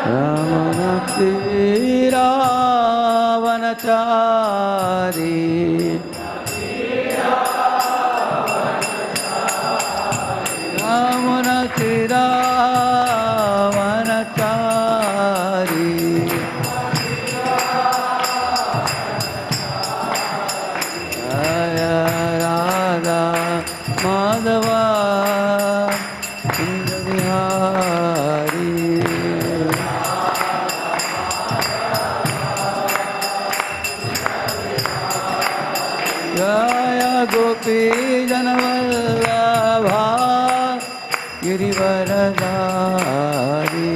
Ramanachari Ramanachari Jaya Radha Madhava Gopi Janavallabha Girivaradhari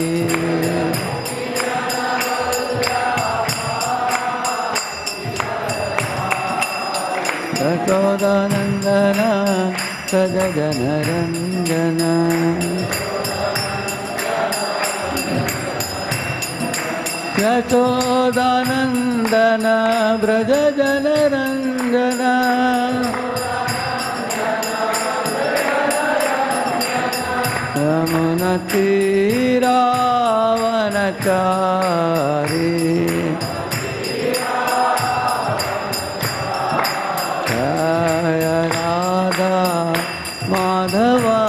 Yashodanandana Sajajanaranjana Yashodanandana Brajajanaranjana Ramanachari Jaya Radha Madhava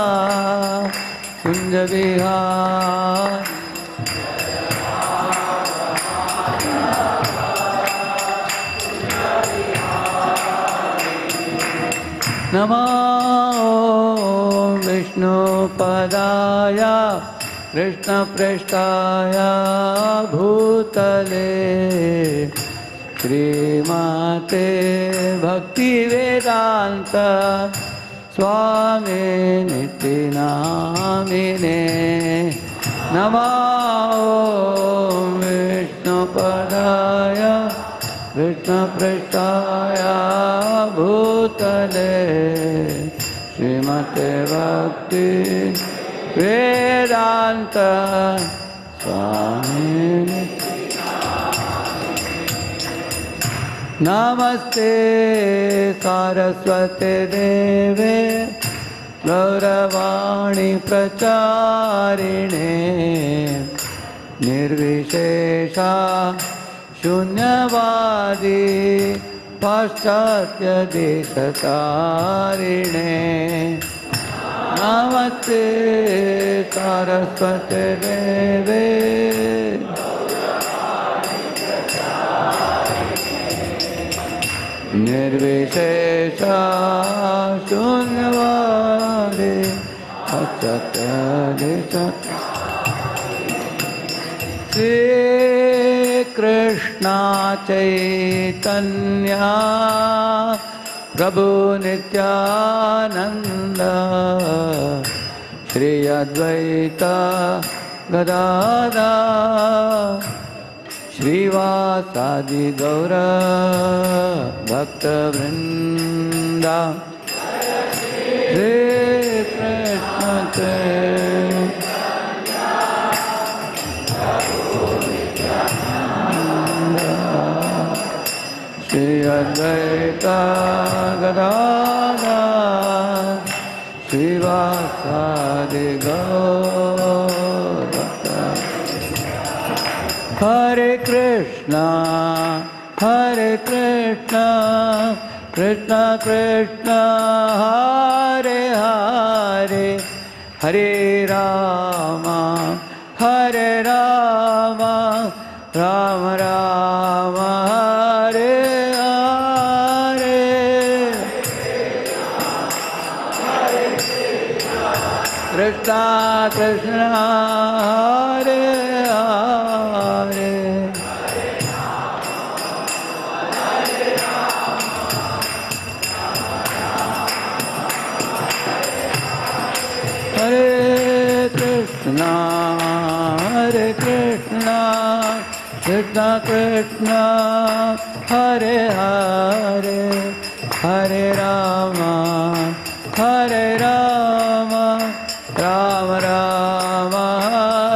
Kunja Vihar Namo Vishnu Padaya Krishna Preshtaya Bhutale Srimate Bhakti Vedanta Swami Niti Namine Namo Vishnu Padaya Krishna Preshtaya Bhutale Srimate Bhakti Vedanta Swami Namaste Saraswate Deve Gauravani Pracharine Nirvishesha Shunyavadi Paschatya Deshatarine Namaste Saraswate Deve Nirvishesha Shunyavadi Paschatya Deshatarine Krishna Chaitanya Prabhu Nityananda Shri Advaita Gadadha Shri Vasadi Gaura Bhakta Vrinda Shri Krishna Shri Advaita Gadadha Shri Vasadi Gaura Hare Krishna Krishna Krishna Hare Hare Hare Rama Rama Rama Hare Hare Krishna Krishna Hare Hare Hare Krishna Krishna Krishna Hare Hare Hare Rama Rama Rama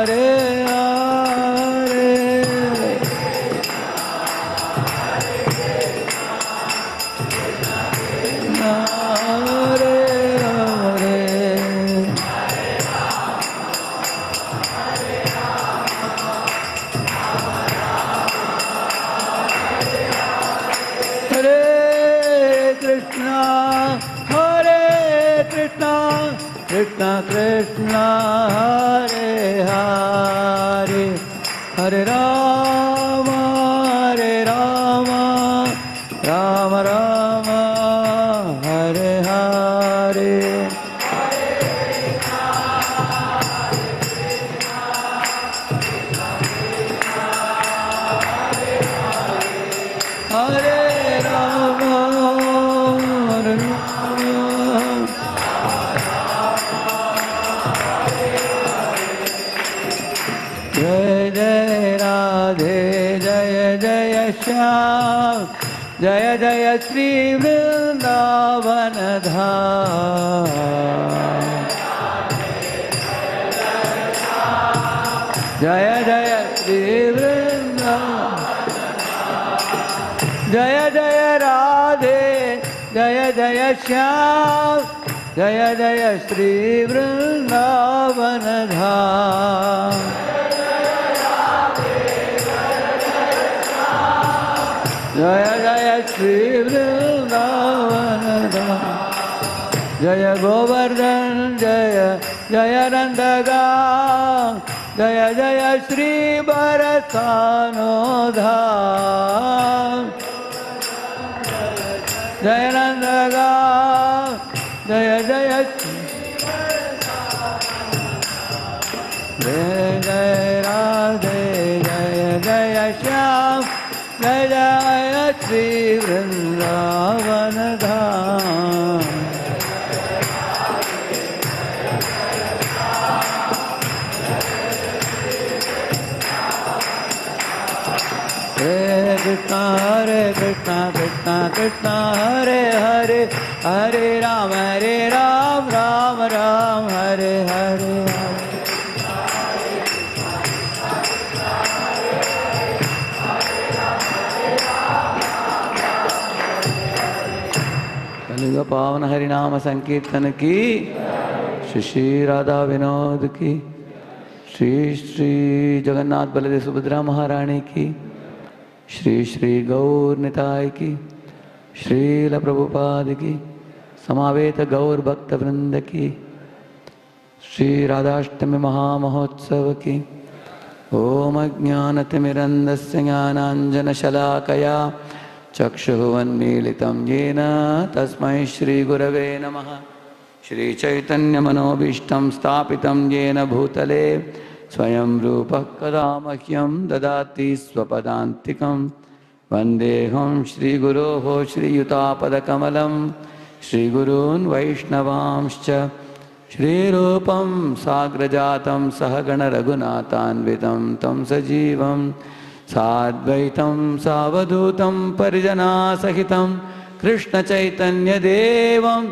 Hare Hare Hare Hare Krishna Krishna Hare Hare Hare Rama Hare Rama Rama Rama Hare Hare Hare Rama Hare Jai Jai Radhe Jai Jai Shyam Jai Jai Shri Vrindavan Dham Jai Jai Shri Vrindavan Jai Jai Radhe Jai Jai Shyam Jai Jai Shri Vrindavan Dham Jaya Jaya Shri Vrindavan Dham Jaya Govardhan Jaya Jaya Nandagam Jaya Jaya Shri Bharatano Dham Jaya Nandagam Jaya Jaya Jaya Jaya Radhe Jaya Jaya Shyam Jai Jai Shri Vrindavan Dham Hare Krishna Krishna Krishna Hare Hare Hare Ram Ram Ram Hare Hare कलियुग पावन हरि नाम संकीर्तन की श्री श्री राधा विनोद की श्री श्री जगन्नाथ बलदेव सुभद्रा महारानी की श्री श्री गौर निताय की श्रील प्रभुपाद की समावेत गौर भक्त वृंद की श्री राधाष्टमी महामहोत्सव की ओम अज्ञानतिमिरन्धस्य ज्ञानाञ्जनशलाकया चक्षुरुन्मीलितं येन तस्मै श्रीगुरवे नमः श्रीचैतन्यमनोभीष्टं स्थापितं येन भूतले स्वयं रूपः कदा मह्यं ददाति स्वपदान्तिकं वन्देऽहं श्रीगुरोः श्रीयुतापदकमलं श्रीगुरून् वैष्णवांश्च श्रीरूपं साग्रजातं सहगणरघुनाथान्वितं तं सजीवं साद्वैतं सावधूतं परिजनासहितं कृष्णचैतन्यदेवं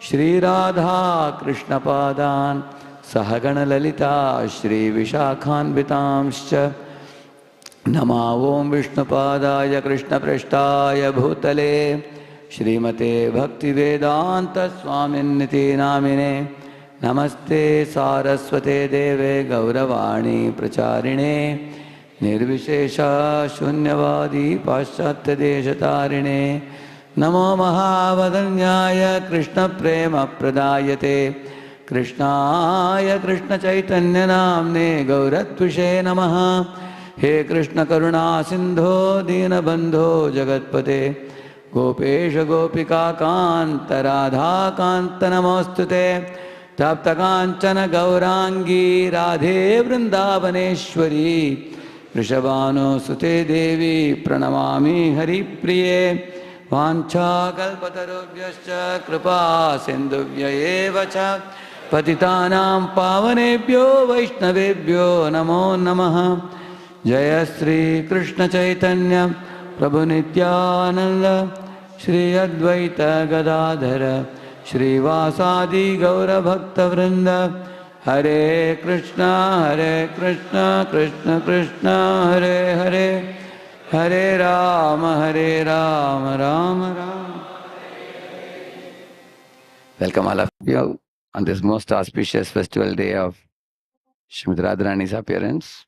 श्रीराधा कृष्णपादान् सहगणललिता श्रीविशाखान्वितांश्च नमा ओं विष्णुपादाय कृष्णपृष्ठाय भूतले श्रीमते भक्तिवेदान्तस्वामिन्निति नामिने नमस्ते सारस्वते देवे गौरवाणी प्रचारिणे निर्विशेष शून्यवादी पाश्चात्यदेशतारिणे नमो महावदन्याय कृष्णप्रेमप्रदायते कृष्णाय कृष्णचैतन्यनाम्ने गौरत्विषे नमः हे कृष्णकरुणा सिन्धो दीनबन्धो जगत्पते गोपेश गोपिकान्त राधाकान्त नमोऽस्तुते तप्तकाञ्चन गौरांगी राधे वृन्दावनेश्वरी वृषभानुसुते देवी प्रणमामि हरिप्रिये वाञ्छाकल्पतरुभ्यश्च कृपा सिन्धुभ्य एव च पतितानां पावनेभ्यो वैष्णवेभ्यो नमो नमः जय श्री कृष्ण चैतन्य प्रभु नित्यानंद श्री अद्वैत गदाधर श्रीवासादि गौरभक्तवृंद हरे Krishna Krishna Krishna Hare Hare Hare Ram Ram Ram. Welcome all of you on this most auspicious festival day of Srimati Radharani's appearance.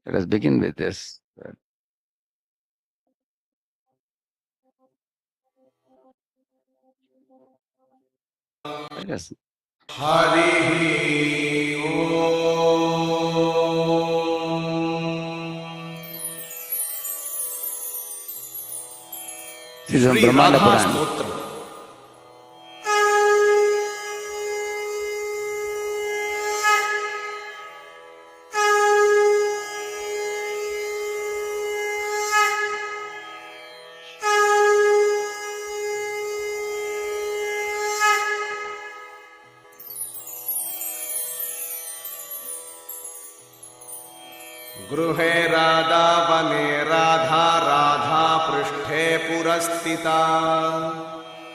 Let us begin with this. Yes. Hare This is from Shri Brahmanda Radha Purana. Stotra. गृहे राधा वने राधा राधा पृष्ठे पुरस्थिता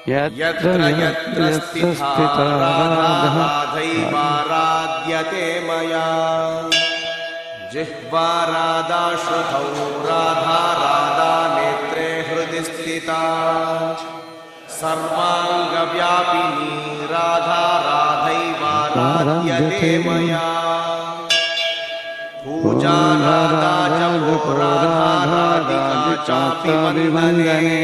यत्र यत्र स्थिता राधा राधैवाराध्यते मया जिह्वा राधा श्रुतौ राधा राधा नेत्रे हृदि स्थिता सर्वाङ्गव्यापिनी राधा राधैवाराध्यते मया पूजा राधा जपो राधा राधिका चापि वन्दने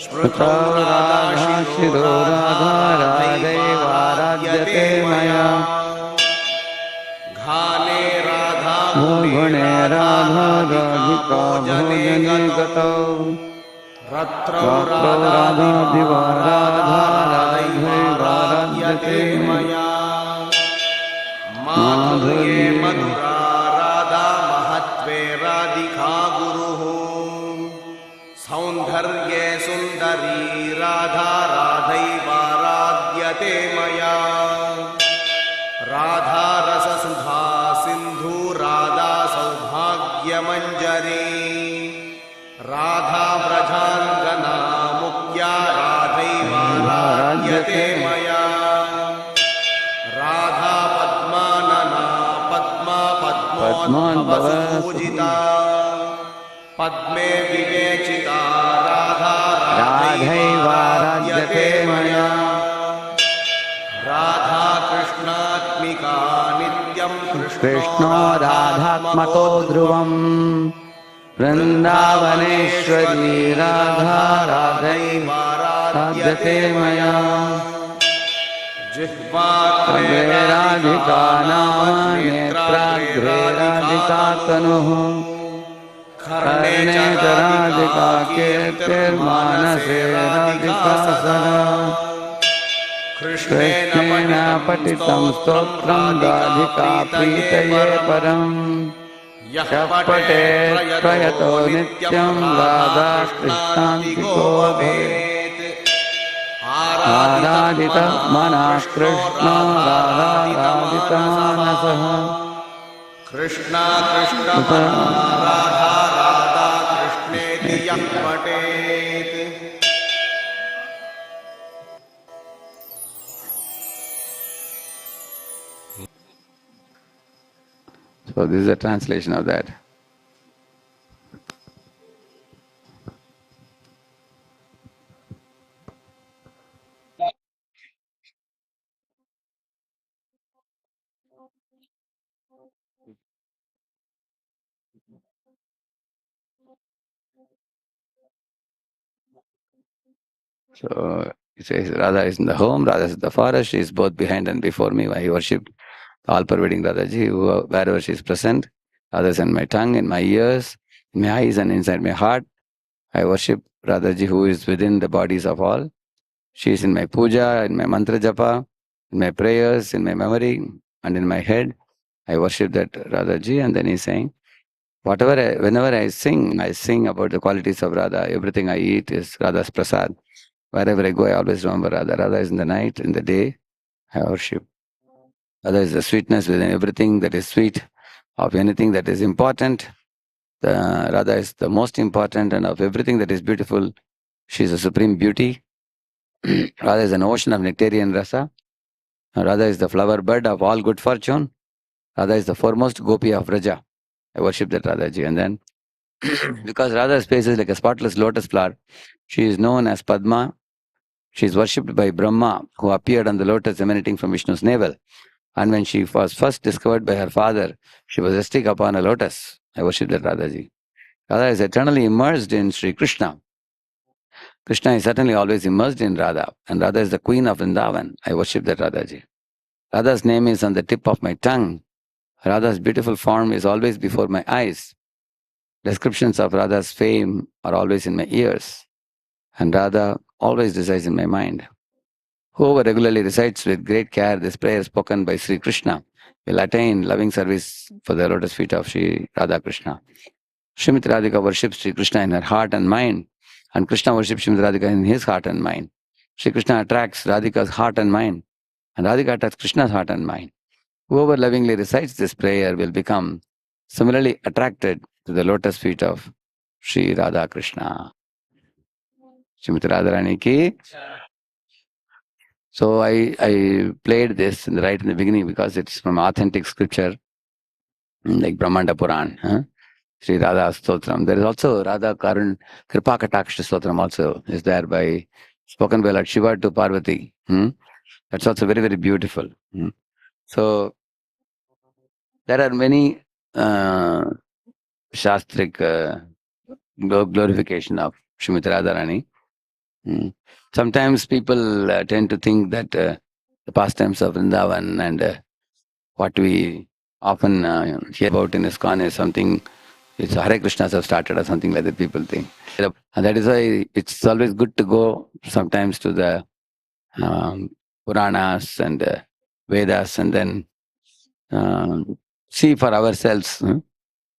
स्मृतौ राधा शिरो राधा राधैवाराध्यते मया घाने राधा गुणे राधा राधिका भोजने गतौ रत्रौ राधा दिवा राधा राधैवाराध्यते मया माधुर्ये मधुरा राधा महत्त्वे राधिका गुरुः सौन्दर्ये सुन्दरी राधा राधैवाराध्यते मया राधा रससुधा सिन्धु राधा सौभाग्यमञ्जरी राधा व्रजाङ्गना मुख्या राधैवाराध्यते मया राधा पद्मानना पद्मा पद्मोद्भवपूजिता पद्मे विवेचिता राधा राधैवाराध्यते मया राधा कृष्णात्मिका नित्यं कृष्णो राधात्मको ध्रुवम् वृन्दावनेश्वरी राधा राधैवाराध्यते मया जिह्वाग्रे राधिका नाम नेत्राग्रे राधिका तनुः कर्णे च राधिका कीर्तिर्मानसे राधिका सदा कृष्णेन पठितं स्तोत्रं राधिका प्रीतये परम् यः पठेत् प्रयतो नित्यं राधा कृष्णान्तिको भवेत् आराधित मनः कृष्णो राधाराधित मानसः कृष्णा कृष्ण राधा राधा कृष्णेति यः पठेत् So this is a translation of that. So it says Radha is in the home, Radha is in the forest, she is both behind and before me. I worship all-pervading Radhaji, wherever she is present. Radha is in my tongue, in my ears, in my eyes and inside my heart. I worship Radhaji who is within the bodies of all. She is in my puja, in my mantra japa, in my prayers, in my memory and in my head. I worship that Radhaji. And then he's saying, whenever I sing about the qualities of Radha. Everything I eat is Radha's prasad. Wherever I go, I always remember Radha. Radha is in the night, in the day, I worship. Radha is the sweetness within everything that is sweet, of anything that is important. Radha is the most important, and of everything that is beautiful, she is a supreme beauty. Radha is an ocean of nectarian rasa. Radha is the flower bud of all good fortune. Radha is the foremost gopi of Raja. I worship that Radhaji. And then, because Radha's face is like a spotless lotus flower, she is known as Padma. She is worshipped by Brahma, who appeared on the lotus emanating from Vishnu's navel. And when she was first discovered by her father, she was resting upon a lotus. I worship that Radhaji. Radha is eternally immersed in Sri Krishna. Krishna is certainly always immersed in Radha, and Radha is the queen of Vrindavan. I worship that Radhaji. Radha's name is on the tip of my tongue. Radha's beautiful form is always before my eyes. Descriptions of Radha's fame are always in my ears, and Radha always resides in my mind. Whoever regularly recites with great care this prayer spoken by Sri Krishna will attain loving service for the lotus feet of Sri Radha Krishna. Srimati Radhika worships Sri Krishna in her heart and mind, and Krishna worships Srimati Radhika in his heart and mind. Sri Krishna attracts Radhika's heart and mind, and Radhika attracts Krishna's heart and mind. Whoever lovingly recites this prayer will become similarly attracted to the lotus feet of Sri Radha Krishna. Srimati Radharani ki. So I played this right in the beginning because it's from authentic scripture, like Brahmanda Puran, Sri Radha Stotram. There is also Radha Karun Kripa Katakshta Stotram also is there by spoken by Lord Shiva to Parvati. That's also very, very beautiful. So there are many Shastric glorification of Srimati Radharani. Sometimes people tend to think that the pastimes of Vrindavan and what we often hear about in ISKCON is something, it's Hare Krishnas have started or something like that, people think. And that is why it's always good to go sometimes to the Puranas and Vedas and then see for ourselves.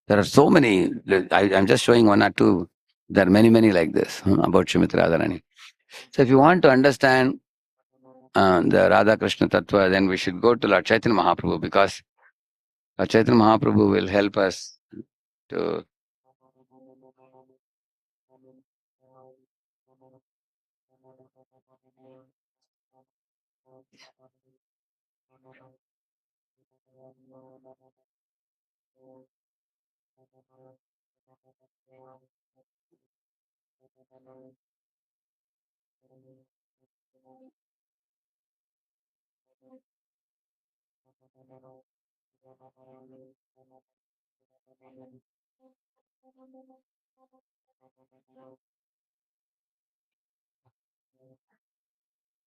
There are so many, I'm just showing one or two. There are many, many like this about Srimati Radharani. So if you want to understand the Radha Krishna Tattva, then we should go to Lord Chaitanya Mahaprabhu, because Lord Chaitanya Mahaprabhu will help us to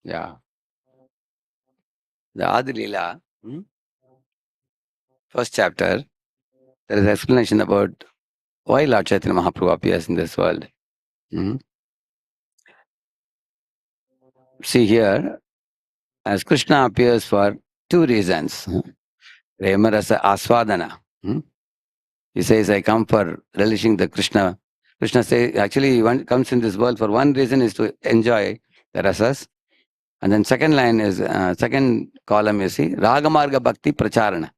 yeah. The Adi Leela, first chapter, there is explanation about why Lord Chaitanya Mahaprabhu appears in this world. See here, as Krishna appears for two reasons. Premarasa Aswadana. He says, I come for relishing the Krishna. Krishna says, actually, one comes in this world for one reason, is to enjoy the rasas. And then second line is, second column you see, Ragamarga Bhakti Pracharana.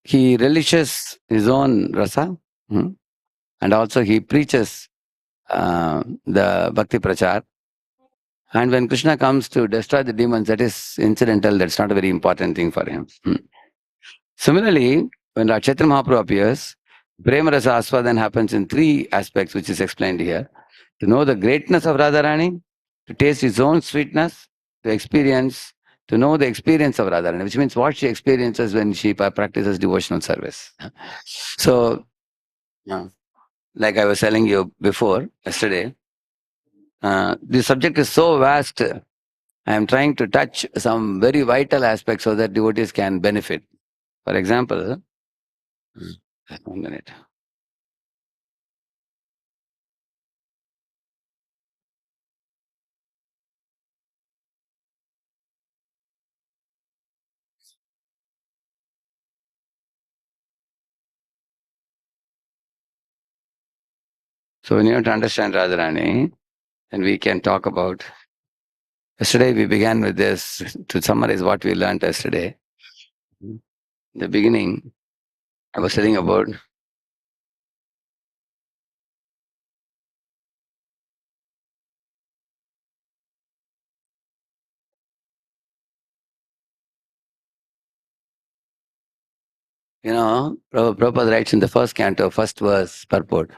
He relishes his own rasa, and also he preaches the Bhakti Prachar. And when Krishna comes to destroy the demons, that is incidental, that's not a very important thing for him. Similarly, when Lord Chaitanya Mahaprabhu appears, Prema Rasa Aswadan happens in three aspects, which is explained here. To know the greatness of Radharani, to taste his own sweetness, to experience, to know the experience of Radharani, which means what she experiences when she practices devotional service. So, like I was telling you before, yesterday, the subject is so vast. I am trying to touch some very vital aspects so that devotees can benefit. For example, 1 minute. So we need to understand Radharani, and we can talk about. Yesterday we began with this to summarize what we learned yesterday. In the beginning, I was telling about Prabhupada writes in the first canto, first verse, purport.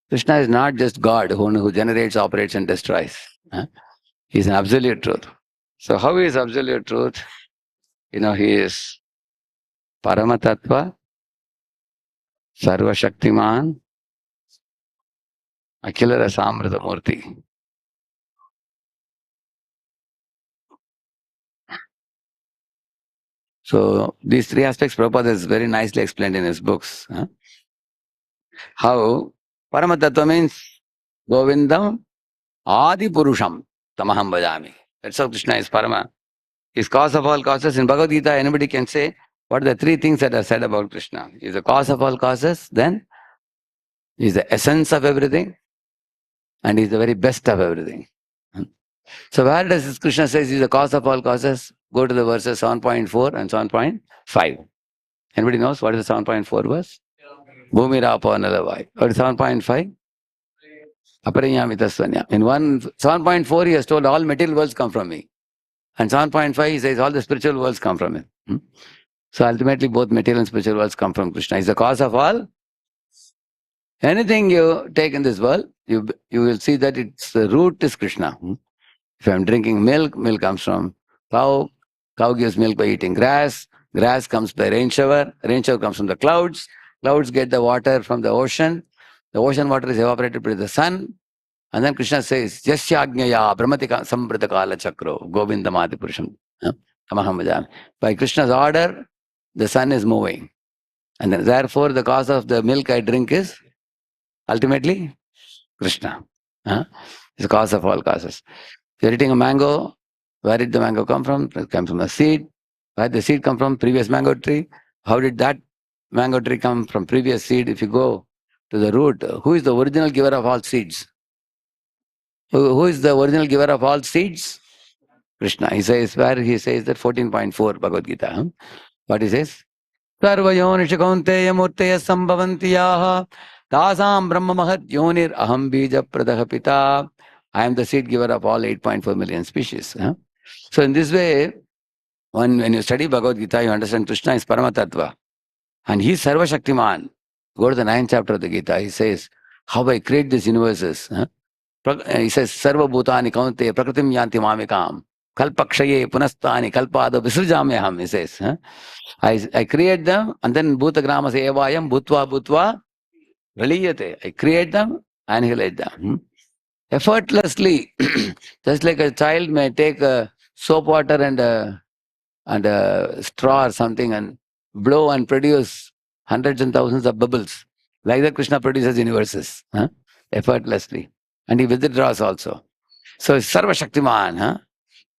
Krishna is not just God who generates, operates, and destroys. He is an absolute truth. So how is absolute truth? He is Paramatatva, Sarva Shaktiman, Akila Rasamrita Murti. So these three aspects Prabhupada has very nicely explained in his books. How Paramatatva means Govindam Adi Purusham Tamaham Bhajami. That's how Krishna is Parama. He's cause of all causes. In Bhagavad Gita, anybody can say what are the three things that are said about Krishna. He's the cause of all causes, then he's the essence of everything, and he's the very best of everything. So where does this Krishna says he's the cause of all causes? Go to the verses 7.4 and 7.5. Anybody knows what is the 7.4 verse? Bhumi Rapo Nalavai. What is 7.5? Aparanyamitasvanya. In 7.4 he has told all material worlds come from me. And 7.5 he says all the spiritual worlds come from him. So ultimately both material and spiritual worlds come from Krishna. He's the cause of all. Anything you take in this world, you will see that its root is Krishna. If I'm drinking milk, milk comes from cow. Cow gives milk by eating grass. Grass comes by rain shower. Rain shower comes from the clouds. Clouds get the water from the ocean. The ocean water is evaporated by the sun. And then Krishna says, Jasyajnaya brahmatika sambritakala chakro govindamadi purusham. Tamaham bhajami. By Krishna's order, the sun is moving. And then, therefore, the cause of the milk I drink is ultimately Krishna. It's the cause of all causes. If you're eating a mango, where did the mango come from? It comes from a seed. Where did the seed come from? Previous mango tree. How did that mango tree come from previous seed? If you go to the root, who is the original giver of all seeds? Who is the original giver of all seeds? Krishna. He says, where he says that 14.4 Bhagavad Gita. What he says? Sarvayonisha kaunteya murteya sambhavanti yaha tasam brahma mahat yonir aham bija pradaha pita. I am the seed giver of all 8.4 million species. So in this way, when you study Bhagavad Gita, you understand Krishna is Paramatatva. And he is Sarva Shaktiman. Go to the 9th chapter of the Gita. He says, how I create these universes. He says, Sarva Bhutani kaunteya prakritim yanti mamikam. Kalpakshaye punastani kalpada visrujamyaham. He says, I create them and then bhutagrama sevayam bhutva reliyate. I create them, annihilate them. Effortlessly, just like a child may take a soap water and a straw or something and blow and produce hundreds and thousands of bubbles. Like that Krishna produces universes, effortlessly. And he withdraws also. So Sarva Shaktiman,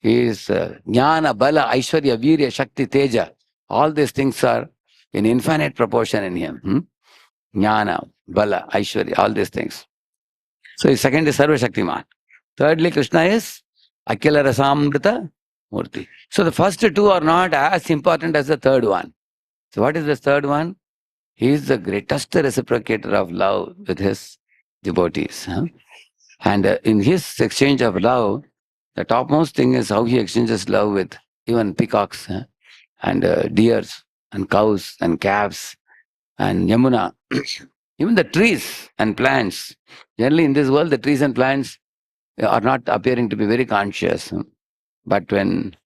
he is Jnana, Bala, Aishwarya, Virya, Shakti, Teja. All these things are in infinite proportion in him. Jnana, Bala, Aishwarya, all these things. So his second is Sarva Shaktiman. Thirdly, Krishna is Akila Rasamrita Murti. So the first two are not as important as the third one. So what is the third one? He is the greatest reciprocator of love with his devotees. And in his exchange of love, the topmost thing is how he exchanges love with even peacocks and deers and cows and calves and Yamuna. Even the trees and plants. Generally in this world, the trees and plants are not appearing to be very conscious. But when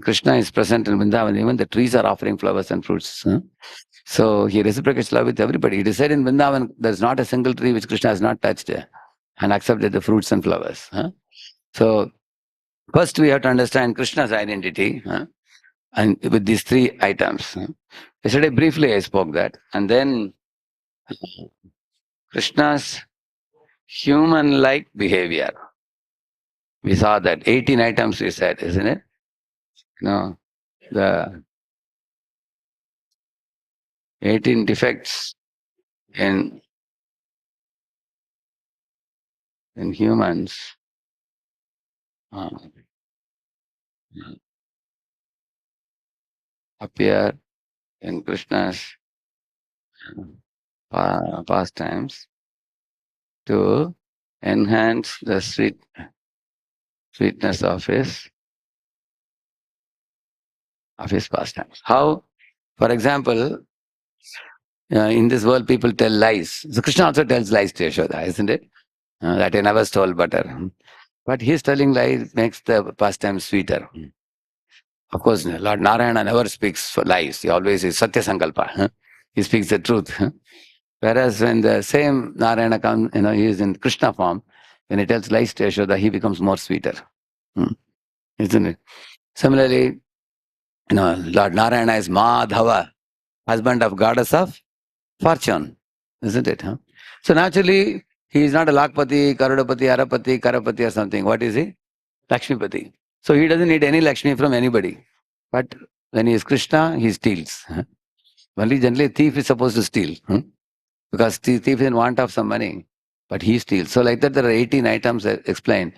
Krishna is present in Vrindavan, even the trees are offering flowers and fruits. So he reciprocates love with everybody. It is said in Vrindavan, there is not a single tree which Krishna has not touched and accepted the fruits and flowers. So first we have to understand Krishna's identity and with these three items. Yesterday briefly I spoke that. And then Krishna's human-like behavior. We saw that 18 items we said, isn't it? No, the 18 defects in humans appear in Krishna's pastimes to enhance the sweetness of his pastimes. How? For example, in this world people tell lies. So Krishna also tells lies to Yashoda, isn't it? That he never stole butter. But his telling lies makes the pastime sweeter. Of course, Lord Narayana never speaks for lies. He always is Satya Sankalpa. He speaks the truth. Whereas when the same Narayana comes, he is in Krishna form, when he tells lies to Yashoda, he becomes more sweeter. Hmm. Isn't it? Similarly, Lord Narayana is Madhava, husband of goddess of fortune. Isn't it? Huh? So naturally, he is not a Lakpati, Karudapati, Arapati, Karapati or something. What is he? Lakshmipati. So he doesn't need any Lakshmi from anybody. But when he is Krishna, he steals. Huh? Only generally a thief is supposed to steal. Because the thief is in want of some money. But he steals. So like that, there are 18 items explained.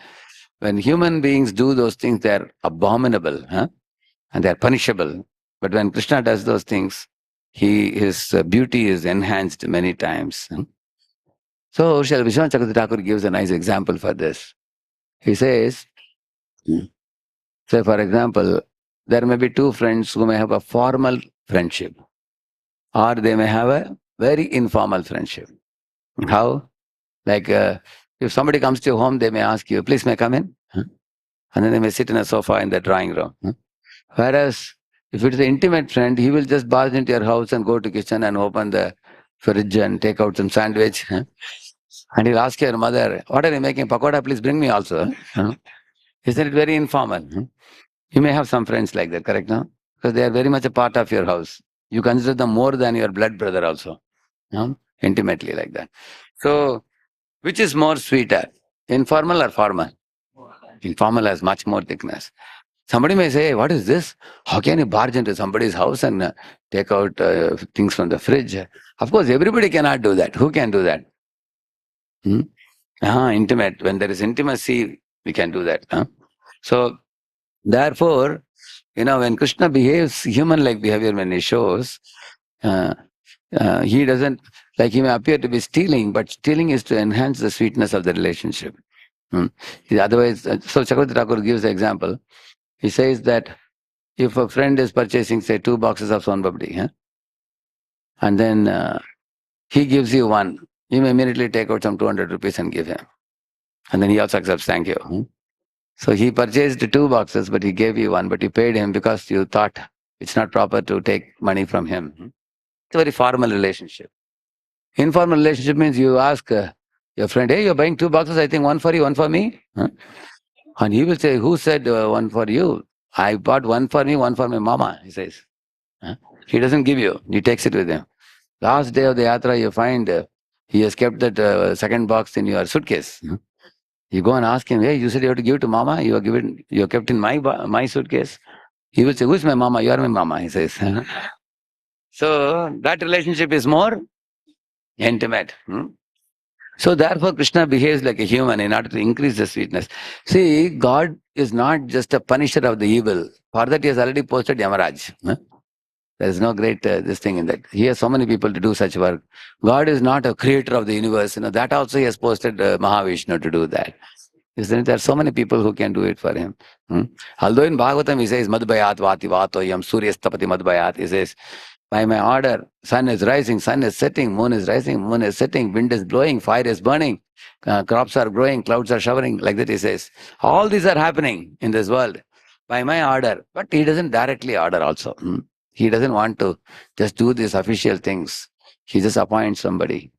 When human beings do those things, they are abominable. And they are punishable. But when Krishna does those things, his beauty is enhanced many times. So Srila Vishwanath Chakravarti Thakur gives a nice example for this. He says, say for example, there may be two friends who may have a formal friendship, or they may have a very informal friendship. How? Like if somebody comes to your home, they may ask you, please may I come in? And then they may sit in a sofa in the drawing room. Whereas if it is an intimate friend, he will just barge into your house and go to kitchen and open the fridge and take out some sandwich. And he'll ask your mother, what are you making? Pakoda, please bring me also. Isn't it very informal? You may have some friends like that, correct now? Because they are very much a part of your house. You consider them more than your blood brother also. Intimately like that. So, which is more sweeter? Informal or formal? Informal has much more thickness. Somebody may say, what is this? How can you barge into somebody's house and take out things from the fridge? Of course, everybody cannot do that. Who can do that? Intimate. When there is intimacy, we can do that. So, therefore, when Krishna behaves human-like behavior when he shows, uh, he doesn't, like he may appear to be stealing, but stealing is to enhance the sweetness of the relationship. Otherwise, so Chakravarti Thakur gives the example. He says that if a friend is purchasing, say, 2 boxes of Son Papdi, and then he gives you one, you may immediately take out some 200 rupees and give him. And then he also accepts, thank you. So he purchased 2 boxes, but he gave you one, but you paid him because you thought it's not proper to take money from him. It's a very formal relationship. Informal relationship means you ask your friend, hey, you're buying 2 boxes, I think one for you, one for me. And he will say, who said one for you? I bought one for me, one for my mama, he says. He doesn't give you, he takes it with him. Last day of the yatra, you find he has kept that second box in your suitcase. You go and ask him, hey, you said you have to give it to mama, you have kept in my suitcase. He will say, who's my mama? You are my mama, he says. So that relationship is more intimate. So therefore, Krishna behaves like a human in order to increase the sweetness. See, God is not just a punisher of the evil. For that, he has already posted Yamaraj. There is no great this thing in that. He has so many people to do such work. God is not a creator of the universe. That also he has posted Mahavishnu to do that. Isn't it? There are so many people who can do it for him. Although in Bhagavatam he says, Madhbayat vati vatoyam suryastapati madhbayat. He says, by my order, sun is rising, sun is setting, moon is rising, moon is setting, wind is blowing, fire is burning, crops are growing, clouds are showering. Like that he says. All these are happening in this world by my order. But he doesn't directly order also. He doesn't want to just do these official things. He just appoints somebody.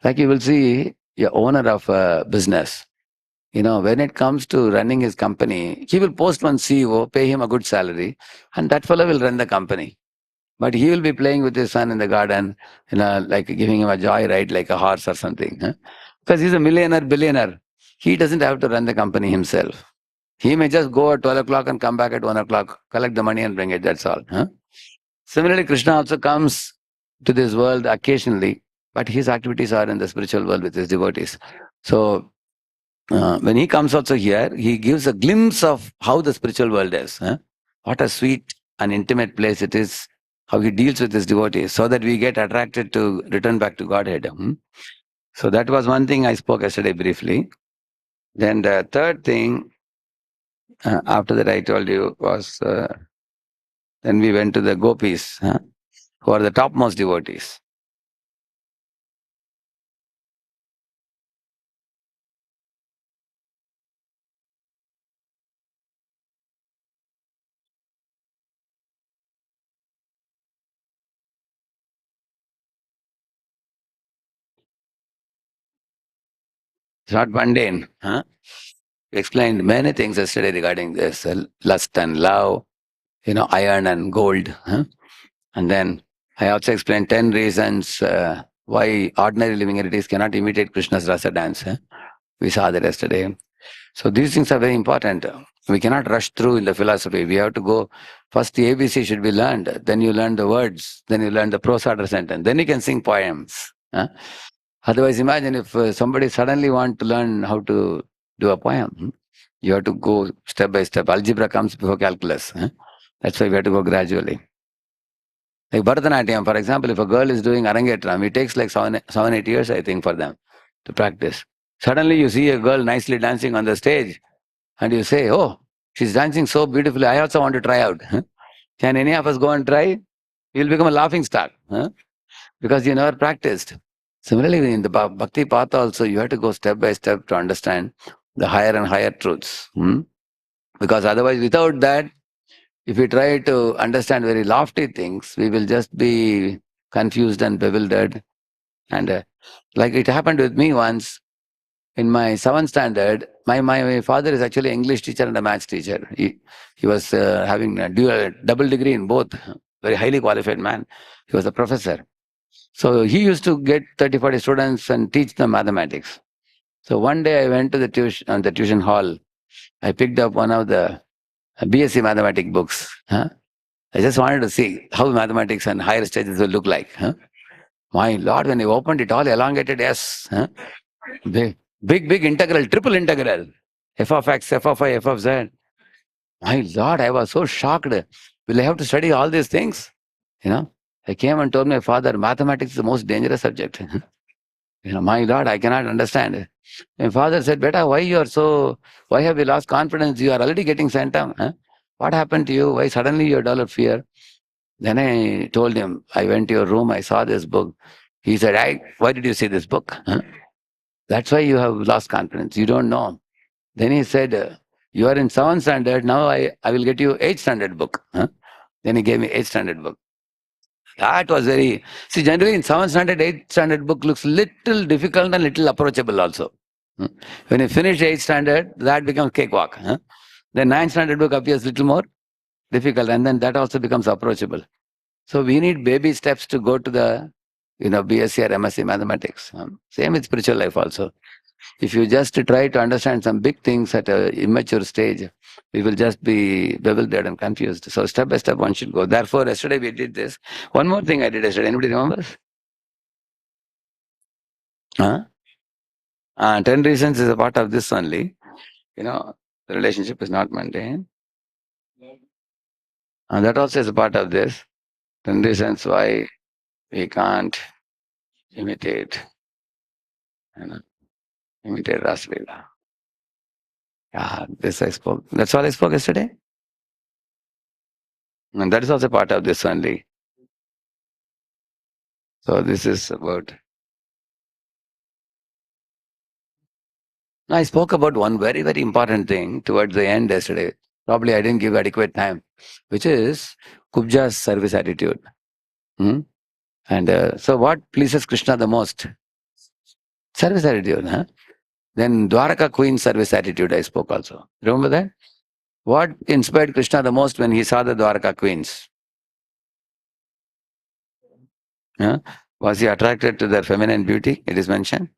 Like you will see, a owner of a business, when it comes to running his company, he will post one CEO, pay him a good salary, and that fellow will run the company. But he will be playing with his son in the garden, like giving him a joyride like a horse or something. Because he's a millionaire, billionaire. He doesn't have to run the company himself. He may just go at 12 o'clock and come back at 1 o'clock, collect the money and bring it, that's all. Similarly, Krishna also comes to this world occasionally, but his activities are in the spiritual world with his devotees. So when he comes also here, he gives a glimpse of how the spiritual world is. What a sweet and intimate place it is, how he deals with his devotees, so that we get attracted to return back to Godhead. So that was one thing I spoke yesterday briefly. Then the third thing, after that I told you, was then we went to the gopis, who are the topmost devotees. It's not mundane. Huh? We explained many things yesterday regarding this lust and love, iron and gold. Huh? And then I also explained 10 reasons why ordinary living entities cannot imitate Krishna's rasa dance. Huh? We saw that yesterday. So these things are very important. We cannot rush through in the philosophy. We have to go, first the ABC should be learned, then you learn the words, then you learn the prose order sentence, then you can sing poems. Huh? Otherwise, imagine if somebody suddenly want to learn how to do a poem. You have to go step by step. Algebra comes before calculus. Huh? That's why we have to go gradually. Like Bharatanatyam, for example, if a girl is doing Arangetram, it takes like 8 years, I think, for them to practice. Suddenly you see a girl nicely dancing on the stage and you say, oh, she's dancing so beautifully, I also want to try out. Huh? Can any of us go and try? You'll become a laughing stock. Huh? Because you never practiced. Similarly, in the Bhakti path also, you have to go step by step to understand the higher and higher truths. Because otherwise, without that, if we try to understand very lofty things, we will just be confused and bewildered. And like it happened with me once in my 7th standard, my father is actually an English teacher and a maths teacher. He was having a double degree in both, very highly qualified man. He was a professor. So he used to get 30, 40 students and teach them mathematics. So one day I went to the tuition hall. I picked up one of the BSc mathematics books. Huh? I just wanted to see how mathematics and higher stages will look like. Huh? My Lord, when I opened it, all elongated S. Huh? Big integral, triple integral. F of X, F of Y, F of Z. My Lord, I was so shocked. Will I have to study all these things? I came and told my father, mathematics is the most dangerous subject. My Lord, I cannot understand. My father said, Beta, why have you lost confidence? You are already getting sent down. Huh? What happened to you? Why suddenly you developed fear? Then I told him, I went to your room, I saw this book. He said, why did you see this book? Huh? That's why you have lost confidence. You don't know. Then he said, you are in 7th standard, now I will get you 8th standard book. Huh? Then he gave me 8th standard book. That was generally in 7th standard, 8th standard book looks little difficult and little approachable also. When you finish 8th standard, that becomes cakewalk. Then 9th standard book appears little more difficult and then that also becomes approachable. So we need baby steps to go to the BSc or MSc mathematics. Same with spiritual life also. If you just try to understand some big things at an immature stage, we will just be bewildered and confused. So step by step one should go. Therefore, yesterday we did this. One more thing I did yesterday. Anybody remembers? 10 reasons is a part of this only. The relationship is not mundane. And that also is a part of this. 10 reasons why we can't imitate Rasa Leela. Yeah, this I spoke. That's all I spoke yesterday. And that is also part of this only. So this is about. I spoke about one very, very important thing towards the end yesterday. Probably I didn't give adequate time, which is Kubja's service attitude. And so what pleases Krishna the most? Service attitude. Huh? Then Dwaraka Queen's service attitude I spoke also. Remember that? What inspired Krishna the most when he saw the Dwaraka Queens? Was he attracted to their feminine beauty? It is mentioned.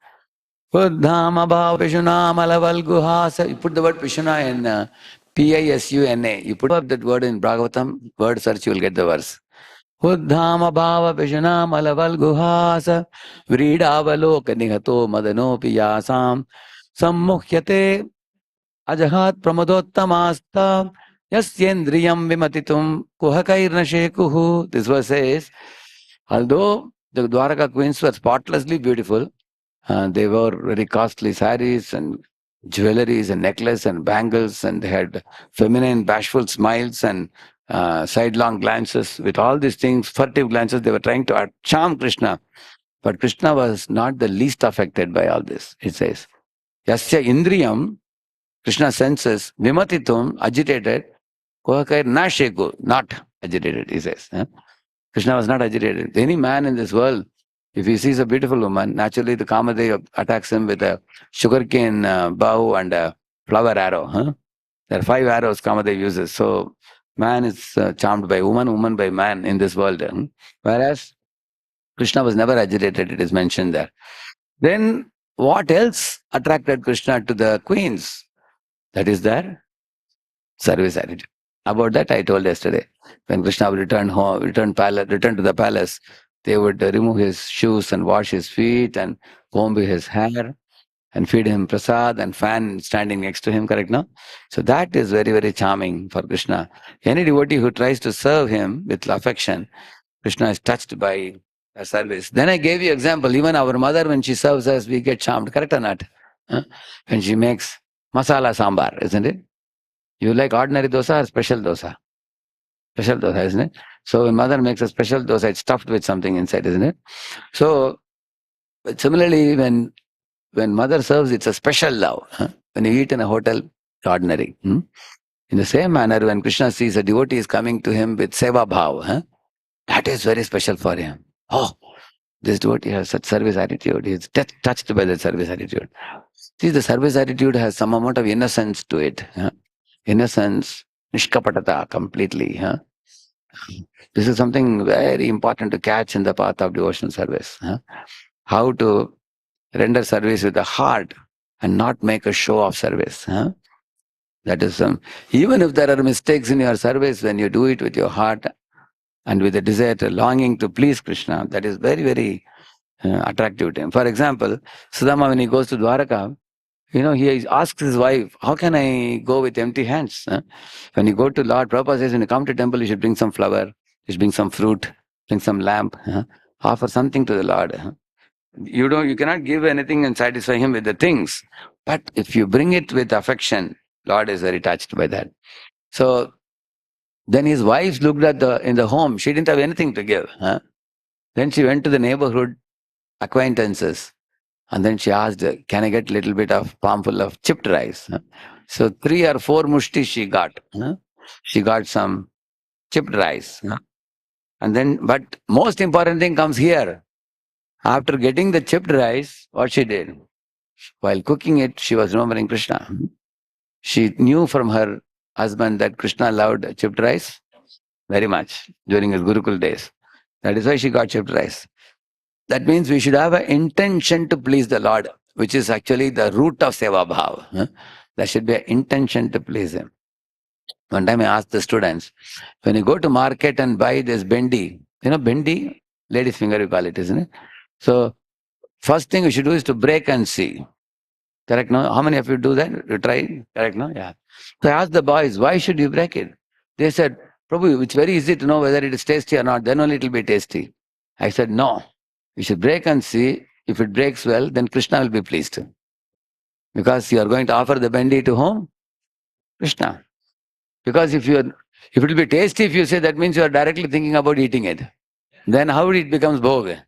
Uddhama bhava pishuna malaval guhasa. You put the word pishuna in Pisuna. You put up that word in Bhagavatam, word search, you will get the verse. Uddhama bhava pishuna malaval guhasa vridavaloka nihato madanopi yasam sammuhyate ajahat pramodottamaasta yasyendriyam vimatitum kuhakairna shekuhu. This verse says, although the Dwaraka queens were spotlessly beautiful, they wore very costly saris and jewelries and necklace and bangles, and they had feminine, bashful smiles and sidelong glances. With all these things, furtive glances, they were trying to charm Krishna. But Krishna was not the least affected by all this, it says. Yasya indriyam, Krishna's senses, vimatitum, agitated, kohakair na sheku, not agitated, he says. Krishna was not agitated. Any man in this world If he sees a beautiful woman, naturally the Kamadev attacks him with a sugarcane bow and a flower arrow. Huh? There are 5 arrows Kamadev uses. So man is charmed by woman, woman by man in this world. Whereas Krishna was never agitated, it is mentioned there. Then what else attracted Krishna to the queens? That is their service attitude. About that I told yesterday. When Krishna would return home, return to the palace, they would remove his shoes and wash his feet and comb his hair and feed him prasad and fan standing next to him, correct now? So that is very, very charming for Krishna. Any devotee who tries to serve him with affection, Krishna is touched by a service. Then I gave you example, even our mother, when she serves us, we get charmed, correct or not? Huh? When she makes masala sambar, isn't it? You like ordinary dosa or special dosa? Special dosa, isn't it? So when mother makes a special dosa, it's stuffed with something inside, isn't it? So similarly, when mother serves, it's a special love. Huh? When you eat in a hotel, it's ordinary. In the same manner, when Krishna sees a devotee is coming to him with seva bhav, huh? That is very special for him. Oh, this devotee has such service attitude. He is touched by that service attitude. See, the service attitude has some amount of innocence to it. Huh? Innocence, nishkapatata, completely. Huh? This is something very important to catch in the path of devotional service. Huh? How to render service with the heart and not make a show of service. Huh? That is even if there are mistakes in your service, when you do it with your heart and with a desire, a longing to please Krishna, that is very, very attractive to him. For example, Sudama, when he goes to Dwaraka, he asks his wife, how can I go with empty hands? Huh? When you go to Lord, Prabhupada says, when you come to temple, you should bring some flower, you should bring some fruit, bring some lamp, offer something to the Lord. You cannot give anything and satisfy him with the things. But if you bring it with affection, Lord is very touched by that. So then his wife looked at in the home, she didn't have anything to give. Then she went to the neighborhood acquaintances. And then she asked, can I get a little bit of palm full of chipped rice? So 3 or 4 mushti she got. She got some chipped rice. And then, but most important thing comes here. After getting the chipped rice, what she did? While cooking it, she was remembering Krishna. She knew from her husband that Krishna loved chipped rice very much during his Gurukul days. That is why she got chipped rice. That means we should have an intention to please the Lord, which is actually the root of Seva Bhav. There should be an intention to please Him. One time I asked the students, when you go to market and buy this bendi, bendi, lady's finger you call it, isn't it? So, first thing you should do is to break and see. Correct, no? How many of you do that? You try? Correct, no? Yeah. So I asked the boys, why should you break it? They said, Prabhu, it's very easy to know whether it is tasty or not, then only it will be tasty. I said, no. You should break and see. If it breaks well, then Krishna will be pleased. Because you are going to offer the bendi to whom? Krishna. Because if it will be tasty, if you say, that means you are directly thinking about eating it. Then how it becomes bhog?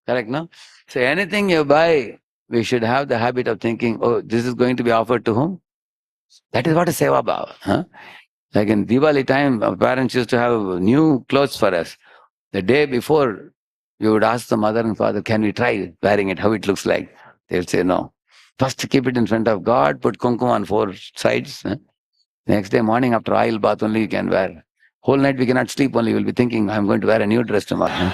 Correct, no? So anything you buy, we should have the habit of thinking, oh, this is going to be offered to whom? That is what is seva bhava. Huh? Like in Diwali time, our parents used to have new clothes for us. The day before, we would ask the mother and father, can we try wearing it, how it looks like? They would say no. First keep it in front of God, put kumkum on 4 sides. Next day morning after oil bath only you can wear. Whole night we cannot sleep only, we'll be thinking, I'm going to wear a new dress tomorrow.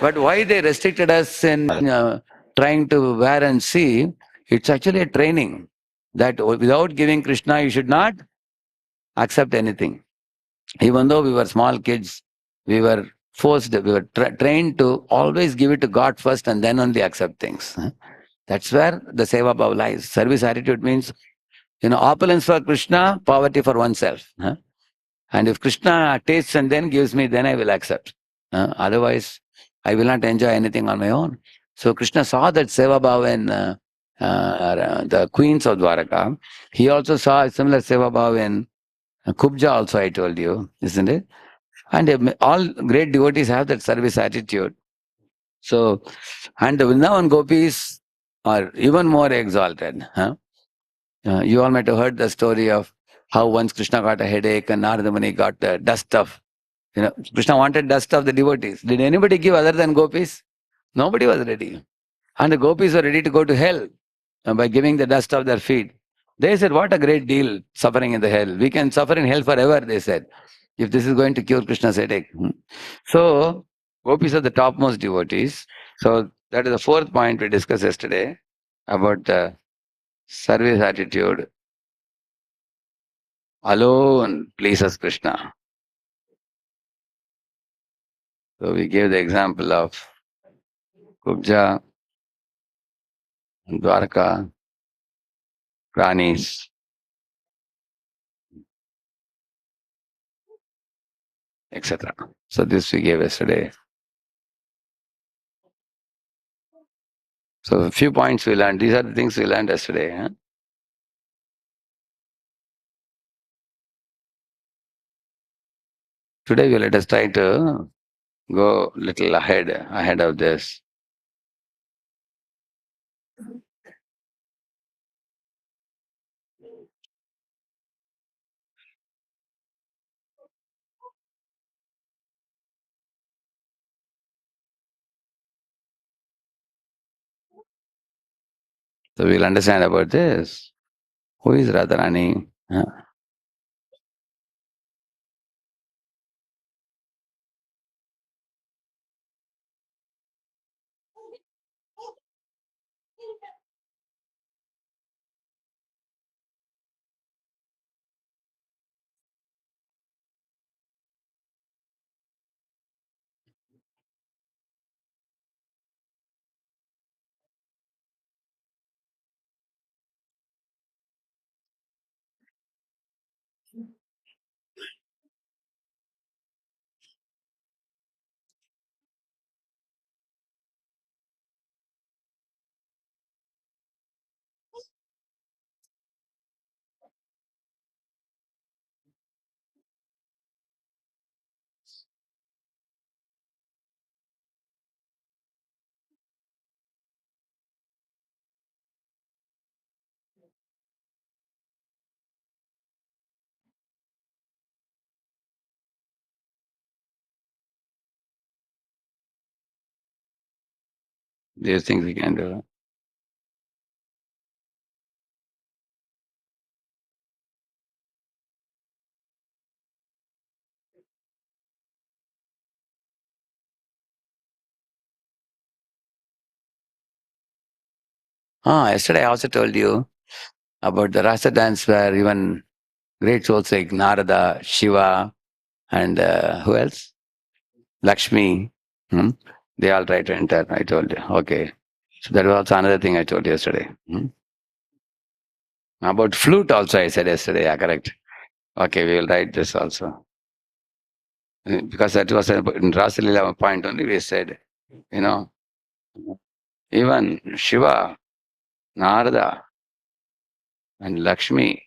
But why they restricted us in trying to wear and see, it's actually a training that without giving Krishna, you should not accept anything. Even though we were small kids, we were forced, we were trained to always give it to God first and then only accept things. That's where the seva bhava lies. Service attitude means, opulence for Krishna, poverty for oneself. And if Krishna tastes and then gives me, then I will accept. Otherwise, I will not enjoy anything on my own. So Krishna saw that seva bhava in the queens of Dwaraka. He also saw a similar seva bhava in Kubja also, I told you, isn't it? And all great devotees have that service attitude. So, and the Vrindavan gopis are even more exalted. You all might have heard the story of how once Krishna got a headache and Narada Muni got the dust of Krishna wanted dust of the devotees. Did anybody give other than gopis? Nobody was ready. And the gopis were ready to go to hell by giving the dust of their feet. They said, what a great deal, suffering in the hell. We can suffer in hell forever, they said, if this is going to cure Krishna's headache. So, gopis are the topmost devotees. So, that is the fourth point we discussed yesterday about the service attitude alone pleases Krishna. So, we gave the example of Kubja, Dwarka, Ranis, etc. So, this we gave yesterday. So, a few points we learned. These are the things we learned yesterday. Today, let us try to go little ahead of this. So, we'll understand about this. Who is Radharani? These things we can do. Yesterday I also told you about the rasa dance where even great souls like Narada, Shiva, and who else? Lakshmi. They all try to enter, I told you. Okay. So that was also another thing I told you yesterday. About flute also I said yesterday. Yeah, correct. Okay, we will write this also. Because that was in Rasa Leela point only we said, even Shiva, Narada, and Lakshmi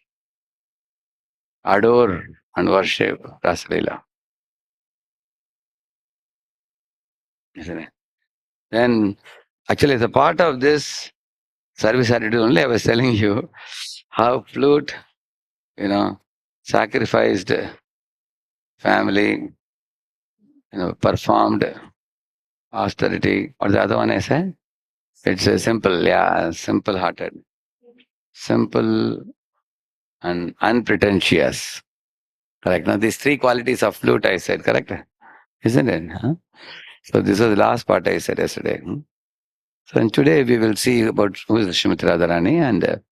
adore and worship Rasa Leela. Isn't it? Then, actually, as a part of this service attitude only, I was telling you how flute, sacrificed family, performed austerity. Or the other one I said? It's a simple hearted, simple and unpretentious. Correct. Now, these three qualities of flute I said, correct? Isn't it? Huh? So, this was the last part I said yesterday. So, and today we will see about who is Srimati Radharani and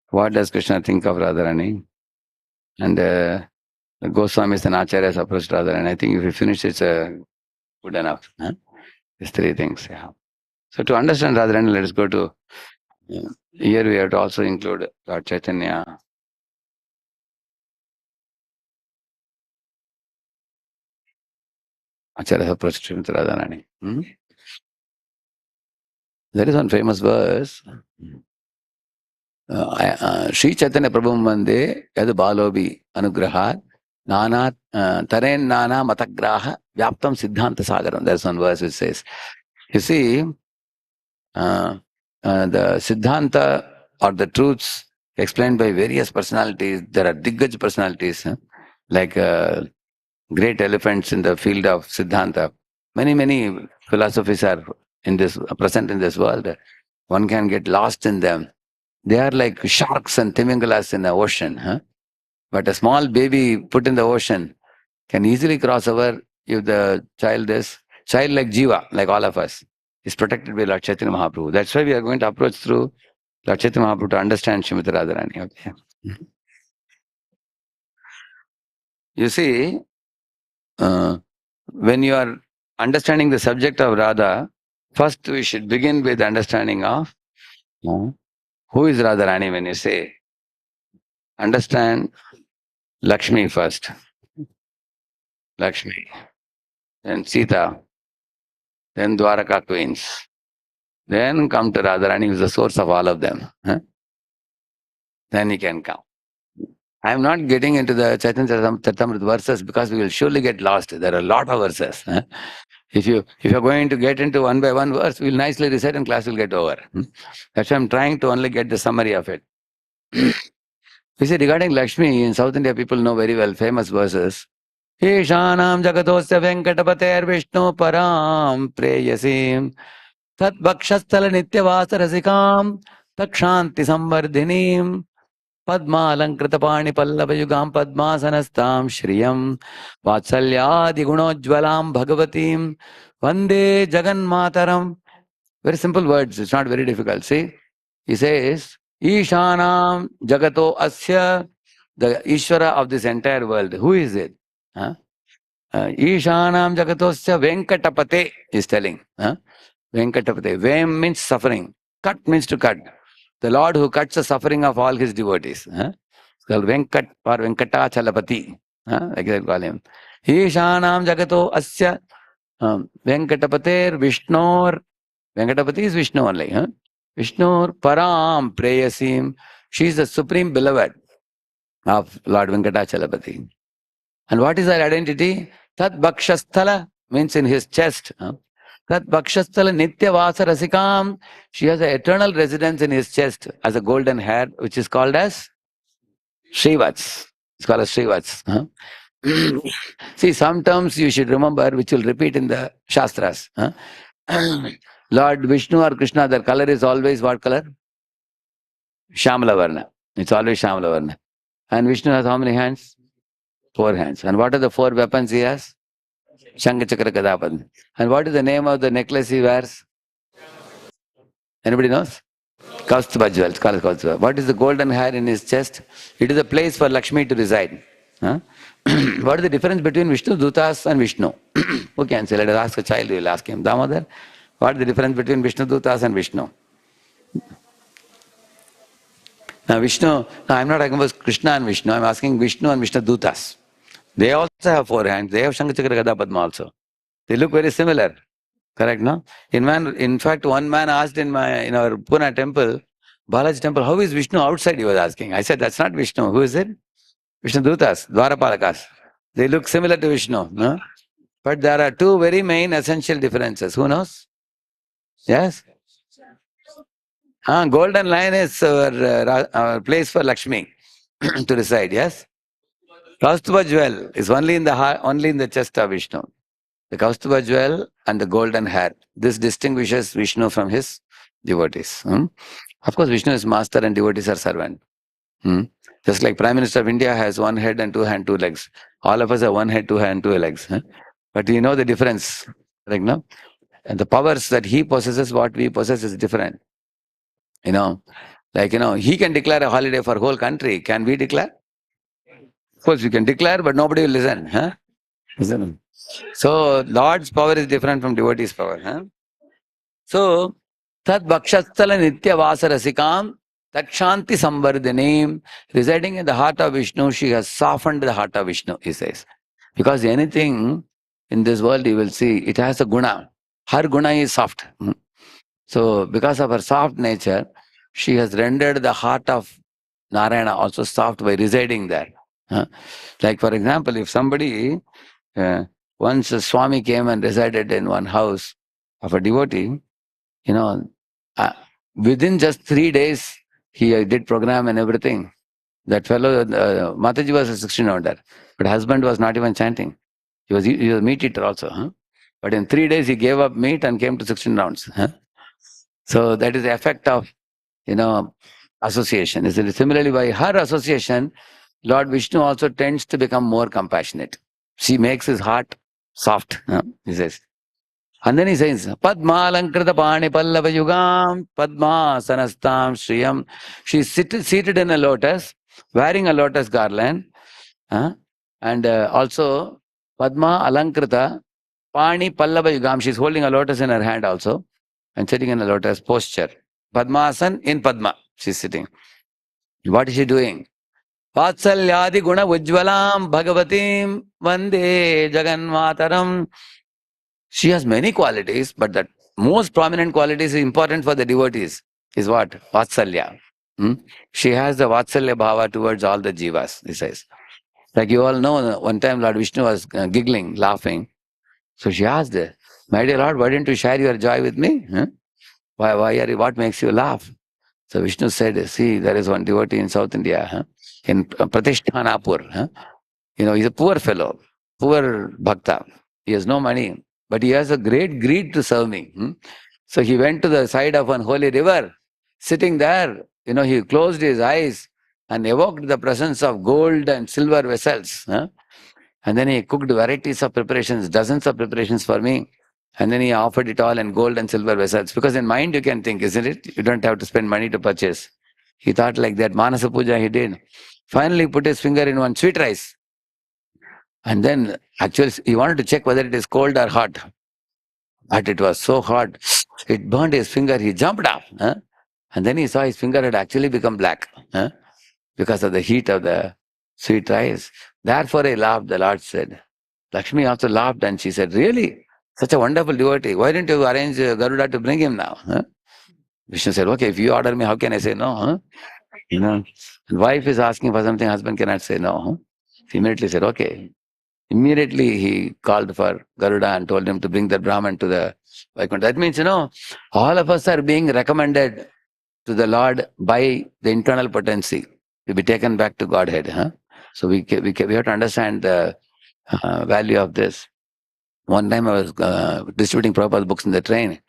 what does Krishna think of Radharani. And the Goswamis and Acharyas approached Radharani. I think if we finish it's good enough. These three things. Yeah. So, to understand Radharani, let us go to here we have to also include Lord Chaitanya. Acharyas approached Srimati Radharani. There is one famous verse. Sri Chaitanya Prabhu Mande Yad Balobi Anugrahat Nana Taren Nana Matagraha Vyaptam Siddhanta Sagaram. There's one verse which says, you see, the Siddhanta or the truths explained by various personalities. There are Diggaj personalities like great elephants in the field of Siddhanta. Many philosophies are in this present in this world. One can get lost in them. They are like sharks and timingalas in the ocean. Huh? But a small baby put in the ocean can easily cross over if the child like Jiva, like all of us, is protected by Lord Chaitanya Mahaprabhu. That's why we are going to approach through Lord Chaitanya Mahaprabhu to understand Srimati Radharani. Okay. You see, uh, when you are understanding the subject of Radha, first we should begin with understanding of who is Radharani. When you say, understand Lakshmi first, Lakshmi, then Sita, then Dwaraka queens, then come to Radharani, who is the source of all of them. Huh? Then he can come. I am not getting into the Chaitanya Charitamrita verses because we will surely get lost. There are a lot of verses. Huh? If you are going to get into one by one verse, we'll nicely recite and class will get over. That's why I'm trying to only get the summary of it. You see, regarding Lakshmi, in South India, people know very well famous verses. Ishanam jagatosya venkatapater vishnu param preyasim tat bhakshasthala nityavasarasikam takshanti samvardhinim padmalankrita pallava padmasanastam shriyam vatsalyadi gunojjvalam bhagavatim vande jaganmataram. Very simple words, it's not very difficult. See, he says, Ishanam jagato asya, the Ishvara of this entire world. Who is it? Huh? Ishanam jagatosya venkatapate is telling. Huh? Venkatapate. Vem means suffering. Cut means to cut. The Lord who cuts the suffering of all his devotees. Huh? It's called Venkat or Venkatachalapati. Huh? Like they call him. Ishanam jagato asya Venkatapater Vishnor. Venkatapati is Vishnu only. Huh? Vishnur Param Preyasim. She is the supreme beloved of Lord Venkatachalapati. And what is her identity? Tat Bhakshasthala means in his chest. Tat Bhakshasthala Nitya Vasa Rasikam. She has an eternal residence in his chest as a golden hair, which is called as Srivats. It's called as Srivats. See, some terms you should remember, which will repeat in the Shastras. Lord Vishnu or Krishna, their color is always what color? Shamala Varna. It's always Shamala Varna. And Vishnu has how many hands? 4 hands. And what are the 4 weapons he has? Shankha Chakra Gadapadma. And what is the name of the necklace he wears? Anybody knows? Kaustubha jewel. It's called Kaustubha. What is the golden hair in his chest? It is a place for Lakshmi to reside. Huh? What is the difference between Vishnu Dutas and Vishnu? Who can say? Let us ask a child, we will ask him. Damodar, what is the difference between Vishnu Dutas and Vishnu? Now Vishnu, now I'm not talking about Krishna and Vishnu, I'm asking Vishnu and Vishnu Dutas. They also have 4 hands, they have Shankha Chakra Gada Padma also. They look very similar. Correct, no? In fact, one man asked in our Pune temple, Balaji temple, how is Vishnu outside? He was asking. I said, that's not Vishnu. Who is it? Vishnu Dutas, Dwarapalakas. They look similar to Vishnu, no? But there are 2 very main essential differences. Who knows? Yes? Golden line is our place for Lakshmi to reside, yes? Kaustubha jewel is only in the heart, only in the chest of Vishnu. The Kaustubha jewel and the golden hair. This distinguishes Vishnu from his devotees. Of course, Vishnu is master and devotees are servant. Just like Prime Minister of India has 1 head and 2 hands, 2 legs. All of us have 1 head, 2 hands, 2 legs. But you know the difference, right? No? And the powers that he possesses, what we possess is different. You know, like, he can declare a holiday for whole country. Can we declare? Of course, we can declare, but nobody will listen. Huh? Listen. So, Lord's power is different from devotee's power. Huh? So, Tat Bhakshasthala Nitya Vasarasikam Takshanti Samvardhanim, residing in the heart of Vishnu, she has softened the heart of Vishnu, he says. Because anything in this world you will see, it has a guna. Her guna is soft. So, because of her soft nature, she has rendered the heart of Narayana also soft by residing there. Like, for example, if somebody, once a Swami came and resided in one house of a devotee, within just 3 days, he did program and everything. That fellow, Mataji was a 16 order, but husband was not even chanting. He was a meat eater also. But in 3 days, he gave up meat and came to 16 rounds. So that is the effect of, association. Similarly, by her association, Lord Vishnu also tends to become more compassionate. She makes his heart soft, he says. And then he says, Padma Alankrita Pani Pallava Yugam Padma Sanastam Shriyam. She's seated in a lotus, wearing a lotus garland. And also, Padma Alankrita Pani Pallava Yugam. She's holding a lotus in her hand also and sitting in a lotus posture. Padmasan in Padma. She's sitting. What is she doing? Vatsalyadi Guna Ujjvalam Bhagavatim Vande Jaganmataram. She has many qualities, but the most prominent quality is important for the devotees is what? Vatsalya. She has the Vatsalya bhava towards all the jivas, he says. Like you all know, one time Lord Vishnu was giggling, laughing. So she asked, my dear Lord, why didn't you share your joy with me? What makes you laugh? So Vishnu said, see, there is one devotee in South India, in Pratishthanapur. He's a poor fellow, poor bhakta. He has no money, but he has a great greed to serve me. So he went to the side of one holy river, sitting there, he closed his eyes and evoked the presence of gold and silver vessels. And then he cooked varieties of preparations, dozens of preparations for me. And then he offered it all in gold and silver vessels. Because in mind you can think, isn't it? You don't have to spend money to purchase. He thought like that. Manasa Puja he did. Finally he put his finger in one sweet rice. And then actually he wanted to check whether it is cold or hot. But it was so hot, it burned his finger. He jumped up. And then he saw his finger had actually become black because of the heat of the sweet rice. Therefore I laughed, the Lord said. Lakshmi also laughed and she said, really? Such a wonderful devotee. Why didn't you arrange Garuda to bring him now? Vishnu said, okay, if you order me, how can I say no? And wife is asking for something, husband cannot say no. He immediately said, okay. Immediately he called for Garuda and told him to bring the Brahman to the Vaikuntha. That means, all of us are being recommended to the Lord by the internal potency to be taken back to Godhead. So we have to understand the value of this. One time I was distributing Prabhupada's books in the train.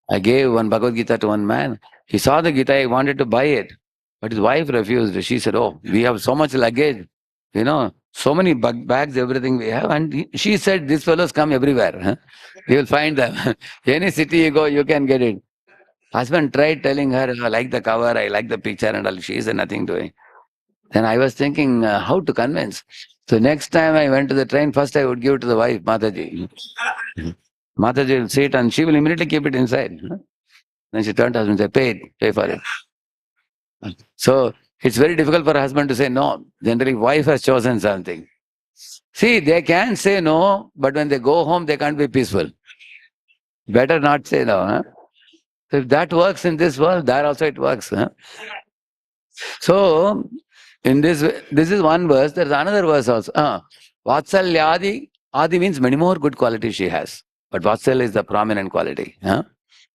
I gave one Bhagavad Gita to one man. He saw the Gita, he wanted to buy it. But his wife refused. She said, oh, we have so much luggage, so many bags, everything we have. And she said, these fellows come everywhere. You will find them. Any city you go, you can get it. Husband tried telling her, I like the cover, I like the picture and all. She said nothing doing. Then I was thinking how to convince. So next time I went to the train, first I would give it to the wife, Mataji. Mataji will see it and she will immediately keep it inside. Then she turned to husband and said, pay for it. So it's very difficult for a husband to say no. Generally, wife has chosen something. See, they can say no, but when they go home, they can't be peaceful. Better not say no. So if that works in this world, there also it works. So, in this is one verse. There's another verse also. Vatsalyadi. Adi means many more good qualities she has. But Vatsalya is the prominent quality.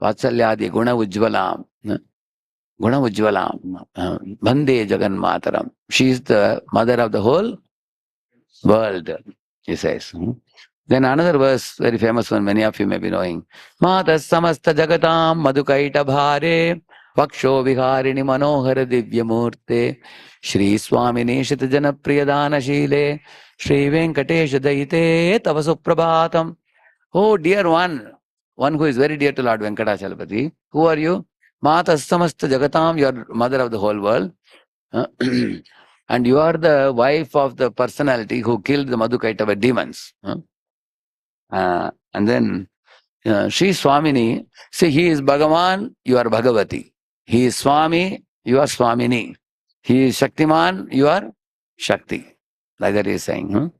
Vatsalyadi Guna Ujjvalam. Guna Ujjvalam. Vande Jaganmataram. She is the mother of the whole world, he says. Then another verse, very famous one, many of you may be knowing. Matas samasta jagatam madhukaita bhare vaksho viharini manohara divyamurte Shri Swamini Shita Jana Priyadana Shile Shri Venkatesha Daite Tava Suprabhatam. Oh dear one who is very dear to Lord Venkatachalapati. Who are you? Matas samasta jagatam, you are mother of the whole world. And you are the wife of the personality who killed the Madhukaitava demons. And then Sri Swamini, see, he is Bhagavan, you are Bhagavati. He is Swami, you are Swamini. He is Shaktiman, you are Shakti. Like that he is saying.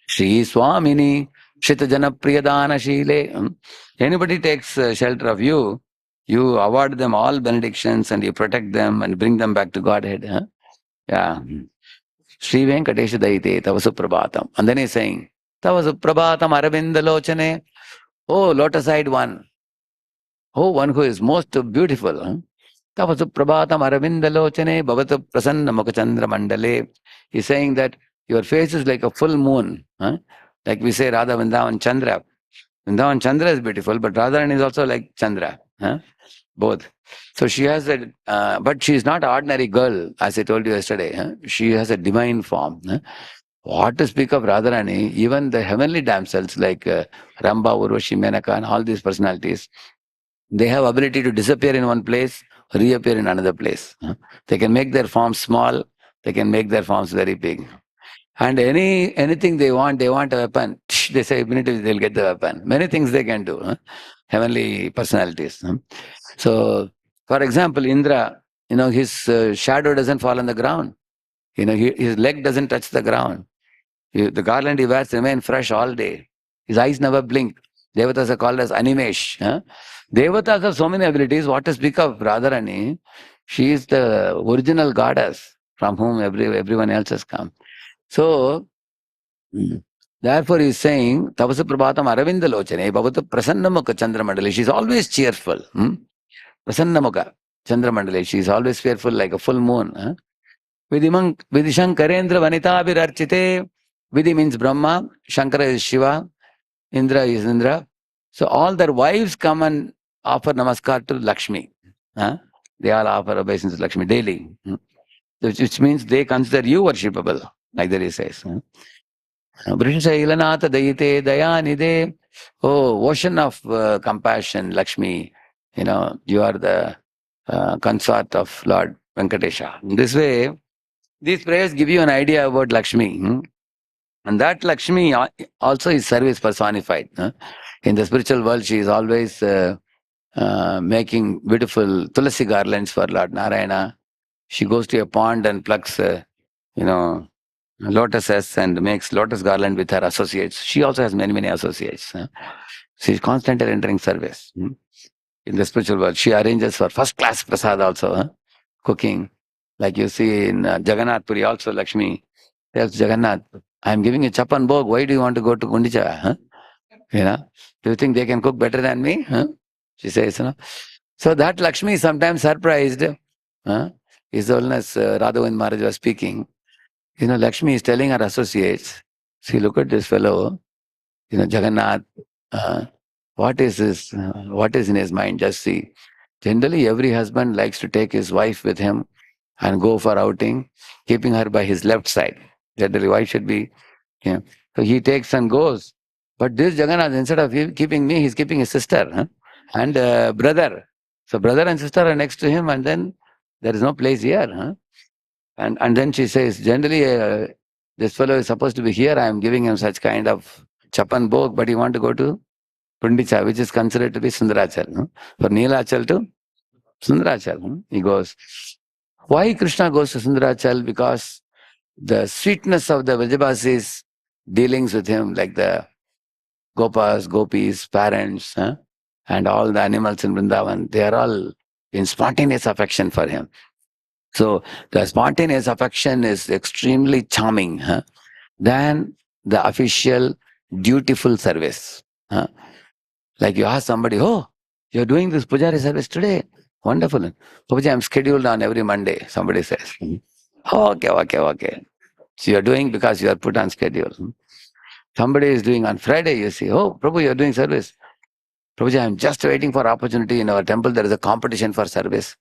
Sri Swamini, Shitajana Priyadana Shile. Anybody takes shelter of you, you award them all benedictions and you protect them and bring them back to Godhead. Yeah. Sri Venkatesha Daite Tava Suprabhatam. And then he's saying, Tava Suprabhatam Aravinda Lochane. Oh, lotus-eyed one. Oh, one who is most beautiful. Tava Suprabhatam Aravinda Lochane Bhavata Prasanna Mukhachandra Mandale. He's saying that your face is like a full moon. Like we say Radha Vrindavan Chandra. Vrindavan Chandra is beautiful, but Radharani is also like Chandra. Huh? Both. So she has a, but she is not an ordinary girl, as I told you yesterday. Huh? She has a divine form. Huh? What to speak of Radharani, even the heavenly damsels like Ramba, Urvashi, Menaka, and all these personalities, they have ability to disappear in one place, reappear in another place. Huh? They can make their forms small, they can make their forms very big. And anything they want a weapon. They say immediately they'll get the weapon. Many things they can do. Huh? Heavenly personalities. Huh? So, for example, Indra, his shadow doesn't fall on the ground. His leg doesn't touch the ground. The garland he wears remain fresh all day. His eyes never blink. Devatas are called as animesh. Huh? Devatas have so many abilities. What to speak of Radharani? She is the original goddess from whom everyone else has come. So, therefore, he is saying, Tavasa Prabhatam Aravinda Lochane, Bhavata Prasannamukha Chandramandali. She is always cheerful. Prasannamukha Chandramandali. She is always cheerful like a full moon. Vidhi Shankarendra Vanita Virarchite. Vidhi means Brahma, Shankara is Shiva, Indra is Indra. So all their wives come and offer namaskar to Lakshmi. They all offer obeisance to Lakshmi daily. Which means they consider you worshipable, like that he says. Brishailanatha Dayite Dayanide. Oh, ocean of compassion, Lakshmi. You are the consort of Lord Venkatesha. In this way, these prayers give you an idea about Lakshmi. And that Lakshmi also is service personified. In the spiritual world, she is always making beautiful tulasi garlands for Lord Narayana. She goes to a pond and plucks, lotuses and makes lotus garland with her associates. She also has many, many associates. She is constantly rendering service. In the spiritual world, she arranges for first class prasad also, cooking. Like you see in Jagannath Puri also, Lakshmi tells Jagannath, I am giving you chapan bhog. Why do you want to go to Gundicha? Do you think they can cook better than me? She says, So that Lakshmi is sometimes surprised. His Holiness Radhavan Maharaj was speaking. Lakshmi is telling her associates, see, look at this fellow, Jagannath. What is this? What is in his mind? Just see. Generally, every husband likes to take his wife with him and go for outing, keeping her by his left side. Generally, wife should be, So he takes and goes. But this Jagannath, instead of keeping me, he's keeping his sister and brother. So brother and sister are next to him, and then there is no place here. And then she says, generally, this fellow is supposed to be here. I am giving him such kind of chapan bhog, but he want to go to Pundicha, which is considered to be Sundarachal. For Neelachal to Sundarachal. He goes. Why Krishna goes to Sundarachal? Because the sweetness of the Vrajabasis dealings with him, like the gopas, gopis, parents, and all the animals in Vrindavan, they are all in spontaneous affection for him. So the spontaneous affection is extremely charming than the official dutiful service. Like you ask somebody, oh, you're doing this pujari service today? Wonderful. Prabhuji, I'm scheduled on every Monday, somebody says. Okay. So you're doing because you are put on schedule. Somebody is doing on Friday, you see, oh, Prabhu, you're doing service. Prabhuji, I'm just waiting for opportunity in our temple. There is a competition for service.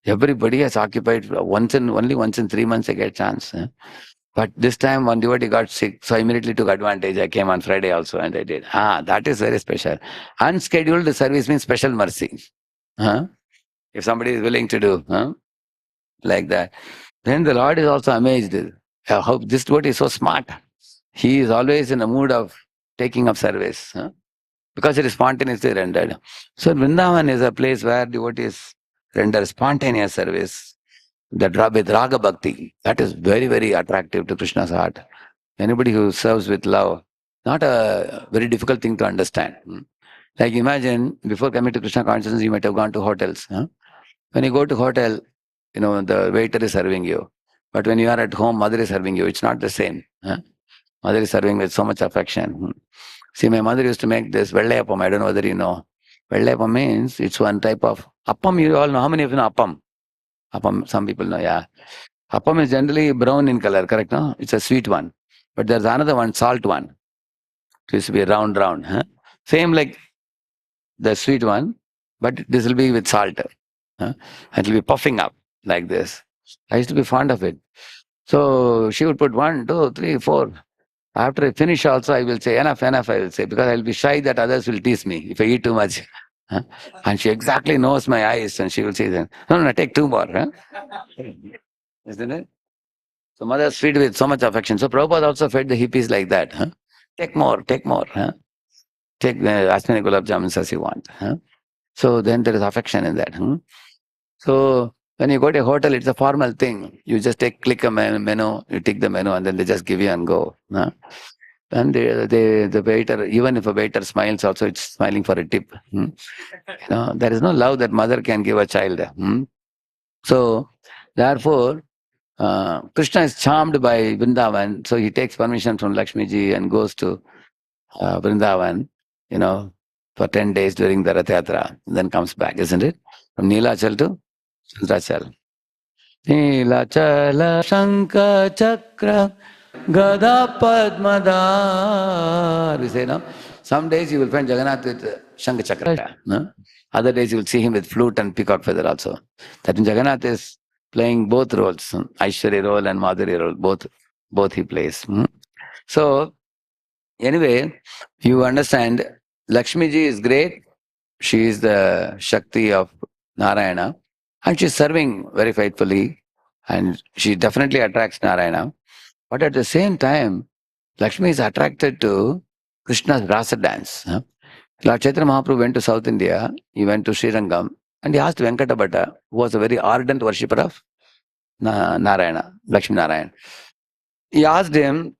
Everybody has occupied only once in 3 months they get chance. But this time one devotee got sick, so I immediately took advantage. I came on Friday also and I did. That is very special. Unscheduled service means special mercy. If somebody is willing to do like that, then the Lord is also amazed. How this devotee is so smart. He is always in a mood of taking up service because it is spontaneously rendered. So Vrindavan is a place where devotees render spontaneous service. That with Raga Bhakti, that is very, very attractive to Krishna's heart. Anybody who serves with love, not a very difficult thing to understand. Like imagine, before coming to Krishna consciousness, you might have gone to hotels. When you go to hotel, the waiter is serving you. But when you are at home, mother is serving you. It's not the same. Mother is serving with so much affection. See, my mother used to make this vellayappam. I don't know whether you know. Vellayappam means it's one type of appam. You all know. How many of you know appam? Appam, some people know, yeah. Appam is generally brown in color, correct? No? It's a sweet one. But there's another one, salt one. It used to be round, round. Huh? Same like the sweet one, but this will be with salt. Huh? It will be puffing up like this. I used to be fond of it. So she would put 1, 2, 3, 4. After I finish also, I will say, enough, enough, I will say, because I will be shy that others will tease me if I eat too much. Huh? And she exactly knows my eyes, and she will say, then, no, no, take 2 more. Huh? Isn't it? So mothers feed with so much affection. So Prabhupada also fed the hippies like that. Huh? Take more, take more. Huh? Take as many gulab jamuns as you want. Huh? So then there is affection in that. Huh? So when you go to a hotel, it's a formal thing. You just click a menu, you take the menu, and then they just give you and go. Huh? And the waiter, even if a waiter smiles, also it's smiling for a tip. There is no love that mother can give a child. So therefore, Krishna is charmed by Vrindavan, so he takes permission from Lakshmi ji and goes to Vrindavan, for 10 days during the Rath Yatra, then comes back, isn't it? From Neelachal to Chandrachal. Neelachala Shankha Chakra Gada Padmadar. We say, no? Some days you will find Jagannath with Shankha Chakra. No? Other days you will see him with flute and peacock feather also. That means Jagannath is playing both roles, Aishwarya role and Madhuri role, both he plays. So, anyway, you understand, Lakshmi ji is great. She is the Shakti of Narayana. And she's serving very faithfully. And she definitely attracts Narayana. But at the same time, Lakshmi is attracted to Krishna's rasa dance. Lord Chaitanya Mahaprabhu went to South India. He went to Srirangam. And he asked Venkata Bhatta, who was a very ardent worshipper of Narayana, Lakshmi Narayana. He asked him,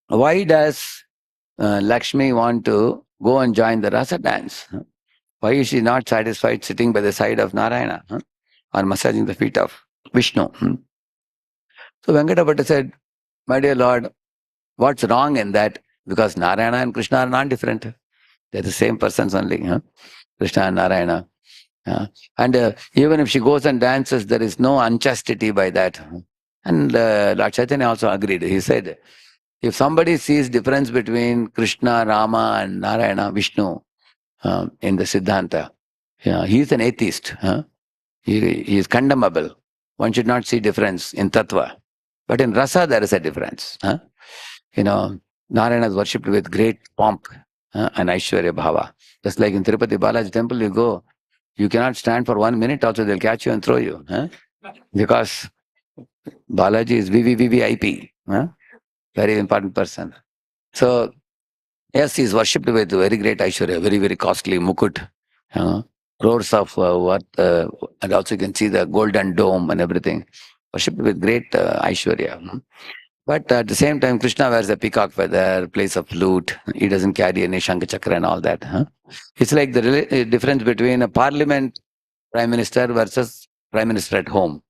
why does Lakshmi want to go and join the rasa dance? Why is she not satisfied sitting by the side of Narayana or massaging the feet of Vishnu? So Venkata Bhatta said, my dear Lord, what's wrong in that? Because Narayana and Krishna are not different. They're the same persons only, Krishna and Narayana. And even if she goes and dances, there is no unchastity by that. And Lord Chaitanya also agreed. He said, if somebody sees difference between Krishna, Rama and Narayana, Vishnu in the Siddhanta, he is an atheist. He is condemnable. One should not see difference in Tattva. But in Rasa, there is a difference. Narayana is worshipped with great pomp and Aishwarya Bhava. Just like in Tirupati Balaji temple, you go, you cannot stand for 1 minute also, they'll catch you and throw you. Because Balaji is VVVVIP. Very important person. So, yes, he is worshipped with very great Aishwarya, very, very costly mukut. Crores of and also you can see the golden dome and everything. Worshipped with great Aishwarya. But at the same time, Krishna wears a peacock feather, plays a flute. He doesn't carry any Shankha Chakra and all that. It's like the difference between a parliament prime minister versus prime minister at home.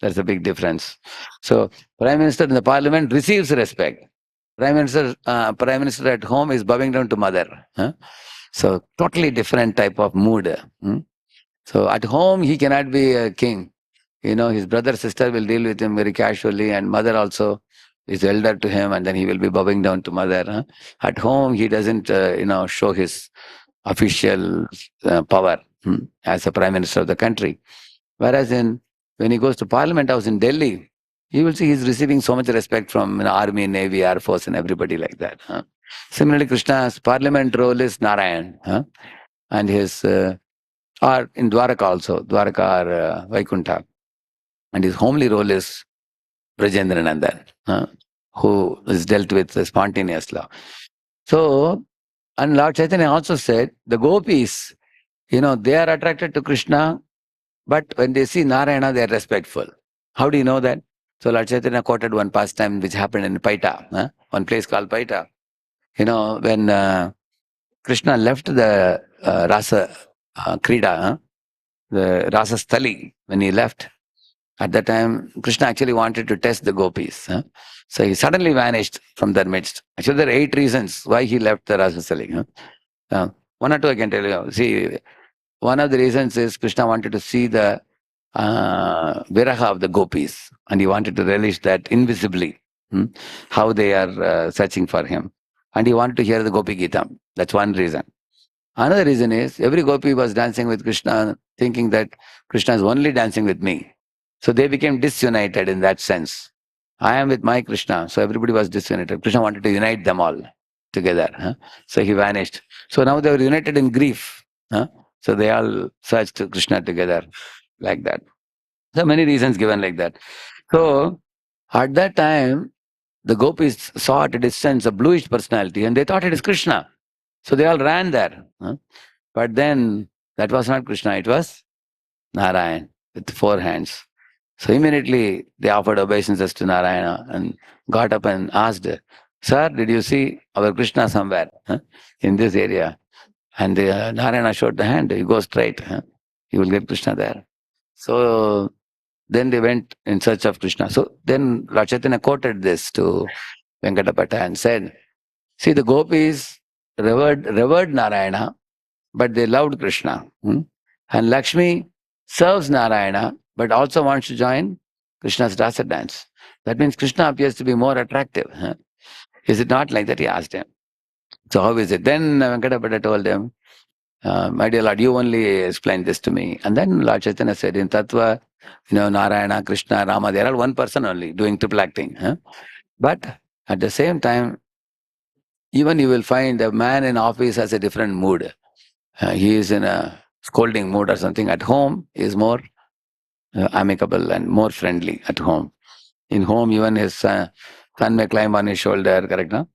That's a big difference. So, prime minister in the parliament receives respect. Prime minister at home is bowing down to mother. So, totally different type of mood. So, at home, he cannot be a king. His brother, sister will deal with him very casually, and mother also is elder to him, and then he will be bowing down to mother. At home, he doesn't, show his official power as a prime minister of the country. Whereas when he goes to Parliament House in Delhi, you will see he's receiving so much respect from Army, Navy, Air Force, and everybody like that. Similarly, Krishna's Parliament role is Narayan, and his or in Dwaraka also, Dwaraka or Vaikuntha. And his homely role is Brajendranandan, who is dealt with spontaneous love. So, and Lord Chaitanya also said, the gopis, they are attracted to Krishna, but when they see Narayana, they are respectful. How do you know that? So Lord Chaitanya quoted one pastime which happened in Paita, one place called Paita. When Krishna left the Rasa Krida, the Rasa Stali, when he left, at that time, Krishna actually wanted to test the gopis. So he suddenly vanished from their midst. Actually, there are 8 reasons why he left the Rasa Stali. One or two I can tell you. See, one of the reasons is Krishna wanted to see the viraha of the gopis, and he wanted to relish that invisibly, how they are searching for him. and he wanted to hear the Gopi Gita. That's one reason. Another reason is every gopi was dancing with Krishna, thinking that Krishna is only dancing with me. So they became disunited in that sense. I am with my Krishna. So everybody was disunited. Krishna wanted to unite them all together. So he vanished. So now they were united in grief. So they all searched Krishna together like that. So many reasons given like that. So at that time, the gopis saw at a distance a bluish personality and they thought it is Krishna. So they all ran there. But then that was not Krishna, it was Narayan with 4 hands. So immediately they offered obeisances to Narayana and got up and asked, Sir, did you see our Krishna somewhere in this area? And Narayana showed the hand, you go straight, you will get Krishna there. So then they went in search of Krishna. So then Lord Chaitanya quoted this to Venkatapata and said, see, the gopis revered Narayana, but they loved Krishna. And Lakshmi serves Narayana, but also wants to join Krishna's rasa dance. That means Krishna appears to be more attractive. Is it not like that? He asked him. So how is it? Then Venkatapata told him, my dear Lord, you only explain this to me. And then Lord Chaitanya said, in Tattva, Narayana, Krishna, Rama, they are all one person only doing triple acting. But at the same time, even you will find a man in office has a different mood. He is in a scolding mood or something. At home, he is more amicable and more friendly at home. In home, even his son may climb on his shoulder, correct? No?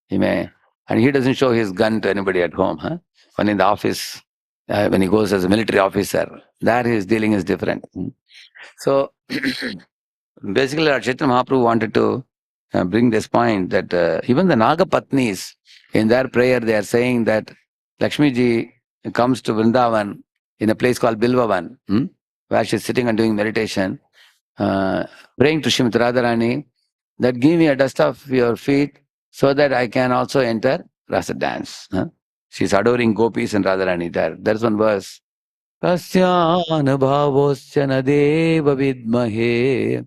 He may, and he doesn't show his gun to anybody at home. When in the office, when he goes as a military officer, there his dealing is different. So basically, our Chaitanya Mahaprabhu wanted to bring this point that even the Naga Patnis, in their prayer, they are saying that Lakshmi ji comes to Vrindavan in a place called Bilvavan, where she's sitting and doing meditation, praying to Srimati Radharani that give me a dust of your feet so that I can also enter rasa dance. She's adoring gopis and Radharani there. There's one verse. Kasyan bhavosya na deva vidmahe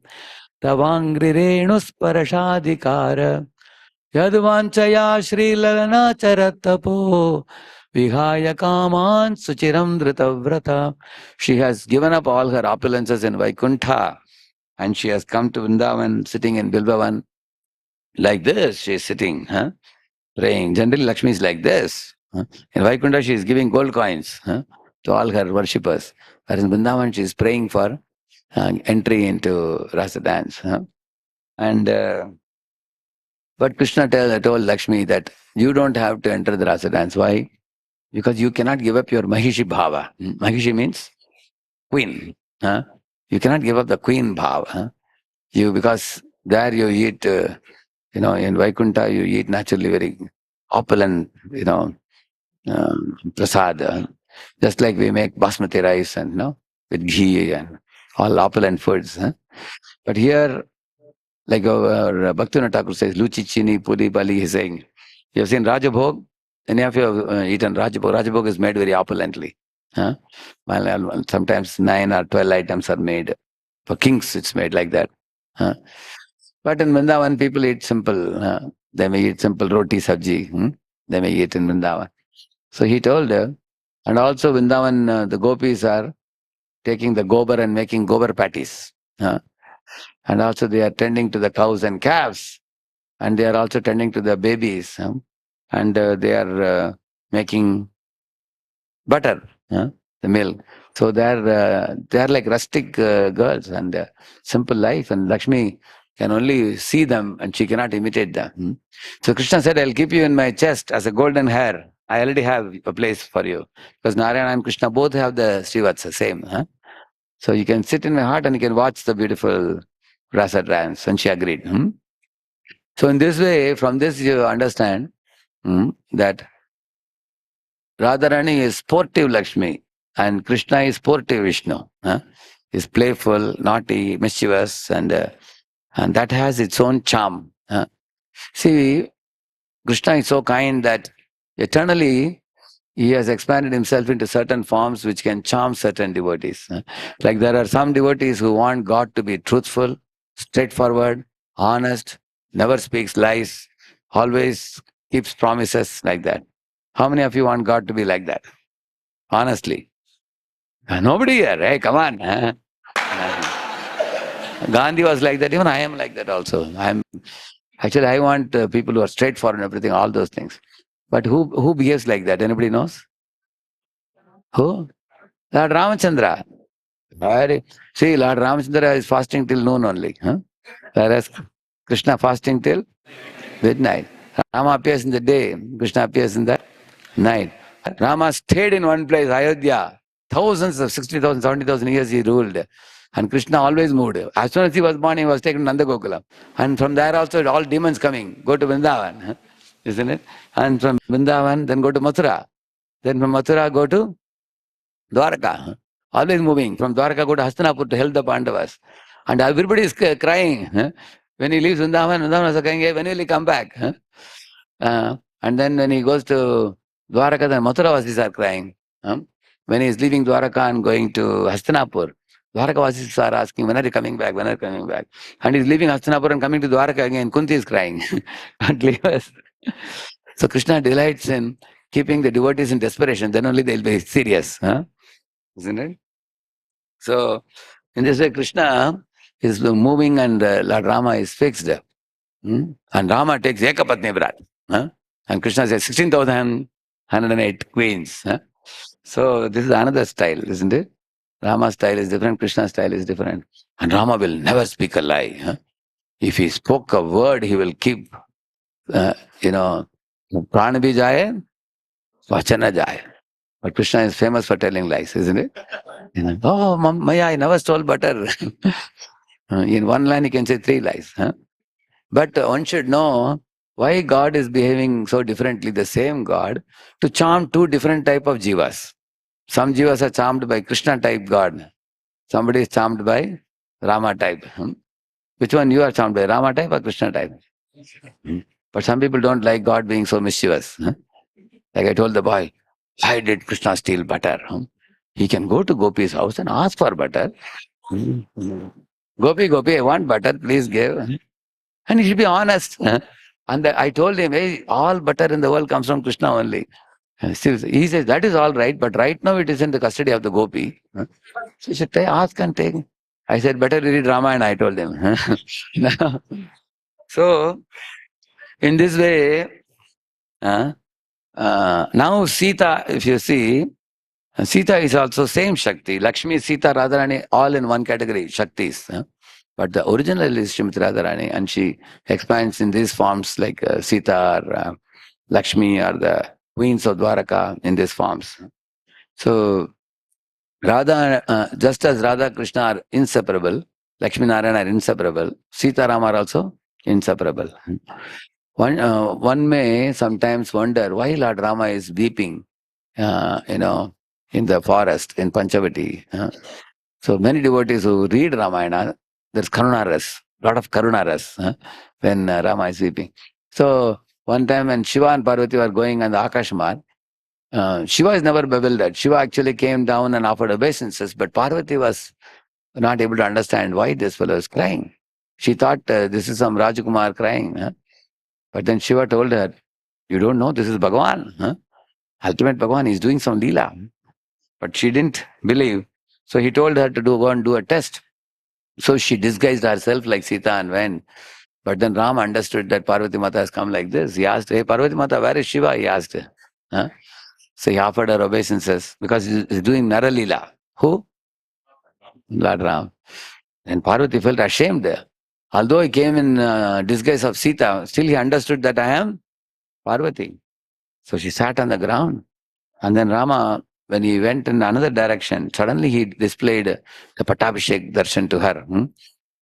tavangrirenus parashadikara yadvanchaya shrilalana charatapo vihaya kaman suchiram dritavrata. She has given up all her opulences in Vaikuntha and she has come to Vrindavan sitting in Bilvavan. Like this, she is sitting, praying. Generally, Lakshmi is like this. In Vaikuntha, she is giving gold coins to all her worshippers. Whereas in Vrindavan, she is praying for entry into rasa dance. And but Krishna told Lakshmi that you don't have to enter the rasa dance. Why? Because you cannot give up your Mahishi bhava. Mahishi means queen. You cannot give up the queen bhava. Because there you eat, in Vaikuntha you eat naturally very opulent, prasad. Just like we make basmati rice and with ghee and all opulent foods. But here, like our Bhaktivinoda Thakur says, Luchi Chini Puri Bali, he's saying, you have seen Rajabhog? Any of you have eaten Rajabhog? Rajabhog is made very opulently. Well, sometimes 9 or 12 items are made. For kings, it's made like that. But in Vrindavan, people eat simple. They may eat simple roti sabji. They may eat in Vrindavan. So he told her, and also Vrindavan, the gopis are taking the gobar and making gobar patties. And also they are tending to the cows and calves. And they are also tending to the babies. And they are making butter, the milk. So they are like rustic girls and simple life. And Lakshmi can only see them and she cannot imitate them. So Krishna said, I'll keep you in my chest as a golden hair. I already have a place for you. Because Narayana and Krishna both have the Srivatsa, same. So you can sit in my heart and you can watch the beautiful rasa dance. And she agreed. So in this way, from this you understand that Radharani is sportive Lakshmi and Krishna is sportive Vishnu. Is playful, naughty, mischievous, and that has its own charm. See, Krishna is so kind that eternally he has expanded himself into certain forms which can charm certain devotees. Like there are some devotees who want God to be truthful, straightforward, honest, never speaks lies, always keeps promises like that. How many of you want God to be like that? Honestly. Nobody here. Hey, come on. Gandhi was like that. Even I am like that also. I want people who are straightforward and everything, all those things. But who behaves like that? Anybody knows? Who? Lord Ramachandra. See, Lord Ramachandra is fasting till noon only. Whereas Krishna fasting till midnight. Rama appears in the day, Krishna appears in the night. Rama stayed in one place, Ayodhya. Thousands of 60,000, 70,000 years he ruled. And Krishna always moved. As soon as he was born, he was taken to Nanda Gokula. And from there also, all demons coming, go to Vrindavan, isn't it? And from Vrindavan, then go to Mathura. Then from Mathura, go to Dwaraka. Always moving. From Dwaraka, go to Hastinapur to help the Pandavas. And everybody is crying. When he leaves Vrindavan, Vrindavan is crying, hey, when will he come back? And then when he goes to Dwaraka, then Mathuravasis are crying. When he is leaving Dwaraka and going to Hastinapur, Dwarkavasis are asking, when are you coming back? When are you coming back? And he's leaving Hastinapur and coming to Dwaraka again. Kunti is crying. Can't leave us. So Krishna delights in keeping the devotees in desperation. Then only they'll be serious. Isn't it? So in this way, Krishna is moving and Lord Rama is fixed. And Rama takes Ekapatni Vrat. And Krishna says 16,108 queens. So this is another style, isn't it? Rama's style is different, Krishna's style is different. And Rama will never speak a lie. If he spoke a word, he will keep, Prana bhi jaye, vachana jaye. But Krishna is famous for telling lies, isn't it? Oh, Maya, I never stole butter. In one line, he can say 3 lies. But one should know why God is behaving so differently, the same God, to charm 2 different type of jivas. Some jivas are charmed by Krishna type God. Somebody is charmed by Rama type. Which one you are charmed by, Rama type or Krishna type? But some people don't like God being so mischievous. Like I told the boy, why did Krishna steal butter? He can go to Gopi's house and ask for butter. Gopi, I want butter, please give. And he should be honest. And I told him, hey, all butter in the world comes from Krishna only. He says, that is all right, but right now it is in the custody of the Gopi. So he said, ask and take. I said, better read Ramayana, I told him. So, in this way, now Sita, if you see, Sita is also same Shakti. Lakshmi, Sita, Radharani, all in one category, Shaktis. But the original is Srimati Radharani, and she expands in these forms like Sita or Lakshmi or the queens of Dwaraka in these forms. So, Radha, just as Radha Krishna are inseparable, Lakshmi Narayana are inseparable, Sita Rama are also inseparable. One may sometimes wonder why Lord Rama is weeping, in the forest in Panchavati. So many devotees who read Ramayana, there's Karunaras, lot of Karunaras when Rama is weeping. So one time when Shiva and Parvati were going on the Akashmar, Shiva is never bewildered. Shiva actually came down and offered obeisances, but Parvati was not able to understand why this fellow is crying. She thought this is some Rajakumar crying. But then Shiva told her, you don't know, this is Bhagavan. Ultimate Bhagavan is doing some Leela. But she didn't believe. So he told her to go and do a test. So she disguised herself like Sita and went. But then Ram understood that Parvati Mata has come like this. He asked, hey, Parvati Mata, where is Shiva? He asked. So he offered her obeisances because he's doing Naralila. Who? Lord Ram. And Parvati felt ashamed. Although he came in disguise of Sita, still he understood that I am Parvati. So she sat on the ground. And then Rama, when he went in another direction, suddenly he displayed the Pattabhishek darshan to her,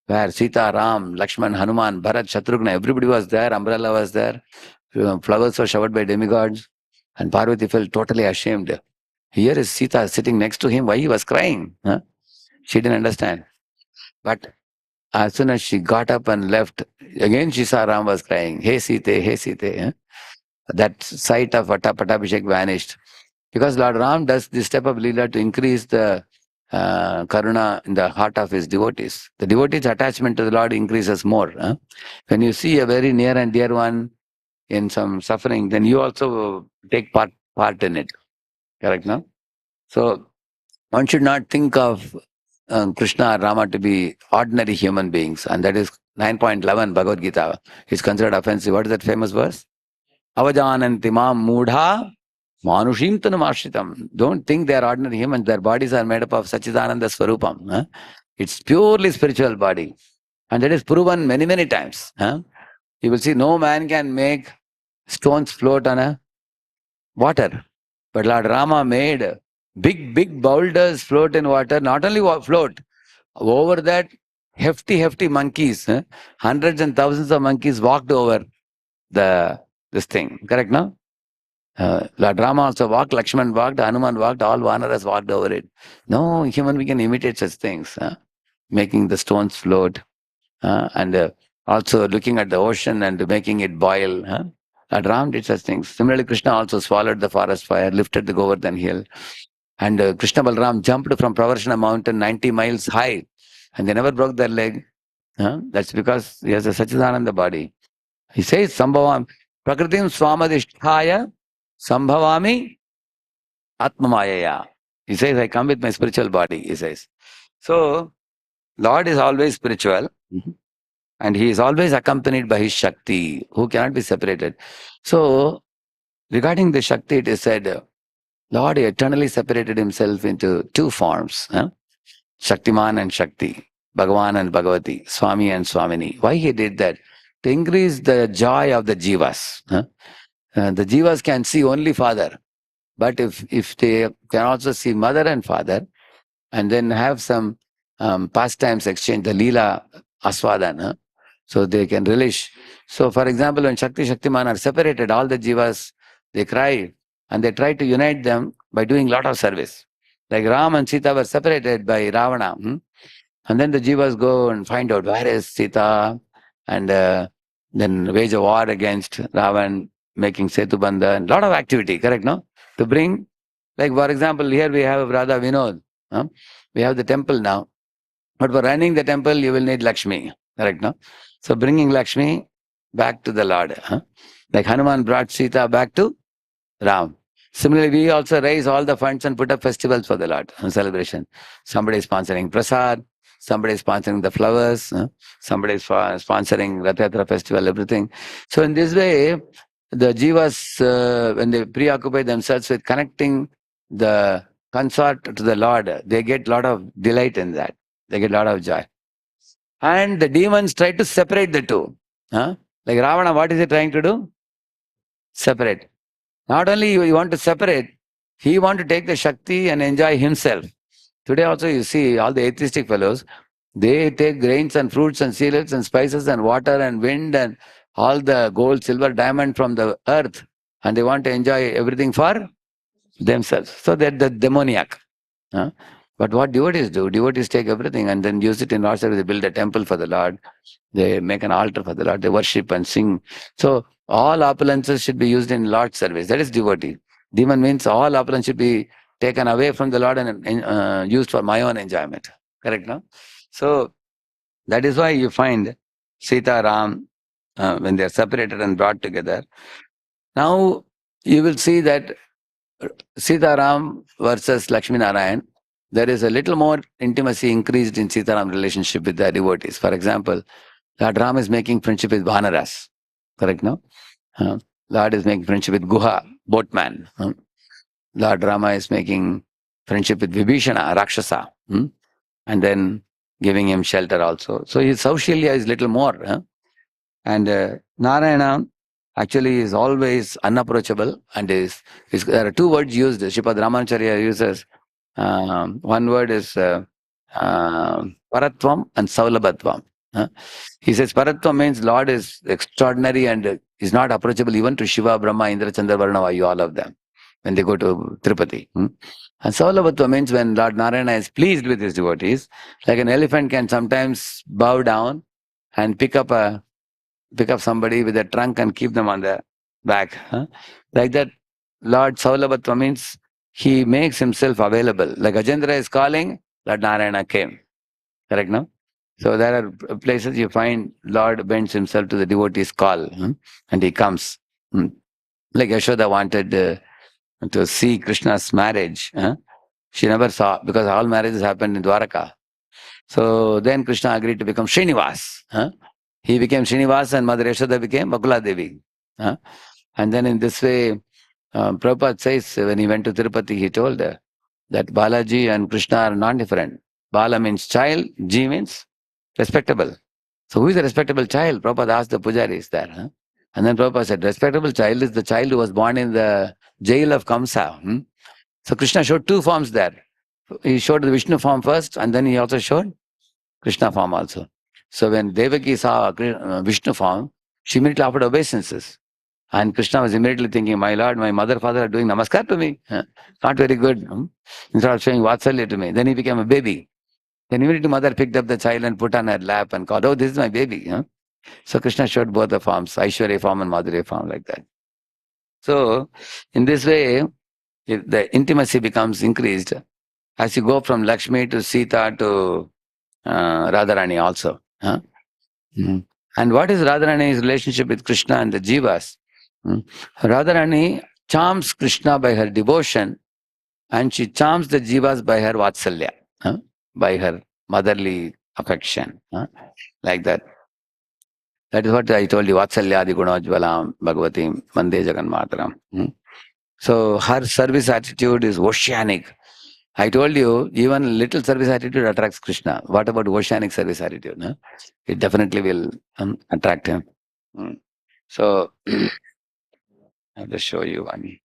where Sita, Ram, Lakshman, Hanuman, Bharat, Shatrughna, everybody was there, umbrella was there, flowers were showered by demigods, and Parvati felt totally ashamed. Here is Sita sitting next to him, why he was crying? She didn't understand. But as soon as she got up and left, again she saw Ram was crying, hey Sita, hey Sita. That sight of Pattabhishek vanished. Because Lord Ram does this type of Leela to increase the karuna in the heart of his devotees. The devotee's attachment to the Lord increases more. When you see a very near and dear one in some suffering, then you also take part in it. Correct, no? So one should not think of Krishna or Rama to be ordinary human beings, and that is 9.11 Bhagavad Gita is considered offensive. What is that famous verse? Avajananti mam mudha manushim tanamashritam. Don't think they are ordinary humans. Their bodies are made up of Sachidananda Swarupam. Huh? It's purely spiritual body. And that is proven many, many times. Huh? You will see no man can make stones float on a water. But Lord Rama made big boulders float in water. Not only float, over that, hefty monkeys, huh? Hundreds and thousands of monkeys walked over this thing. Correct, no? Lord Rama also walked, Lakshman walked, Hanuman walked, all Vanaras walked over it. No human we can imitate such things, huh? Making the stones float, and also looking at the ocean and making it boil. Huh? Lord Ram did such things. Similarly, Krishna also swallowed the forest fire, lifted the Govardhan hill, and Krishna Balram jumped from Pravarshana mountain 90 miles high, and they never broke their leg. Huh? That's because he has a Sachidananda body. He says, Sambhavam, Prakritim Swamadishthaya, Sambhavami Atmamayaya. He says, I come with my spiritual body, he says. So, Lord is always spiritual, and he is always accompanied by his Shakti, who cannot be separated. So, regarding the Shakti, it is said, Lord eternally separated himself into two forms, huh? Shaktiman and Shakti, Bhagavan and Bhagavati, Swami and Swamini. Why he did that? To increase the joy of the jivas. Huh? The jivas can see only father, but if they can also see mother and father, and then have some pastimes exchange, the Leela Aswadana, so they can relish. So, for example, when Shaktiman are separated, all the jivas, they cry, and they try to unite them by doing lot of service. Like Ram and Sita were separated by Ravana. And then the jivas go and find out where is Sita, and then wage a war against Ravan, making Setubandha, and lot of activity, correct, no? To bring, like for example, here we have Radha Vinod. We have the temple now. But for running the temple, you will need Lakshmi, correct, no? So bringing Lakshmi back to the Lord. Like Hanuman brought Sita back to Ram. Similarly, we also raise all the funds and put up festivals for the Lord and celebration. Somebody is sponsoring Prasad, somebody is sponsoring the flowers, somebody is sponsoring Rath Yatra festival, everything. So in this way, the jivas, when they preoccupy themselves with connecting the consort to the Lord, they get a lot of delight in that. They get a lot of joy. And the demons try to separate the two. Like Ravana, what is he trying to do? Separate. Not only you want to separate, he want to take the Shakti and enjoy himself. Today also you see all the atheistic fellows, they take grains and fruits and cereals and spices and water and wind and all the gold, silver, diamond from the earth, and they want to enjoy everything for themselves. So they're the demoniac. But what devotees do? Devotees take everything and then use it in Lord's service. They build a temple for the Lord. They make an altar for the Lord. They worship and sing. So all opulences should be used in Lord's service. That is devotee. Demon means all opulence should be taken away from the Lord and used for my own enjoyment. Correct, no? So that is why you find Sita Ram when they are separated and brought together. Now you will see that Sita Ram versus Lakshmi Narayana, there is a little more intimacy increased in Sita Ram relationship with the devotees. For example, Lord Ram is making friendship with Vanaras. Correct, no? Lord is making friendship with Guha, boatman. Lord Rama is making friendship with Vibhishana, Rakshasa. And then giving him shelter also. So his Saushalya is little more. And Narayana actually is always unapproachable, and there are two words used. Sripad Ramanacharya uses. One word is Paratvam and Saulabhatvam. He says Paratvam means Lord is extraordinary and is not approachable even to Shiva, Brahma, Indra, Chandra, Varuna, Vayu, all of them, when they go to Tirupati. And Saulabhatva means when Lord Narayana is pleased with his devotees, like an elephant can sometimes bow down and pick up somebody with a trunk and keep them on the back. Like that, Lord Saulabhatva means he makes himself available. Like Ajendra is calling, Lord Narayana came. Correct, no? So there are places you find Lord bends himself to the devotee's call, and he comes. Like Yashoda wanted to see Krishna's marriage. She never saw, because all marriages happened in Dwaraka. So then Krishna agreed to become Srinivas. He became Srinivas and Mother Yashoda became Bakula Devi. And then in this way, Prabhupada says when he went to Tirupati, he told that Balaji and Krishna are non-different. Bala means child, Ji means respectable. So who is a respectable child? Prabhupada asked the pujaris there. And then Prabhupada said, respectable child is the child who was born in the jail of Kamsa. So Krishna showed two forms there. He showed the Vishnu form first, and then he also showed Krishna form also. So when Devaki saw Vishnu form, she immediately offered obeisances. And Krishna was immediately thinking, my Lord, my mother, father are doing namaskar to me. Not very good. Instead of showing Vatsalya to me. Then he became a baby. Then immediately mother picked up the child and put on her lap and called, oh, this is my baby. So Krishna showed both the forms, Aishwarya form and Madhurya form, like that. So in this way, if the intimacy becomes increased as you go from Lakshmi to Sita to Radharani also. And what is Radharani's relationship with Krishna and the Jivas? Radharani charms Krishna by her devotion, and she charms the Jivas by her Vatsalya, by her motherly affection, like that. That is what I told you, Vatsalyadi Gunojvalam Bhagavati Mande Jaganmataram. So her service attitude is oceanic. I told you, even little service attitude attracts Krishna. What about oceanic service attitude? It definitely will attract him. So, I'll just show you one.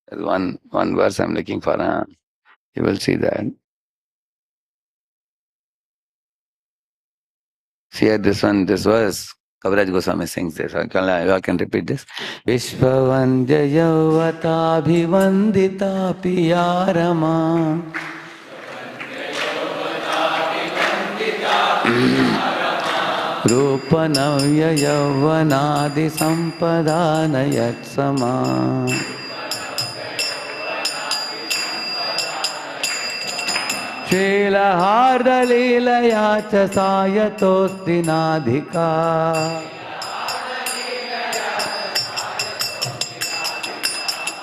There's one verse I'm looking for. You will see that. See here, this verse, Kaviraj Goswami sings this. I can repeat this. Vishwavandya Yavata Bhivandita Piyarama Rupanavya Yavanadi Sampadana Yatsama Srilahardalilaya cha sayatosti nadhika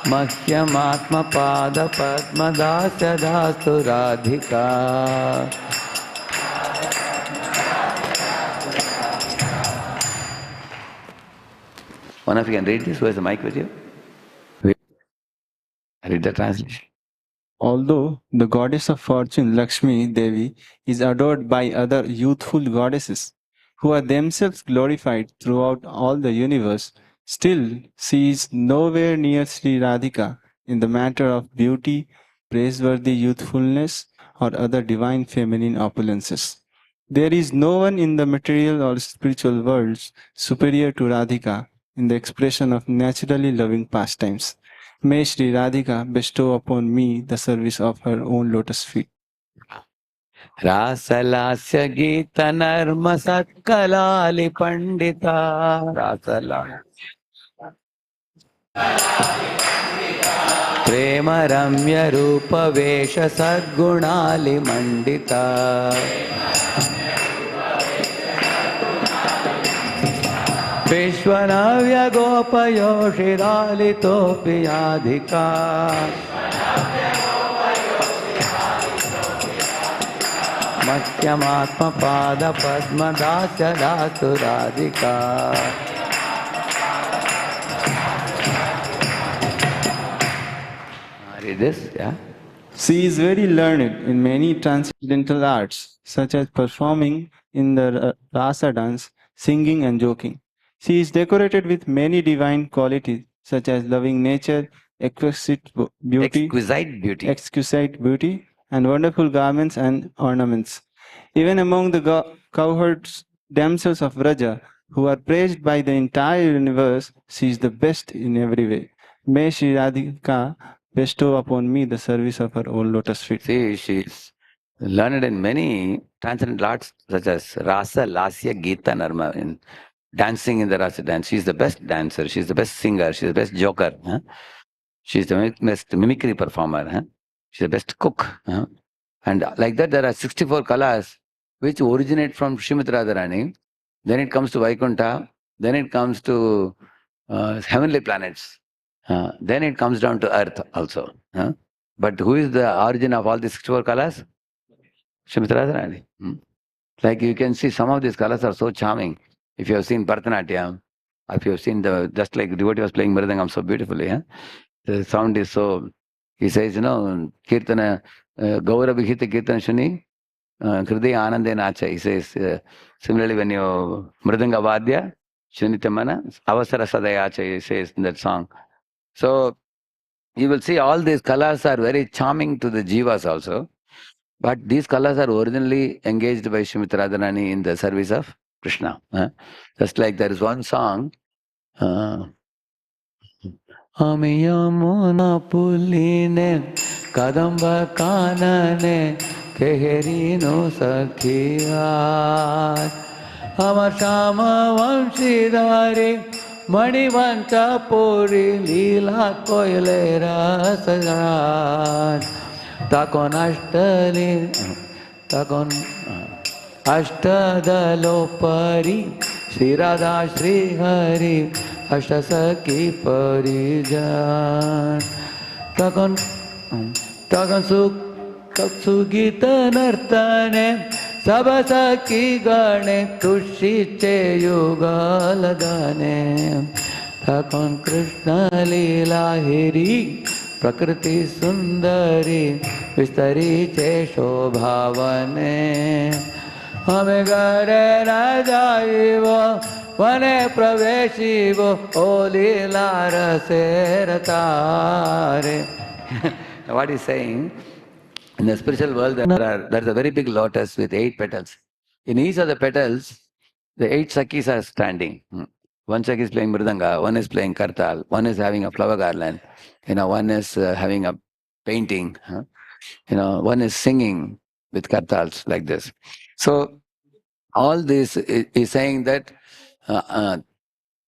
Mahyamatma pada padmadasya dhastu radhika. One of you can read this? Who has the mic with you? Read the translation. Although the goddess of fortune, Lakshmi Devi, is adored by other youthful goddesses, who are themselves glorified throughout all the universe, still she is nowhere near Sri Radhika in the matter of beauty, praiseworthy youthfulness, or other divine feminine opulences. There is no one in the material or spiritual worlds superior to Radhika in the expression of naturally loving pastimes. May Sri Radhika bestow upon me the service of her own lotus feet. Rasalasya Gita Narma Satkalali Pandita. Rasala. Prema Ramya Rupa Vesha Sadgunali Mandita. Vishwanavya Gopayo Shiralito Piyadhika. Matyamatma Pada Padmadasya Dhatu Radhika. Read this, yeah? She is very learned in many transcendental arts, such as performing in the rasa dance, singing and joking. She is decorated with many divine qualities, such as loving nature, exquisite beauty, and wonderful garments and ornaments. Even among the cowherds damsels of Vraja, who are praised by the entire universe, she is the best in every way. May Sri Radhika bestow upon me the service of her own lotus feet. See, she's learned in many transcendental arts such as Rasa, Lasya, Gita, Narma, in dancing in the Rasa dance. She's the best dancer, she's the best singer, she's the best joker. Huh? She's the best mimicry performer. Huh? She's the best cook. Huh? And like that, there are 64 kalas which originate from Srimati Radharani. Then it comes to Vaikuntha. Then it comes to heavenly planets. Then it comes down to earth also. But who is the origin of all these 64 kalas? Srimati Radharani. Like you can see, some of these kalas are so charming. If you have seen Bharatanatyam, if you have seen just like devotee was playing Mridangam so beautifully, the sound is so, he says, Kirtana, Gaura Bhita Kirtana Shuni, Hridaya Anande Nacha. He says, similarly, when you Mridanga Vadya, Shunitamana, Avasara Sadayacha, he says in that song. So, you will see all these kalas are very charming to the jivas also. But these kalas are originally engaged by Srimati Radharani in the service of Krishna. Just like there is one song, Ami Yamuna Puline Kadamba Kanane Keherino Sakhiyat Amar Shama Vamshidari Manivanta Puri Lila Koilera Sajan Takon Ashtadalo Pari Sri Radha Sri Hari Ashtasaki Parijan Takon Sugita Nartane Sabasaki Gane Tushiche Yuga Lagane Takon Krishna Lila Hiri Prakriti Sundari Vistari Chesho Bhavane Hame Gare Rajaiva Vane Praveshivo O Lila Raseratare. What he's saying, in the spiritual world, there's a very big lotus with 8 petals. In each of the petals, the 8 Sakis are standing. One Saki is playing Mridanga, one is playing Kartal, one is having a flower garland, one is having a painting, one is singing with Kartals like this. So, all this is saying that Tagon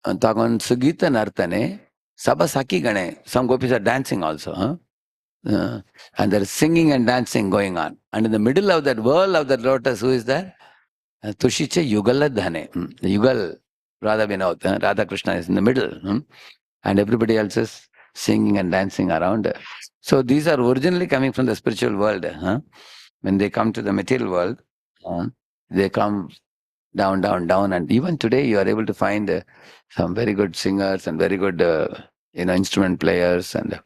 Sugita Nartane, Sabha Saki Gane, some gopis are dancing also. And there is singing and dancing going on. And in the middle of that whirl of that lotus, who is there? Tushiche Yugala Dhane. Yugal, Radha Vinod, Radha Krishna is in the middle. And everybody else is singing and dancing around. So these are originally coming from the spiritual world. When they come to the material world, they come down, down, down. And even today, you are able to find some very good singers and very good instrument players. And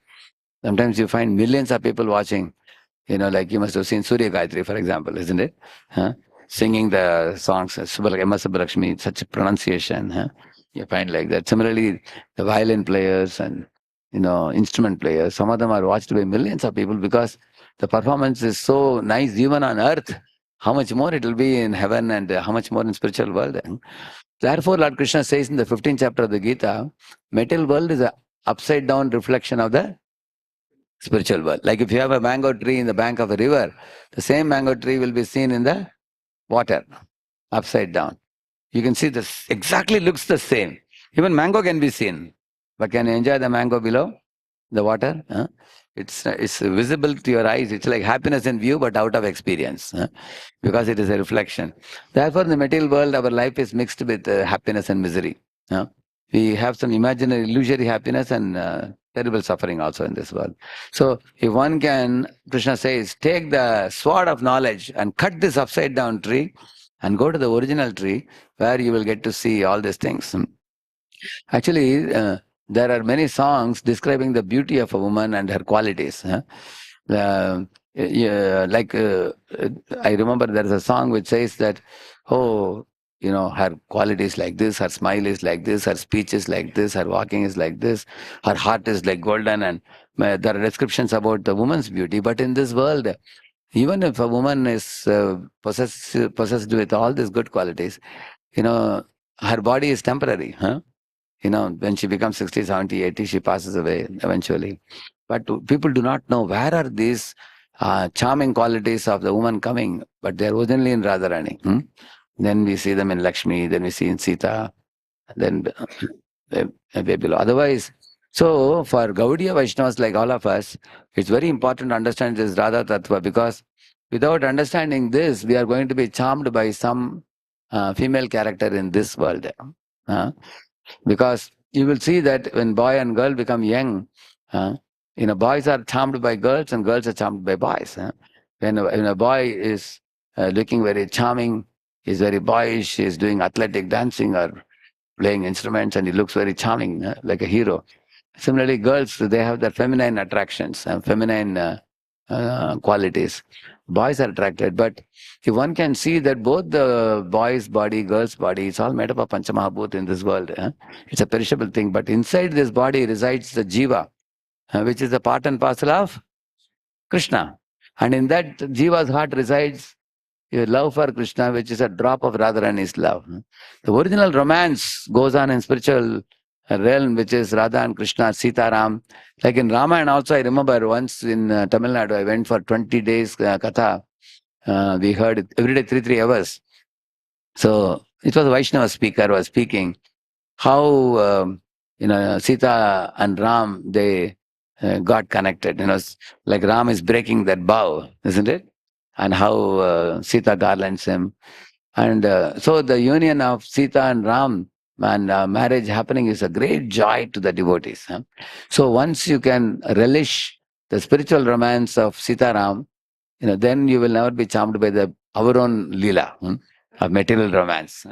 sometimes you find millions of people watching. Like you must have seen Surya Gayatri, for example, isn't it? Singing the songs, Emma Subbalakshmi, such a pronunciation. You find like that. Similarly, the violin players and instrument players, some of them are watched by millions of people because the performance is so nice even on earth. How much more it will be in heaven and how much more in spiritual world. Therefore, Lord Krishna says in the 15th chapter of the Gita, material world is an upside down reflection of the spiritual world. Like if you have a mango tree in the bank of a river, the same mango tree will be seen in the water, upside down. You can see this exactly looks the same. Even mango can be seen. But can you enjoy the mango below the water? It's visible to your eyes. It's like happiness in view, but out of experience. Because it is a reflection. Therefore, in the material world, our life is mixed with happiness and misery. We have some imaginary, illusory happiness and terrible suffering also in this world. So, if one can, Krishna says, take the sword of knowledge and cut this upside down tree and go to the original tree where you will get to see all these things. Actually, there are many songs describing the beauty of a woman and her qualities. I remember there is a song which says that, her quality is like this, her smile is like this, her speech is like this, her walking is like this, her heart is like golden, and there are descriptions about the woman's beauty. But in this world, even if a woman is possessed with all these good qualities, her body is temporary. When she becomes 60, 70, 80, she passes away eventually. But people do not know where are these charming qualities of the woman coming, but they are originally in Radharani. Then we see them in Lakshmi, then we see in Sita, then way below. Otherwise, so for Gaudiya Vaishnavas like all of us, it's very important to understand this Radha Tattva, because without understanding this, we are going to be charmed by some female character in this world. Because you will see that when boy and girl become young, boys are charmed by girls and girls are charmed by boys. When a boy is looking very charming, he's very boyish, he's doing athletic dancing or playing instruments, and he looks very charming, like a hero. Similarly, girls, they have their feminine attractions, feminine qualities. Boys are attracted, but if one can see that both the boy's body, girl's body, it's all made up of Panchamahabhut in this world. It's a perishable thing, but inside this body resides the jiva, which is the part and parcel of Krishna. And in that jiva's heart resides your love for Krishna, which is a drop of Radharani's love. The original romance goes on in spiritual realm, which is Radha and Krishna, Sita Ram. Like in Ramayana also, I remember once in Tamil Nadu, I went for 20 days katha. We heard it every day, 3 hours. So it was a Vaishnava speaker was speaking how Sita and Ram, they got connected. Like Ram is breaking that bow, isn't it? And how Sita garlands him. And so the union of Sita and Ram and marriage happening is a great joy to the devotees. So once you can relish the spiritual romance of Sita Ram, then you will never be charmed by our own lila of material romance.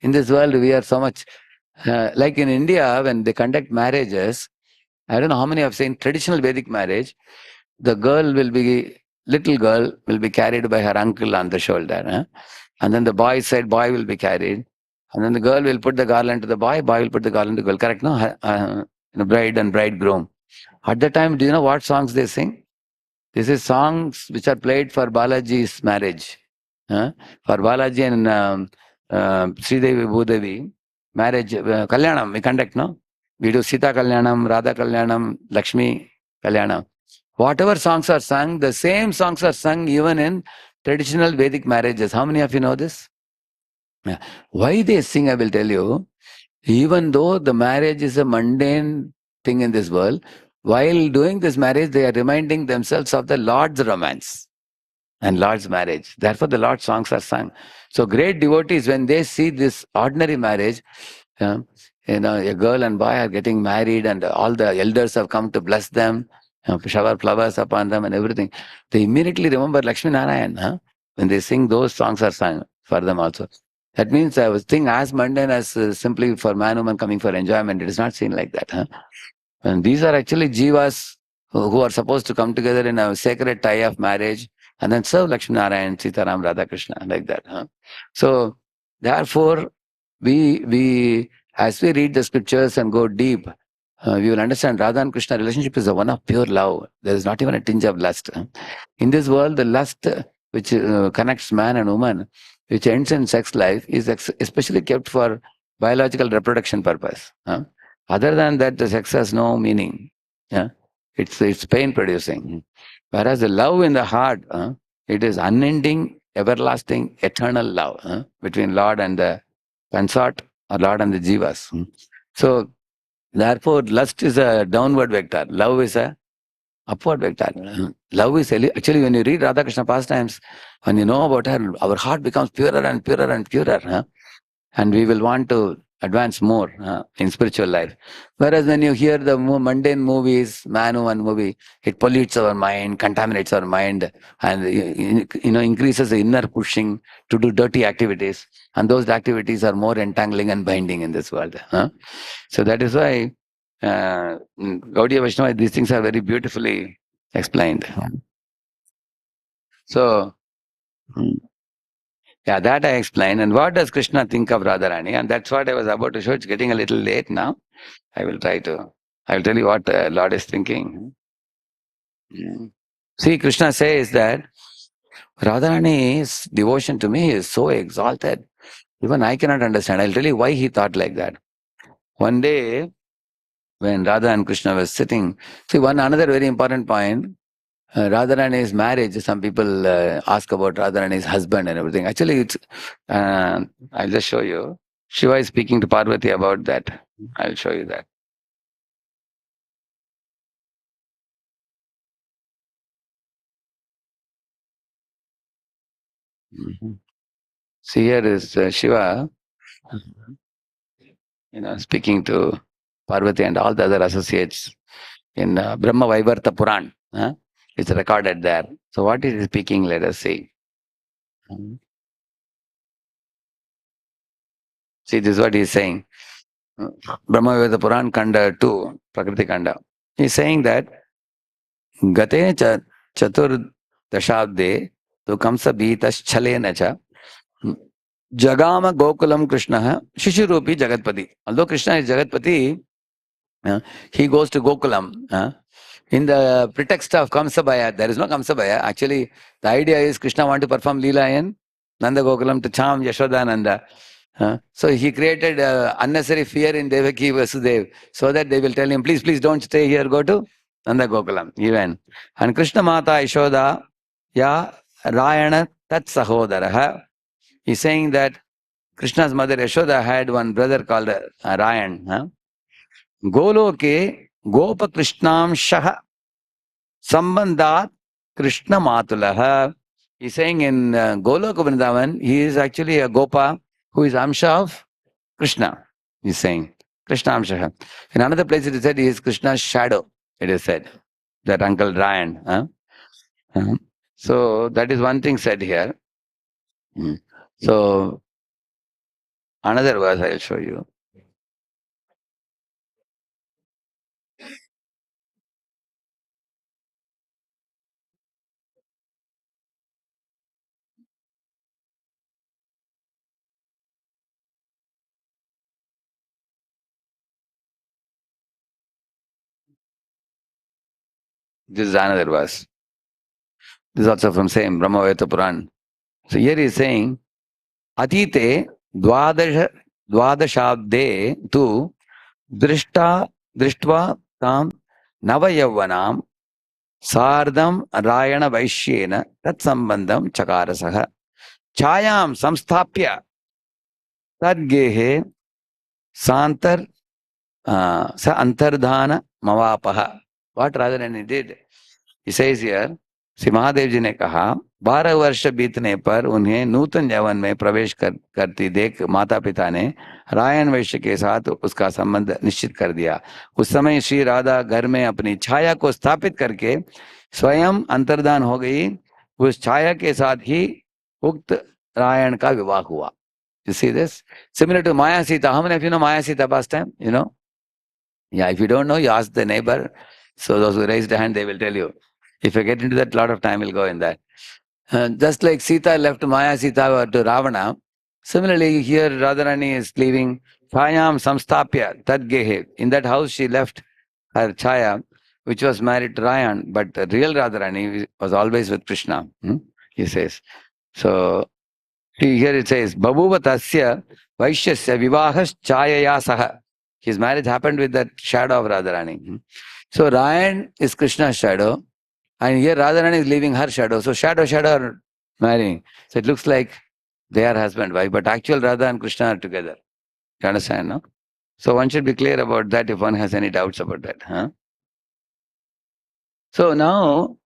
In this world, we are so much like in India, when they conduct marriages, I don't know how many have seen traditional Vedic marriage. The little girl will be carried by her uncle on the shoulder. And then the boy side boy will be carried. And then the girl will put the garland to the boy will put the garland to the girl. Correct, no? Bride and bridegroom. At the time, do you know what songs they sing? This is songs which are played for Balaji's marriage. For Balaji and Sridevi Bhudevi marriage, Kalyanam, we conduct, no? We do Sita Kalyanam, Radha Kalyanam, Lakshmi Kalyanam. Whatever songs are sung, the same songs are sung even in traditional Vedic marriages. How many of you know this? Yeah. Why they sing, I will tell you. Even though the marriage is a mundane thing in this world, while doing this marriage, they are reminding themselves of the Lord's romance and Lord's marriage. Therefore, the Lord's songs are sung. So great devotees, when they see this ordinary marriage, a girl and boy are getting married and all the elders have come to bless them, shower flowers upon them and everything. They immediately remember Lakshmi and Narayana. When they sing, those songs are sung for them also. That means I was thinking as mundane as simply for man, woman coming for enjoyment. It is not seen like that. And these are actually jivas who are supposed to come together in a sacred tie of marriage and then serve Lakshmi Narayana, Sita Ram, Radha Krishna, like that. So, therefore, we as we read the scriptures and go deep, we will understand Radha and Krishna relationship is the one of pure love. There is not even a tinge of lust. In this world, the lust which connects man and woman, which ends in sex life, is especially kept for biological reproduction purpose. Other than that, the sex has no meaning. It's pain producing. Whereas the love in the heart, it is unending, everlasting, eternal love between Lord and the consort, or Lord and the jivas. So therefore, lust is a downward vector. Love is a upward vector. Love is actually, when you read Radha Krishna pastimes, when you know about her, our heart becomes purer and purer and purer. And we will want to advance more in spiritual life. Whereas when you hear the mundane movies, man woman movie, it pollutes our mind, contaminates our mind, and increases the inner pushing to do dirty activities. And those activities are more entangling and binding in this world. So that is why Gaudiya Vaishnava, these things are very beautifully explained. So yeah, that I explained. And what does Krishna think of Radharani? And that's what I was about to show. It's getting a little late now. I will tell you what Lord is thinking. See, Krishna says that Radharani's devotion to me is so exalted. Even I cannot understand. I'll tell you why he thought like that. One day, when Radha and Krishna were sitting. See, another very important point, Radharani's marriage. Some people ask about Radharani's husband and everything. Actually, I'll just show you. Shiva is speaking to Parvati about that. I'll show you that. Mhm. See, here is Shiva, speaking to Parvati and all the other associates in Brahma Vaivarta Puran. It's recorded there. So what is he speaking? Let us see. Mhm. See, this is what he's saying. Brahma Vaivarta Puran Kanda 2, Prakriti Kanda. He's saying that Gate Chatur Dashabde to Kamsa Beetas Chalena cha Jagama Gokulam Krishna Shishurupi Jagatpati. Although Krishna is Jagatpati, he goes to Gokulam. In the pretext of Kamsabaya, there is no Kamsabaya. Actually, the idea is Krishna want to perform Leela in Nanda Gokulam to charm Yashodananda. So he created unnecessary fear in Devaki Vasudev so that they will tell him, please, please don't stay here, go to Nanda Gokulam. Even. And Krishna Mata Yashoda, Ya Rayana Tat Sahodaraha. He's saying that Krishna's mother Yashoda had one brother called Rayan. Goloke Gopa Krishnam Shaha Sambandhat Krishna Matulaha. He's saying in Goloka Vrindavan, he is actually a Gopa who is Amsha of Krishna. He's saying Krishna Amsha. In another place it is said he is Krishna's shadow. It is said that Uncle Ryan. So that is one thing said here. So another verse I'll show you. This is another verse. This is also from same Brahmaveta Puran. So here he is saying, Atite Dwadashabde tu Drishtva tam Navayavvanam Sardam Rayana Vaishyena Tat Sambandham Chakarasaha Chayam Samstapya Tadgehe Santar Sa Antardhana Mavapaha. What Radharani did? He says here, Shri Mahadev जी ने कहा 12 वर्ष बीतने पर उन्हें नूतन यौवन में प्रवेश करती देख माता पिता ने रायन वैश्य के साथ उसका संबंध निश्चित कर दिया। उस समय श्री राधा घर में अपनी छाया को स्थापित करके स्वयं अंतर्धान हो गई। उस छाया के साथ ही उक्त रायन का विवाह हुआ। You see this? Similar to Maya Sita. How many of you know Maya Sita pastime? You know? Yeah, if you don't know, you ask the neighbor. So those who raised a hand, they will tell you. If you get into that, a lot of time will go in that. Just like Sita left Maya Sita to Ravana, similarly here Radharani is leaving Chayam Samstapya Tadgehe. In that house she left her Chaya, which was married to Rayan, but the real Radharani was always with Krishna, he says. So here it says, Babuva Tasya Vaishyasya Vivahas Chayaya Saha. His marriage happened with that shadow of Radharani. So Rayan is Krishna's shadow. And here Radharani is leaving her shadow. So shadow are marrying. So it looks like they are husband, wife, but actual Radha and Krishna are together. You understand, no? So one should be clear about that if one has any doubts about that. So now,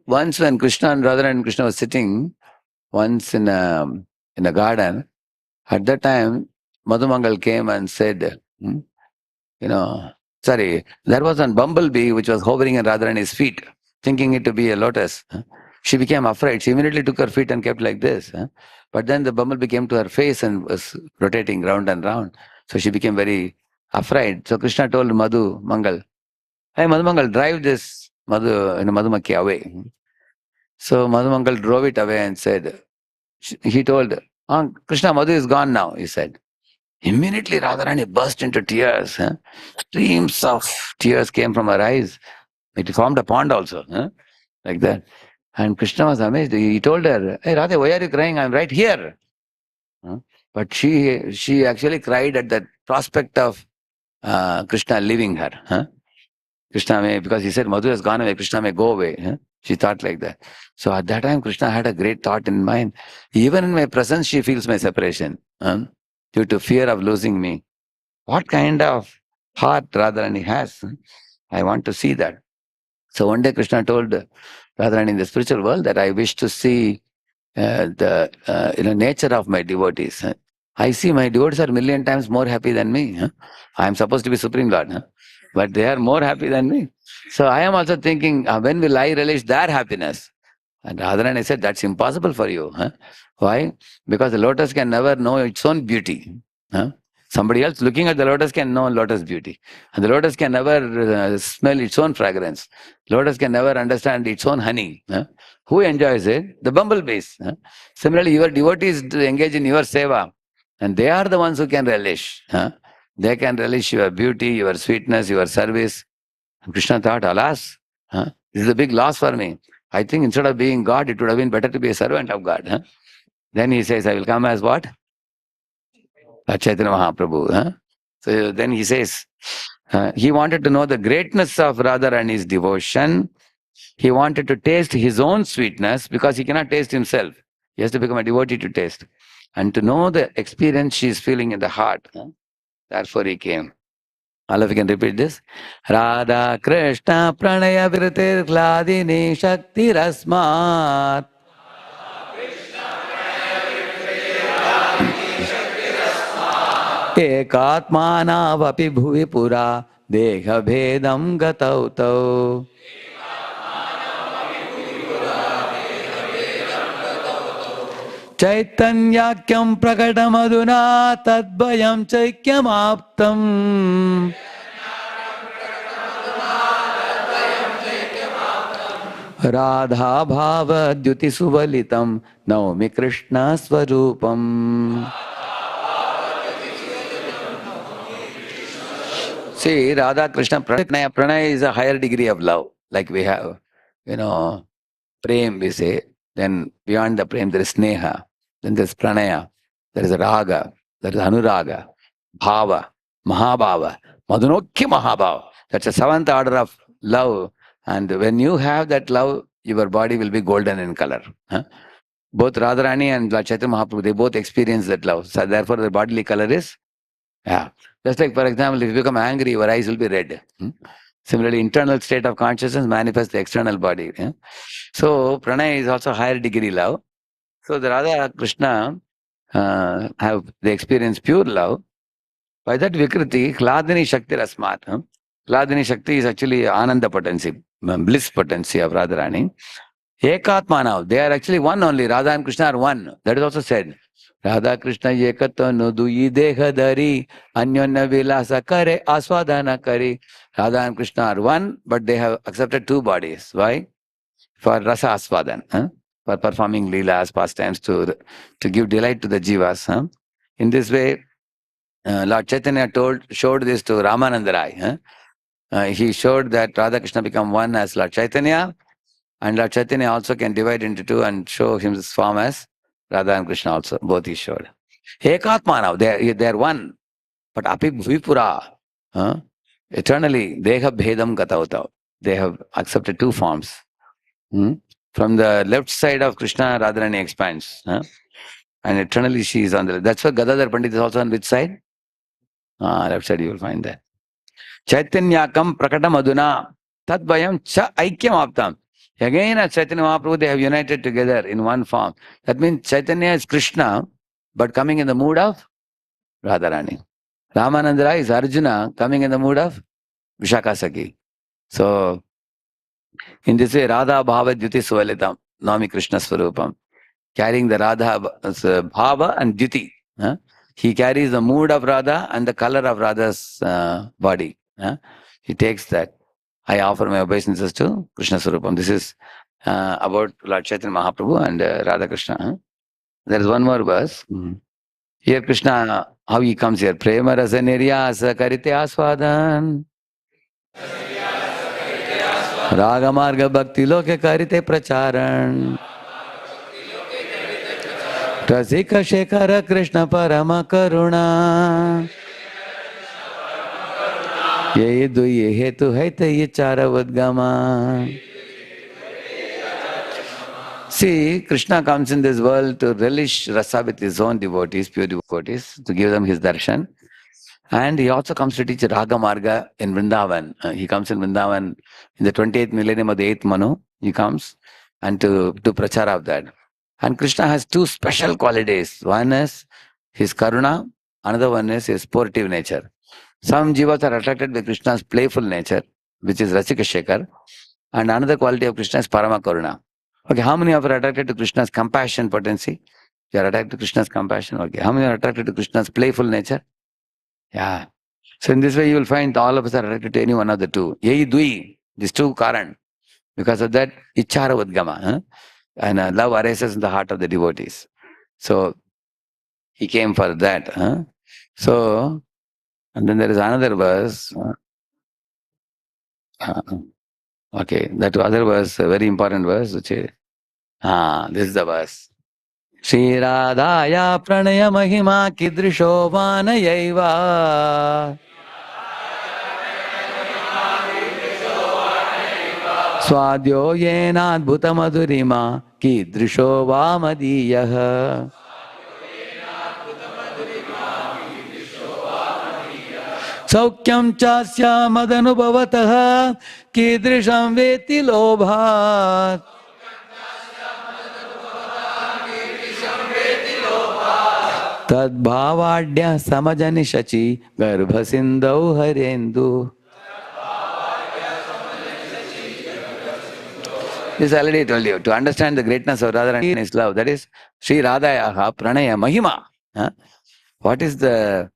once when Krishna and Radha and Krishna was sitting once in a garden, at that time, Madhumangal came and said, sorry, there was a bumblebee which was hovering in Radharani's feet, thinking it to be a lotus. She became afraid. She immediately took her feet and kept like this. But then the bumblebee came to her face and was rotating round and round. So she became very afraid. So Krishna told Madhu Mangal, hey Madhu Mangal, drive this Madhumakki away. So Madhu Mangal drove it away and said, he told, Krishna, Madhu is gone now, he said. Immediately Radharani burst into tears. Streams of tears came from her eyes. It formed a pond also, like that. And Krishna was amazed. He told her, hey Radha, why are you crying? I'm right here. But she actually cried at the prospect of Krishna leaving her. Krishna may, because he said Madhu has gone away, Krishna may go away. She thought like that. So at that time, Krishna had a great thought in mind. Even in my presence, she feels my separation due to fear of losing me. What kind of heart Radharani has? I want to see that. So one day Krishna told Radharani in the spiritual world that I wish to see the nature of my devotees. I see my devotees are million times more happy than me. I am supposed to be Supreme Lord, but they are more happy than me. So I am also thinking, when will I relish their happiness? And Radharani said, that's impossible for you. Why? Because the lotus can never know its own beauty. Somebody else looking at the lotus can know lotus beauty. And the lotus can never smell its own fragrance. Lotus can never understand its own honey. Who enjoys it? The bumblebees. Similarly, your devotees engage in your seva. And they are the ones who can relish. They can relish your beauty, your sweetness, your service. And Krishna thought, alas, this is a big loss for me. I think instead of being God, it would have been better to be a servant of God. Then he says, I will come as what? Chaitanya Mahaprabhu. So then he says, he wanted to know the greatness of Radharani's devotion. He wanted to taste his own sweetness because he cannot taste himself. He has to become a devotee to taste. And to know the experience she is feeling in the heart. Therefore he came. All of you can repeat this. Radha Krishna Pranaya Viritir Hladini Shakti Rasmat. Ekatmanav bhuvi pura deha bhedam gatau tau. Chaitanyakyam prakatamaduna tadbayam chaikyam aptam. Radha bhava dyuti suvalitam naumi Krishna swarupam. See, Radha Krishna Pranaya. Pranaya is a higher degree of love. Like we have, Prem, we say. Then beyond the Prem, there is Sneha. Then there is Pranaya. There is Raga. There is Anuraga. Bhava. Mahabhava. Madhunokya Mahabhava. That's a seventh order of love. And when you have that love, your body will be golden in color. Both Radharani and Chaitanya Mahaprabhu, they both experience that love. So therefore, the bodily color is, just like, for example, if you become angry, your eyes will be red. Similarly, internal state of consciousness manifests the external body. So, pranaya is also higher degree love. So, the Radha Krishna they experience pure love. By that Vikriti, Hladini Shakti Rasmat. Hladini Shakti is actually Ananda potency, bliss potency of Radharani. Ekatmanav, they are actually one only. Radha and Krishna are one. That is also said. Radha Krishna ekatva nuduyi dehadari anyonna vilasa kare aswadana kare. Radha and Krishna are one, but they have accepted two bodies. Why? For rasa aswadan, for performing leelas, pastimes to give delight to the jivas. In this way, Lord Chaitanya showed this to Ramananda Rai. He showed that Radha Krishna become one as Lord Chaitanya, and Lord Chaitanya also can divide into two and show his form as Radha and Krishna also. Both he showed. Ekatmanav, they are one. But api vipura, eternally, they have bhedam gatautau. They have accepted two forms. From the left side of Krishna, Radharani expands. And eternally she is on the left. That's why Gadadhar Pandit is also on which side? Left side you will find that. Chaitanyakam prakatam aduna tadvayam cha aikyam aptam. Again, as Chaitanya Mahaprabhu, they have united together in one form. That means Chaitanya is Krishna, but coming in the mood of Radharani. Ramananda Rai is Arjuna, coming in the mood of Vishaka Sakhi. So, in this way, Radha Bhava Dyuti Svalitam, Nami Krishna Swarupam. Carrying the Radha Bhava and Dyuti. He carries the mood of Radha and the color of Radha's body. He takes that. I offer my obeisances to Krishna Swarupam. This is about Lord Chaitanya Mahaprabhu and Radha Krishna. There is one more verse. Here Krishna, how he comes here. Prema rasa niryasa karite aswadan. Raga marga bhakti loke karite pracharan. Rasika Shekhara Krishna Parama Karuna. Ye duye hetu haita ye charavadgama. See, Krishna comes in this world to relish rasa with his own devotees, pure devotees, to give them his darshan. And he also comes to teach Raga Marga in Vrindavan. He comes in Vrindavan in the 28th millennium of the 8th Manu. He comes and to do prachara of that. And Krishna has two special qualities. One is his karuna, another one is his sportive nature. Some jivas are attracted by Krishna's playful nature, which is Rasika Shekhar. And another quality of Krishna is Parama Karuna. Okay, how many of you are attracted to Krishna's compassion potency? You are attracted to Krishna's compassion. Okay, how many are attracted to Krishna's playful nature? Yeah. So in this way, you will find all of us are attracted to any one of the two. Yei dui, these two karan. Because of that, ichara vadgama. And love arises in the heart of the devotees. So he came for that. So, and then there is another verse. Uh, okay, that other verse, a very important verse. Which is, this is the verse. Shri Radhaya pranaya mahima kidrisho vanayaiva. Swadyo yenadbhuta madhurima kidrisho vamadiyah. Saukyam chasya madanubhavatah kidrisham veti lobhat. Tad bhavadya samajani shachi garbhasindau harendu. This I already told you. To understand the greatness of Radharani and his love, that is Sri Radhayaha Pranaya Mahima. What is the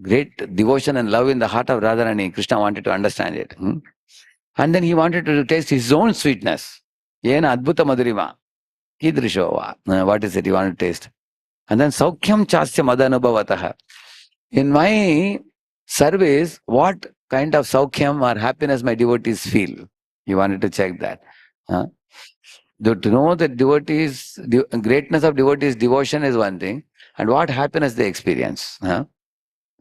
great devotion and love in the heart of Radharani? Krishna wanted to understand it. And then he wanted to taste his own sweetness. Yena Adbhuta Madhurima. Kidrishova. What is it he wanted to taste? And then Saukhyam Chasya Madanubhavataha. In my service, what kind of Saukhyam or happiness my devotees feel? He wanted to check that. To know that devotees, greatness of devotees' devotion is one thing, and what happiness they experience.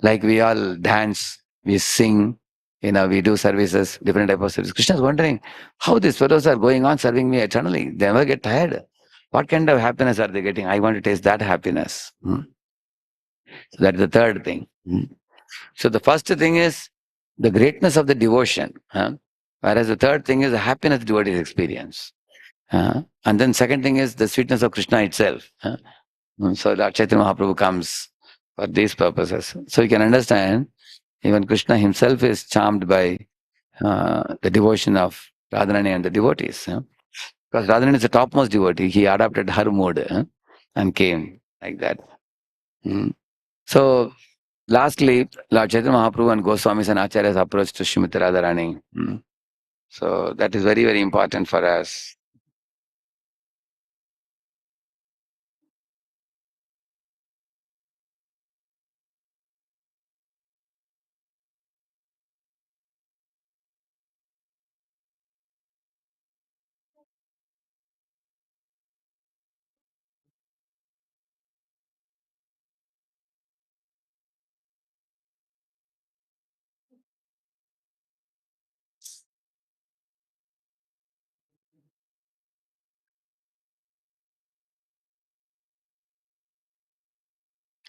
Like we all dance, we sing, we do services, different type of services. Krishna is wondering how these fellows are going on serving me eternally. They never get tired. What kind of happiness are they getting? I want to taste that happiness. So that's the third thing. So the first thing is the greatness of the devotion. Whereas the third thing is the happiness the devotees experience. And then second thing is the sweetness of Krishna itself. So Lord Chaitanya Mahaprabhu comes for these purposes. So you can understand, even Krishna himself is charmed by the devotion of Radharani and the devotees. Because Radharani is the topmost devotee. He adopted her mood and came like that. So lastly, Lord Chaitanya Mahaprabhu and Goswamis and Acharyas approach to Srimati Radharani. So that is very, very important for us.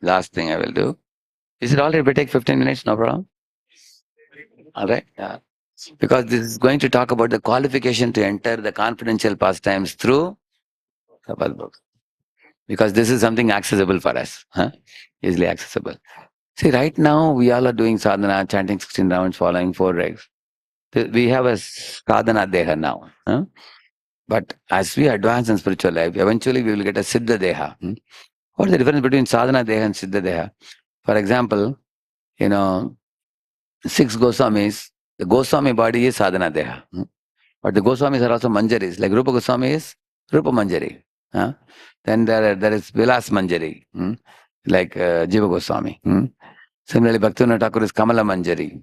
Last thing I will do. Is it all right if we take 15 minutes? No problem. All right. Yeah. Because this is going to talk about the qualification to enter the confidential pastimes through Kapal books. Because this is something accessible for us. Easily accessible. See, right now we all are doing sadhana, chanting 16 rounds, following 4 regs. We have a sadhana deha now. But as we advance in spiritual life, eventually we will get a siddha deha. What is the difference between sadhana deha and siddha deha? For example, 6 Goswamis, the Goswami body is sadhana deha. But the Goswamis are also manjaris. Like Rupa Goswami is Rupa Manjari. Then there is Vilas Manjari, like Jiva Goswami. Similarly, Bhaktivinoda Thakur is Kamala Manjari.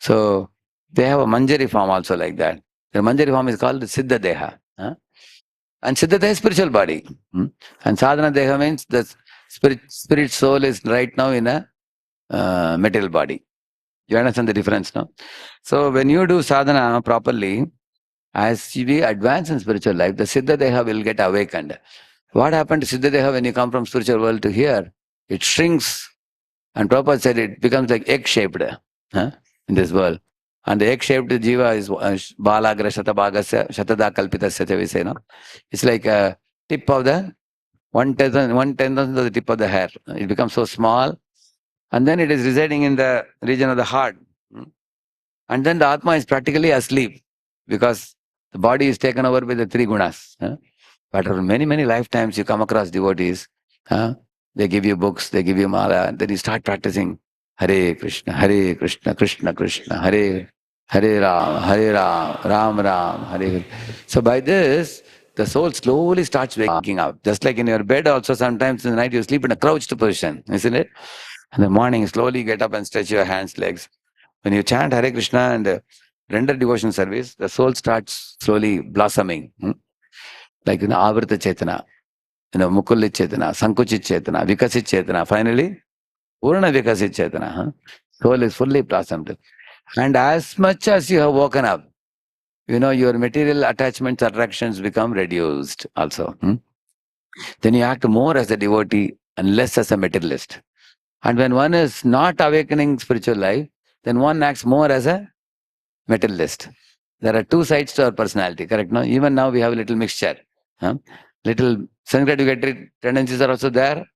So they have a Manjari form also like that. The Manjari form is called Siddha Deha. And Siddha Deha is spiritual body. And Sadhana Deha means the spirit soul is right now in a material body. You understand the difference, no? So when you do sadhana properly, as we advance in spiritual life, the siddha deha will get awakened. What happened to siddha deha when you come from spiritual world to here? It shrinks. And Prabhupada said it becomes like egg-shaped in this world. And the egg-shaped jiva is balagra shatabhagasya shatada kalpitasya, we say, no? It's like a tip of the one tenth of the tip of the hair. It becomes so small, and then it is residing in the region of the heart. And then the Atma is practically asleep because the body is taken over by the three gunas. But after many, many lifetimes, you come across devotees. They give you books, they give you mala, and then you start practicing Hare Krishna, Krishna Krishna, Hare Ram, Ram Ram, Hare. So by this, the soul slowly starts waking up. Just like in your bed also, sometimes in the night you sleep in a crouched position, isn't it? In the morning, slowly get up and stretch your hands, legs. When you chant Hare Krishna and render devotion service, the soul starts slowly blossoming. Like, Avrita Chetana, Mukullit Chetana, Sankuchit Chetana, Vikasit Chetana. Finally, Purna Vikasit Chetana. Soul is fully blossomed. And as much as you have woken up, your material attachments, attractions become reduced also. Then you act more as a devotee and less as a materialist. And when one is not awakening spiritual life, then one acts more as a materialist. There are two sides to our personality, correct? No? Even now we have a little mixture. Little sense-gratificatory tendencies are also there,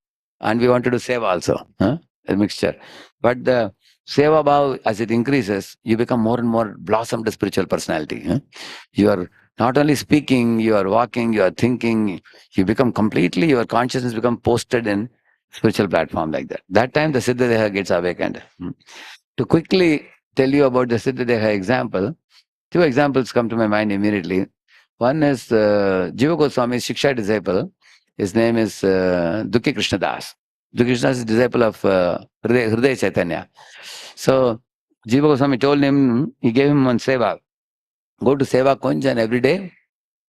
and we want to do seva also, a mixture. But the seva bhav, as it increases, you become more and more blossomed spiritual personality. You are not only speaking, you are walking, you are thinking, you become completely, your consciousness become posted in spiritual platform like that. That time the Siddha Deha gets awakened. To quickly tell you about the Siddha Deha example, two examples come to my mind immediately. One is Jiva Goswami's Shiksha disciple. His name is Dukhi Krishna Das. Dukhi Krishna is a disciple of Hridaya Chaitanya. So Jiva Goswami told him, he gave him one seva. Go to Seva Kunj and every day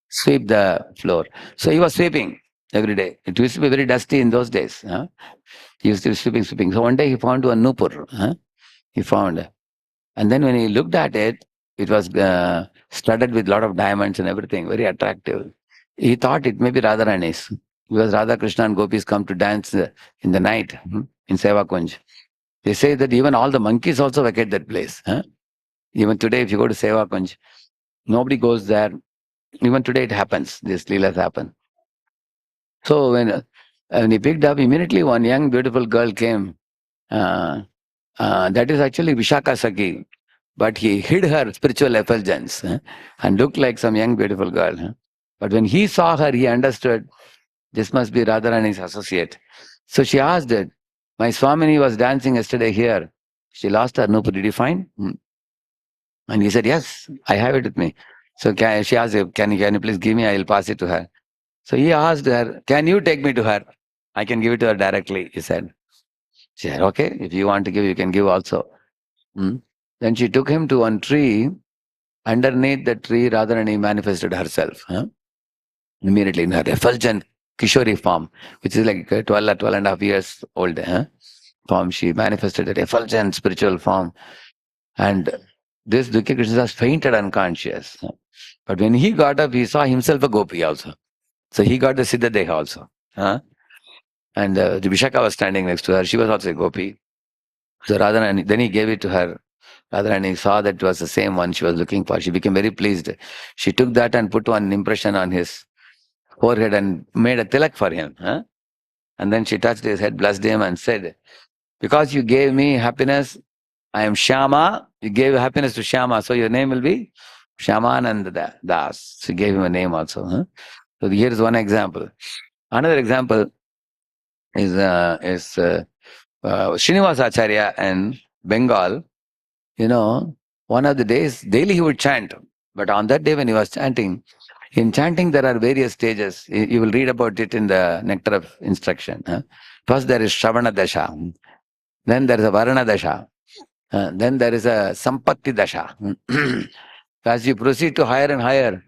sweep the floor. So he was sweeping every day. It used to be very dusty in those days. He used to be sweeping. So one day he found one Nupur. He found. And then when he looked at it, it was studded with a lot of diamonds and everything, very attractive. He thought it may be Radharani's, because Radha Krishna and gopis come to dance in the night in Seva Kunj. They say that even all the monkeys also vacate that place. Even today, if you go to Seva Kunj, nobody goes there. Even today it happens. These leelas happen. So when he picked up, immediately one young beautiful girl came. That is actually Vishaka Saki. But he hid her spiritual effulgence and looked like some young beautiful girl. But when he saw her, he understood this must be Radharani's associate. So she asked it, my Swamini was dancing yesterday here. She lost her Nupur, did you find? And he said, yes, I have it with me. So she asked him, can you please give me, I will pass it to her. So he asked her, can you take me to her? I can give it to her directly, he said. She said, okay, if you want to give, you can give also. Then she took him to one tree. Underneath the tree, Radharani manifested herself. Immediately in her effulgent Kishori form, which is like 12 and a half years old form. She manifested that effulgent spiritual form. And this Dukhi Krishna fainted unconscious. But when he got up, he saw himself a gopi also. So he got the Siddha Deha also. And the Vishaka was standing next to her. She was also a gopi. So Radharani, then he gave it to her. Radharani saw that it was the same one she was looking for. She became very pleased. She took that and put one impression on his forehead and made a tilak for him. And then she touched his head, blessed him and said, because you gave me happiness, I am Shyama. You gave happiness to Shyama, so your name will be Shyamananda Das. She gave him a name also. So here is one example. Another example is Srinivas Acharya in Bengal. One of the days, daily he would chant. But on that day when he was chanting, in chanting there are various stages. You will read about it in the Nectar of Instruction. First there is Shravana Dasha. Then there is a Varana Dasha. Then there is a Sampatti Dasha. As you proceed to higher and higher,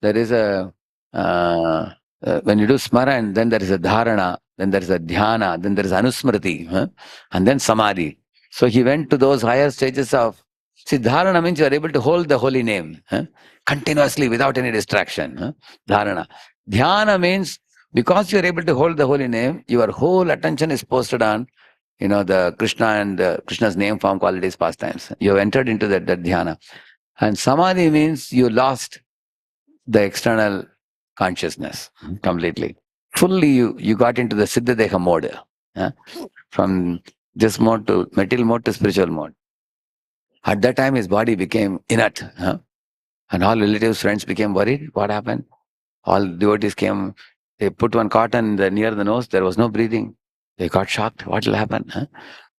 there is a, when you do Smaran, then there is a Dharana, then there is a Dhyana, then there is Anusmriti, and then Samadhi. So he went to those higher stages of. See, dharana means you are able to hold the holy name continuously without any distraction. Dharana. Dhyana means because you are able to hold the holy name, your whole attention is posted on, the Krishna and Krishna's name, form, qualities, pastimes. You have entered into that dhyana. And samadhi means you lost the external consciousness completely. Fully you got into the siddha deha mode. From this mode to material mode to spiritual mode. At that time, his body became inert. And all relatives, friends became worried. What happened? All devotees came. They put one cotton near the nose. There was no breathing. They got shocked. What will happen?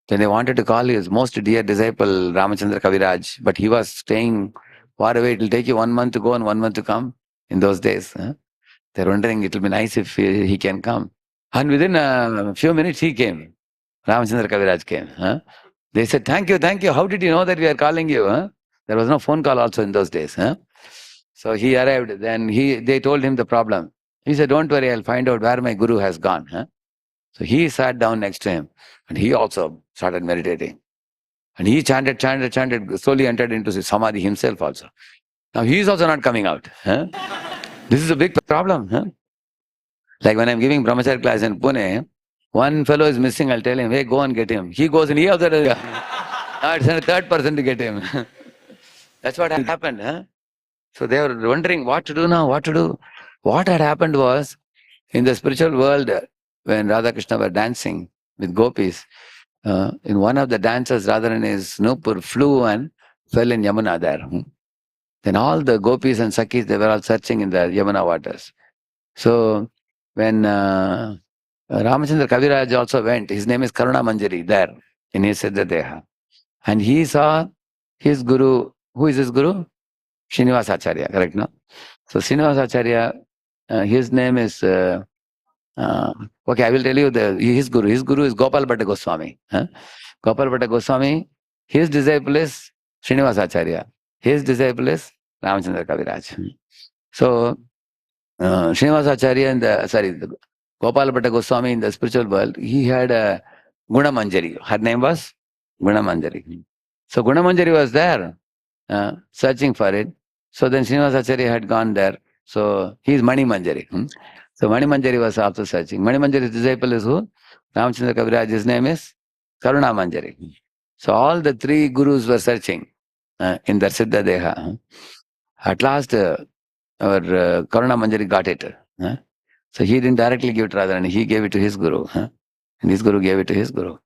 Then they wanted to call his most dear disciple, Ramachandra Kaviraj. But he was staying far away. It will take you 1 month to go and 1 month to come in those days. They're wondering it will be nice if he can come. And within a few minutes, he came. Ramachandra Kaviraj came. They said, thank you, thank you. How did you know that we are calling you? There was no phone call also in those days. So he arrived. Then they told him the problem. He said, don't worry, I'll find out where my guru has gone. So he sat down next to him. And he also started meditating. And he chanted, slowly entered into samadhi himself also. Now he is also not coming out. This is a big problem. Like when I'm giving brahmacharya class in Pune, one fellow is missing, I'll tell him, hey, go and get him. He goes and he also does. Now it's a third person to get him. That's what happened. So they were wondering what to do now, what to do. What had happened was, in the spiritual world, when Radha Krishna were dancing with gopis, in one of the dances, Radharani's Nupur flew and fell in Yamuna there. Then all the gopis and Sakhis, they were all searching in the Yamuna waters. So when Ramachandra Kaviraj also went, his name is Karuna Manjari, there in his siddha deha. And he saw his guru. Who is his guru? Srinivas Acharya, correct, no? So Srinivas Acharya, his name is, okay, I will tell you his guru. His guru is Gopal Bhatta Goswami. Gopal Bhatta Goswami, his disciple is Srinivas Acharya. His disciple is Ramachandra Kaviraj. So Srinivas Acharya Gopal Bhatta Goswami in the spiritual world, he had a Guna Manjari. Her name was Guna Manjari. So Guna Manjari was there, searching for it. So then Srinivas Acharya had gone there. So he is Mani Manjari. So Mani Manjari was also searching. Mani Manjari's disciple is who? Ramachandra Kaviraj. His name is Karuna Manjari. So all the three gurus were searching in their siddha deha. At last, our Karuna Manjari got it. So he didn't directly give it to Radharani. He gave it to his guru. And his guru gave it to his guru.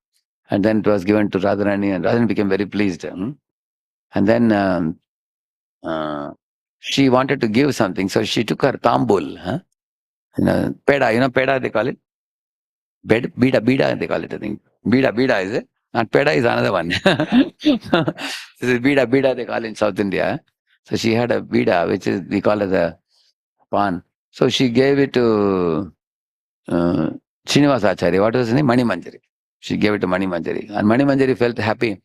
And then it was given to Radharani, and Radharani became very pleased. And then she wanted to give something, so she took her tambul. Peda, peda they call it? Bida they call it, I think. Bida is it? And peda is another one. This is bida they call it in South India. So she had a bida, which is, we call it a pan. So she gave it to Srinivas Acharya. What was his name? Mani Manjari. She gave it to Mani Manjari. And Mani Manjari felt happy.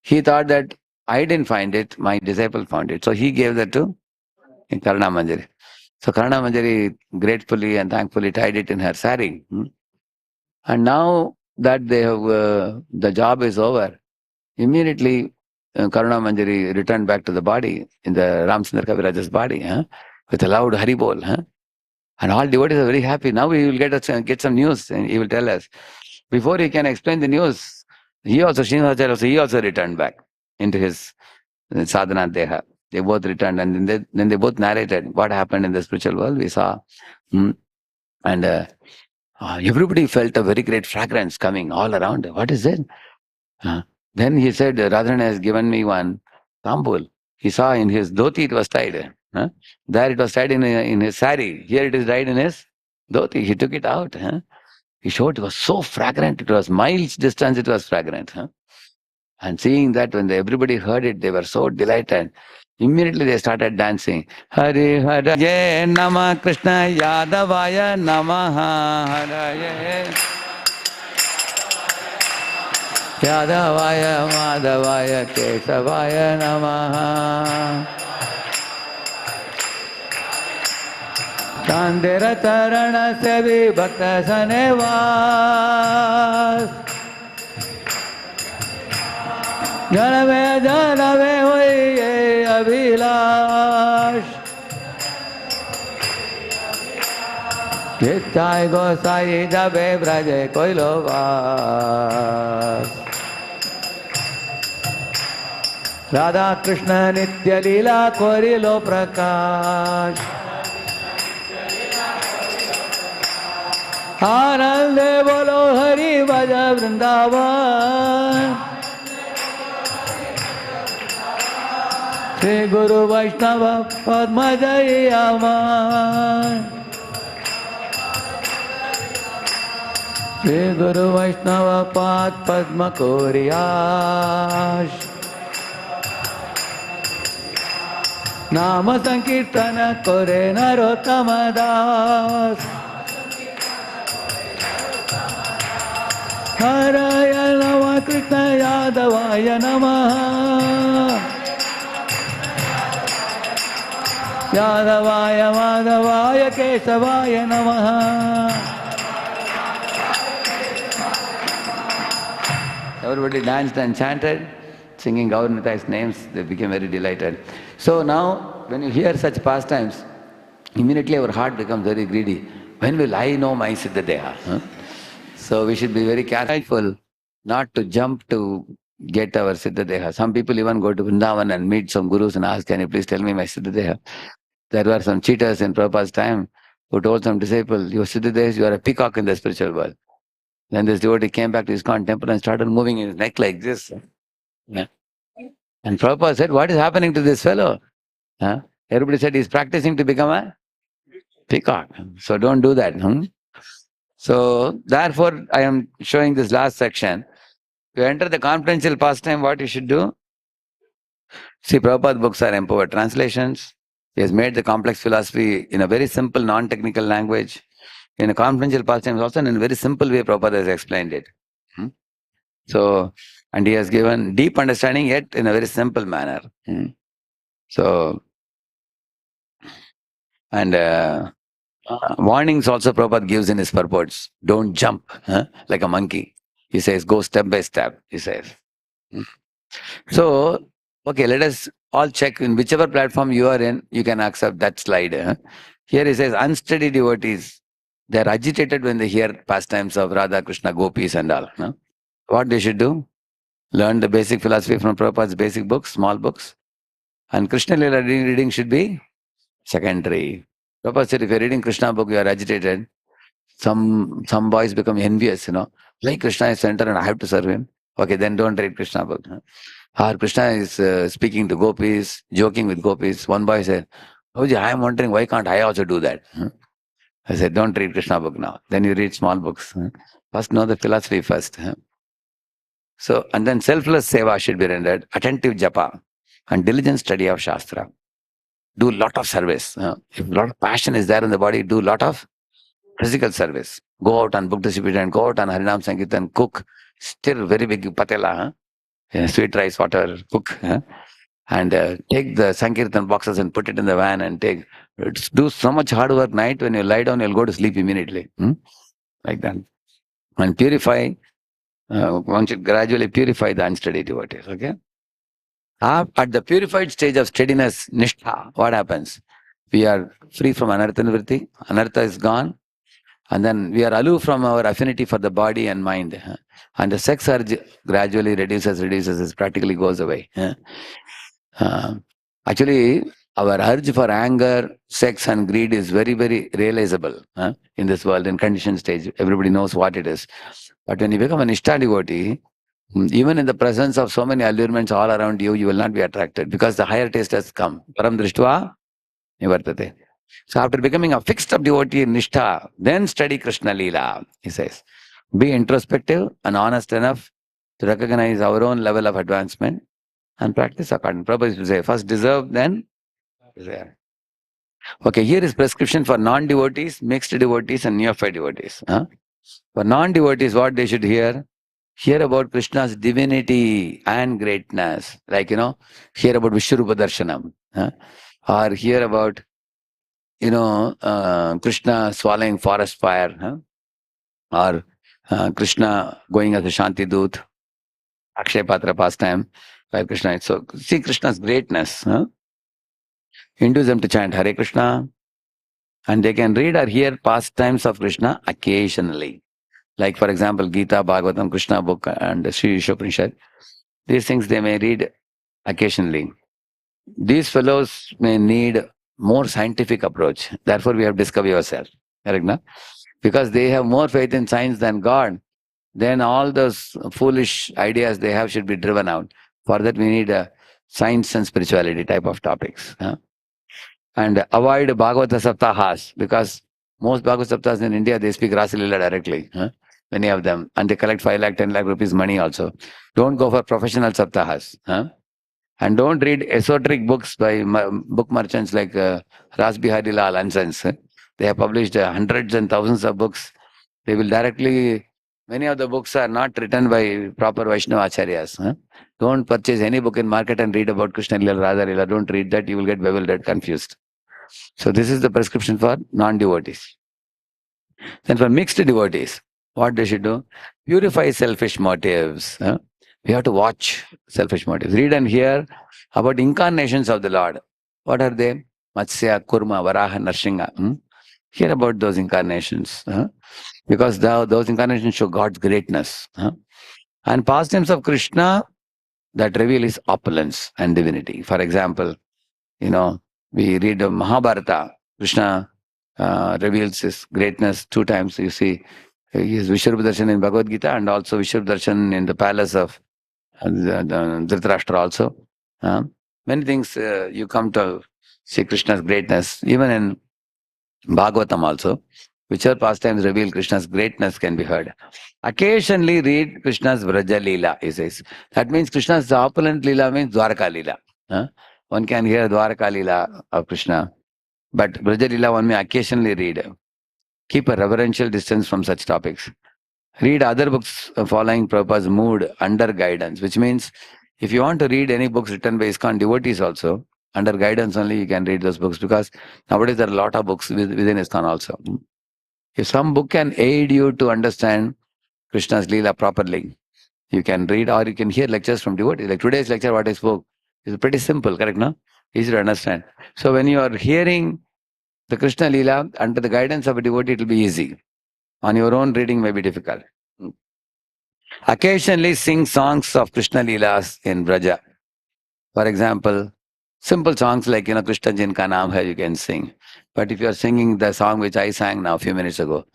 He thought that I didn't find it, my disciple found it. So he gave that to Karuna Manjari. So Karuna Manjari gratefully and thankfully tied it in her sari. And now that they have, the job is over, immediately Karuna Manjari returned back to the body, in the Ramachandra Kaviraj's body, with a loud Haribol. And all devotees are very happy. Now we will get some news, and he will tell us. Before he can explain the news, Srinivas he also returned back into his sadhana deha. They both returned, and then they both narrated what happened in the spiritual world. We saw, and everybody felt a very great fragrance coming all around. What is it? Then he said, Radharani has given me one tambul. He saw in his dhoti it was tied. There it was tied in his sari. Here it is tied in his dhoti. He took it out. He showed it was so fragrant. It was miles distance. It was fragrant. And seeing that, when everybody heard it, they were so delighted. Immediately they started dancing. Hare Hare Nama Krishna Yadavaya Namaha Hare Yadavaya Madhavaya Kesavaya Namaha Tandera Tarana Sevi Bhakta Sanevas janave hoye abhilash. Nitai gosai jabe braje koilo vas. Radha Krishna Nitya Leela Korilo Prakash. Anande Bolo Hari Bhaja Vrindavan. Shri Guru Vaishnava Padma Jayaman. Shri Guru Vaishnava Padma Koriyash. Nama Sankirtana Kore Narottama Das. Haraya Nama Krishna Yadavaya Namaha. Yadavaya Madhavaya Kesavaya Namaha. Everybody danced and chanted, singing Gaur-Nitai's names. They became very delighted. So now, when you hear such pastimes, immediately our heart becomes very greedy. When will I know my siddha deha? So we should be very careful not to jump to get our siddha deha. Some people even go to Vrindavan and meet some gurus and ask, can you please tell me my siddha deha? There were some cheaters in Prabhupada's time who told some disciple, your siddha deha is you are a peacock in the spiritual world. Then this devotee came back to his temple and started moving his neck like this. Yeah. And Prabhupada said, what is happening to this fellow? Everybody said he's practicing to become a peacock. So don't do that. So therefore, I am showing this last section. To enter the confidential pastime, what you should do? See, Prabhupada's books are empowered translations. He has made the complex philosophy in a very simple, non-technical language. In a confidential pastime, also in a very simple way, Prabhupada has explained it. So, and he has given deep understanding yet in a very simple manner. So, and warnings also Prabhupada gives in his purports. Don't jump like a monkey. He says, go step by step, he says. So, okay, let us all check in whichever platform you are in, you can accept that slide. Here he says, unsteady devotees, they are agitated when they hear pastimes of Radha, Krishna, gopis and all. What they should do? Learn the basic philosophy from Prabhupada's basic books, small books. And Krishna Lila reading should be secondary. Prabhupada said, if you're reading Krishna book, you are agitated. Some boys become envious, Like Krishna is center and I have to serve him. Okay, then don't read Krishna book. Or Krishna is speaking to gopis, joking with gopis. One boy said, Guruji, I am wondering why can't I also do that? I said, don't read Krishna book now. Then you read small books. First know the philosophy first. So, and then selfless seva should be rendered, attentive japa, and diligent study of Shastra. Do lot of service. If a lot of passion is there in the body, do lot of physical service. Go out on book distribution, go out on Harinam Sankirtan, cook, still very big patela, sweet rice, water, cook. And take the Sankirtan boxes and put it in the van and do so much hard work night. When you lie down, you'll go to sleep immediately. Like that. And purify, one should gradually purify the unsteady devotees. Okay. At the purified stage of steadiness, nishtha, what happens? We are free from anartha nivritti. Anartha is gone. And then we are aloof from our affinity for the body and mind. And the sex urge gradually reduces, it practically goes away. Actually, our urge for anger, sex and greed is very, very realizable in this world, in conditioned stage. Everybody knows what it is. But when you become a Nishtha devotee, even in the presence of so many allurements all around you, you will not be attracted because the higher taste has come. Param drishtva nivartate. So after becoming a fixed up devotee in Nishtha, then study Krishna Leela, he says. Be introspective and honest enough to recognize our own level of advancement and practice according. Prabhupada used to say, first deserve, then desire. Okay, here is prescription for non-devotees, mixed devotees and neophyte devotees. For non-devotees, what they should hear? Hear about Krishna's divinity and greatness. Like, hear about Vishwarupa Darshanam. Or hear about, Krishna swallowing forest fire. Or Krishna going as a Shanti Doot, Akshay Patra pastime. Hare Krishna. So see Krishna's greatness. Huh? Induce them to chant Hare Krishna, and they can read or hear pastimes of Krishna occasionally. Like for example, Gita, Bhagavatam, Krishna book, and Sri Upanishad. These things they may read occasionally. These fellows may need more scientific approach. Therefore, we have discovered yourself. Correct, na? Because they have more faith in science than God. Then all those foolish ideas they have should be driven out. For that, we need a science and spirituality type of topics. Huh? And avoid Bhagavata Saptahas, because most Bhagavata Saptahas in India, they speak Rasa Leela directly. Huh? Many of them. And they collect 5 lakh, 10 lakh rupees money also. Don't go for professional Saptahas. Huh? And don't read esoteric books by book merchants like Ras Bihari Lal and Sons. They have published hundreds and thousands of books. They will directly, many of the books are not written by proper Vaishnava Acharyas. Don't purchase any book in market and read about Krishna Lila, Radha Lila. Don't read that, you will get bewildered, confused. So this is the prescription for non-devotees. Then for mixed devotees, what they should do? Purify selfish motives. We have to watch selfish motives. Read and hear about incarnations of the Lord. What are they? Matsya, Kurma, Varaha, Narsingha. Hear about those incarnations. Because those incarnations show God's greatness. And pastimes of Krishna that reveal his opulence and divinity. For example, we read the Mahabharata. Krishna reveals his greatness 2 times. You see, he is Vishwrupadarshan in Bhagavad Gita and also Vishwrupadarshan in the palace of Dhritarashtra also. Many things you come to see Krishna's greatness. Even in Bhagavatam also, whichever pastimes reveal Krishna's greatness can be heard. Occasionally read Krishna's Vraja Leela, he says. That means Krishna's opulent Leela means Dwaraka Leela. One can hear Dwaraka Leela of Krishna. But Vraja Leela one may occasionally read. Keep a reverential distance from such topics. Read other books following Prabhupada's mood under guidance, which means if you want to read any books written by ISKCON devotees also, under guidance only you can read those books, because nowadays there are a lot of books within ISKCON also. If some book can aid you to understand Krishna's Leela properly, you can read or you can hear lectures from devotees. Like today's lecture, what I spoke, is pretty simple, correct, no? Easy to understand. So when you are hearing the Krishna Leela under the guidance of a devotee, it will be easy. On your own reading may be difficult. Occasionally sing songs of Krishna Leelas in Braja. For example, simple songs like, Krishna Jin Ka Naam Hai, you can sing. But if you are singing the song which I sang now a few minutes ago,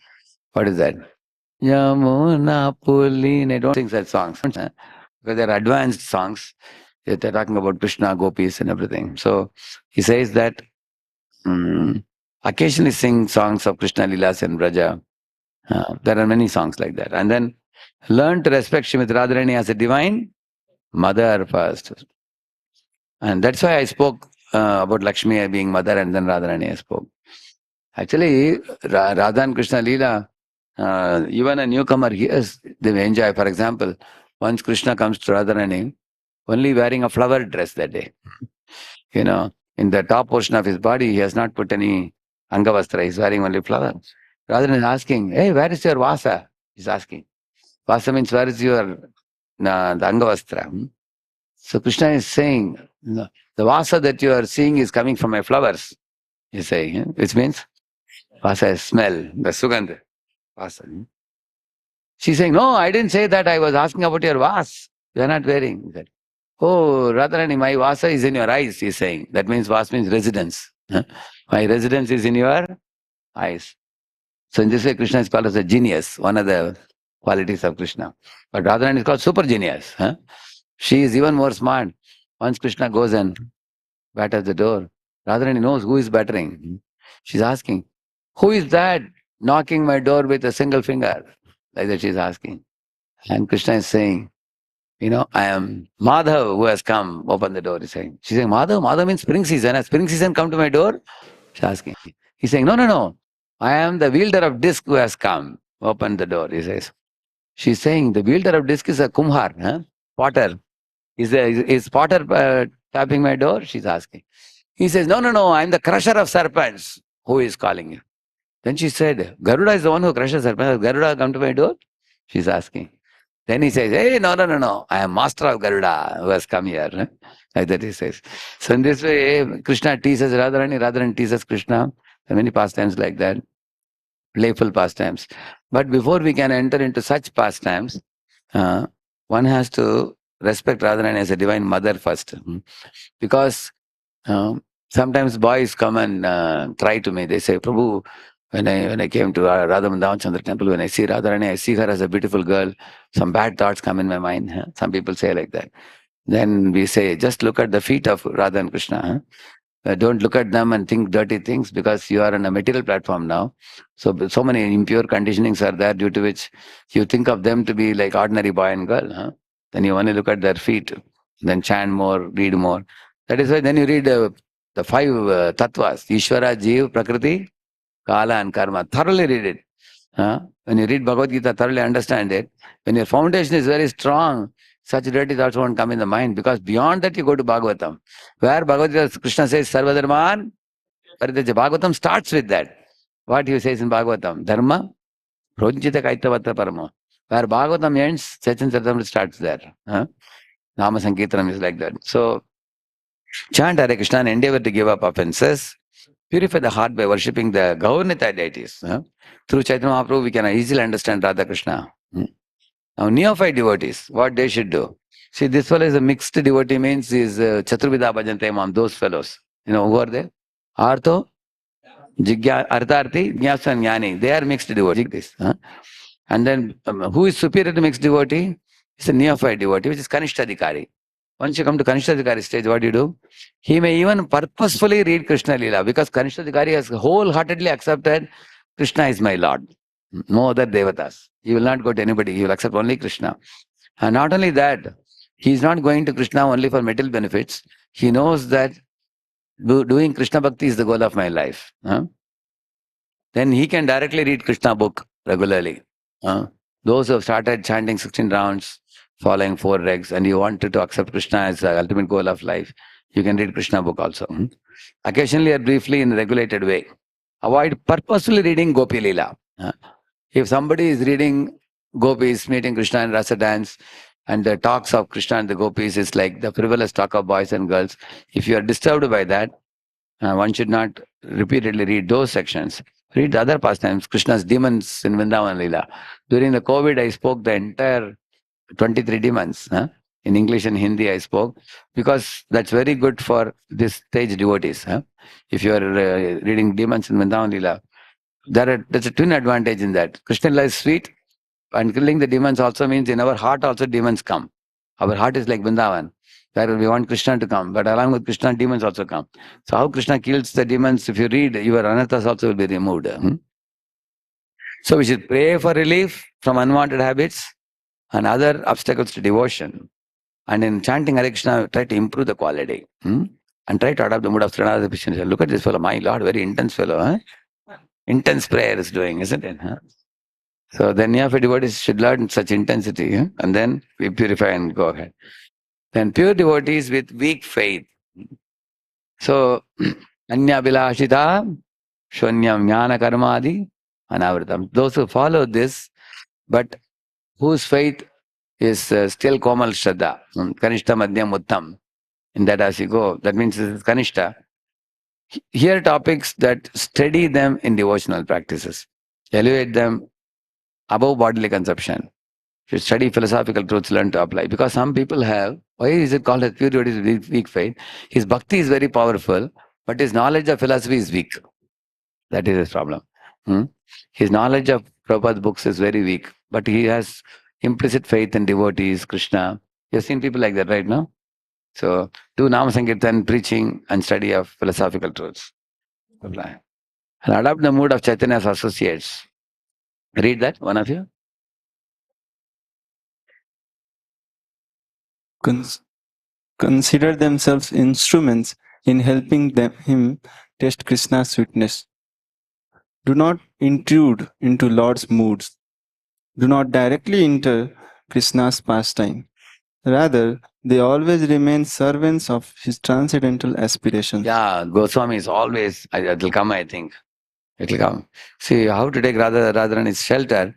what is that? Yamuna Pulini. Don't sing such songs. Because they're advanced songs. They're talking about Krishna, gopis and everything. So he says that occasionally sing songs of Krishna Leelas in Braja. There are many songs like that. And then learn to respect Srimati Radharani as a divine mother first. And that's why I spoke about Lakshmi being mother, and then Radharani I spoke. Actually, Radha and Krishna Leela, even a newcomer hears, they may enjoy. For example, once Krishna comes to Radharani, only wearing a flower dress that day. In the top portion of his body, he has not put any Angavastra, he's wearing only flower. Radharani is asking, hey, where is your Vasa? He's asking. Vasa means where is your the Angavastra? So Krishna is saying, the Vasa that you are seeing is coming from my flowers, he's saying, which means Vasa is smell, the Sugandha. Vasa. She's saying, no, I didn't say that. I was asking about your Vas. You are not wearing. He said, oh, Radharani, my Vasa is in your eyes, he's saying. That means Vas means residence. My residence is in your eyes. So in this way, Krishna is called as a genius, one of the qualities of Krishna. But Radharani is called super genius. She is even more smart. Once Krishna goes and batters the door, Radharani knows who is battering. She's asking, who is that knocking my door with a single finger? Like that she's asking. And Krishna is saying, I am Madhav who has come, open the door, he's saying. She's saying, Madhav? Madhav means spring season. Has spring season come to my door? She's asking. He's saying, no. I am the wielder of disc who has come, open the door, he says. She's saying, the wielder of disc is a kumhar, potter. Is potter tapping my door? She's asking. He says, no, I'm the crusher of serpents. Who is calling you? Then she said, Garuda is the one who crushes serpents. Has Garuda come to my door? She's asking. Then he says, hey, no, I am master of Garuda who has come here. Like that he says. So in this way, Krishna teases Radharani, Radharani teases Krishna. There are many pastimes like that, playful pastimes. But before we can enter into such pastimes, one has to respect Radharani as a divine mother first. Because sometimes boys come and cry to me. They say, Prabhu, when I came to Radha Mandavan Chandra temple, when I see Radharani, I see her as a beautiful girl. Some bad thoughts come in my mind. Some people say like that. Then we say, just look at the feet of Radha and Krishna. Don't look at them and think dirty things, because you are on a material platform now. So many impure conditionings are there, due to which you think of them to be like ordinary boy and girl. Then you only look at their feet, then chant more, read more. That is why then you read the five tattvas, Ishvara, Jeev, Prakriti, Kala and Karma. Thoroughly read it. When you read Bhagavad Gita, thoroughly understand it. When your foundation is very strong, such dirty thoughts won't come in the mind, because beyond that you go to Bhagavatam, where Bhagavad Gita, Krishna says, Sarvadharman Parityaja. Bhagavatam starts with that. What he says in Bhagavatam, Dharma, Pronjita Kaitavata Parama. Where Bhagavatam ends, Chaitanya Charitamrita starts there. Nama Sankirtanam is like that. So, chant Hare Krishna and endeavor to give up offenses. Purify the heart by worshipping the Gaurnita deities. Through Chaitanya Mahaprabhu, we can easily understand Radha Krishna. Now, neophyte devotees, what they should do. See, this fellow is a mixed devotee, means is Chaturvidha Bhajante Mam, those fellows. You know, who are they? Artho, Artharthi, Jnasa and Jnani. They are mixed devotees. And then, who is superior to mixed devotee? It's a neophyte devotee, which is Kanishtadhikari. Once you come to Kanishtadhikari stage, what do you do? He may even purposefully read Krishna Leela, because Kanishtadhikari has wholeheartedly accepted Krishna is my Lord. No other devatas. He will not go to anybody. He will accept only Krishna. And not only that, he is not going to Krishna only for material benefits. He knows that doing Krishna Bhakti is the goal of my life. Then he can directly read Krishna book regularly. Those who have started chanting 16 rounds, following 4 regs, and you wanted to accept Krishna as the ultimate goal of life, you can read Krishna book also. Occasionally or briefly in a regulated way. Avoid purposefully reading Gopi Leela. If somebody is reading gopis, meeting Krishna and Rasa dance, and the talks of Krishna and the gopis is like the frivolous talk of boys and girls, if you are disturbed by that, one should not repeatedly read those sections. Read the other pastimes, Krishna's demons in Vrindavan Leela. During the COVID, I spoke the entire 23 demons. In English and Hindi, I spoke, because that's very good for this stage devotees. If you are reading demons in Vrindavan Leela, there's a twin advantage in that. Krishna Leela is sweet, and killing the demons also means in our heart also demons come. Our heart is like Vrindavan, where we want Krishna to come, but along with Krishna, demons also come. So how Krishna kills the demons, if you read, your anarthas also will be removed. So we should pray for relief from unwanted habits and other obstacles to devotion. And in chanting Hare Krishna, try to improve the quality. And try to adopt the mood of Srinivasa Krishna. Look at this fellow, my Lord, very intense fellow. Intense prayer is doing, isn't it? So then neophyte devotees should learn such intensity, and then we purify and go ahead. Then pure devotees with weak faith. So, Anya Bilashita, Shwanyam Jnana Karmadi, Anavritam. Those who follow this, but whose faith is still Komal Shraddha, Kanishta Madhyam Uttam. In that as you go, that means this is Kanishta. Here topics that steady them in devotional practices, elevate them above bodily consumption. Should study philosophical truths, learn to apply. Because some people have, why is it called as pure devotee with weak faith? His bhakti is very powerful, but his knowledge of philosophy is weak. That is his problem. His knowledge of Prabhupada's books is very weak, but he has implicit faith in devotees, Krishna. You've seen people like that right now? So, do Nama Sankirtan, preaching and study of philosophical truths. Apply. And adopt the mood of Chaitanya's associates. Read that, one of you. Consider themselves instruments in helping him test Krishna's sweetness. Do not intrude into Lord's moods. Do not directly enter Krishna's pastime. Rather, they always remain servants of his transcendental aspirations. Yeah, Goswami is always, it will come, I think. It will come. See, how to take Radharani's shelter?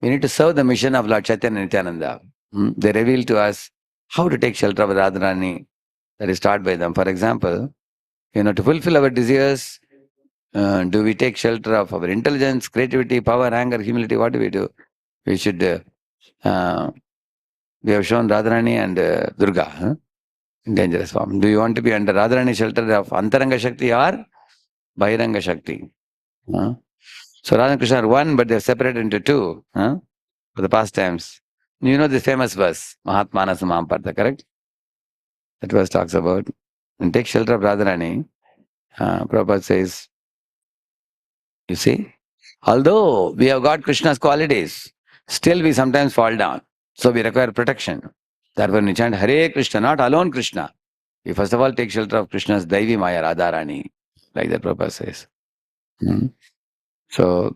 We need to serve the mission of Lord Chaitanya Nityananda. They reveal to us how to take shelter of Radharani. That is taught by them. For example, to fulfill our desires, do we take shelter of our intelligence, creativity, power, anger, humility? What do we do? We should, we have shown Radharani and Durga in dangerous form. Do you want to be under Radharani shelter of Antaranga Shakti or Bahiranga Shakti? So Radha and Krishna are one, but they're separated into two for the pastimes. You know the famous verse, Mahatmana Samampartha, correct? That verse talks about, and take shelter of Radharani. Prabhupada says, you see, although we have got Krishna's qualities, still we sometimes fall down. So we require protection. Therefore, we chant Hare Krishna, not alone Krishna. We first of all take shelter of Krishna's Daivi Maya Radharani, like that Prabhupada says. So,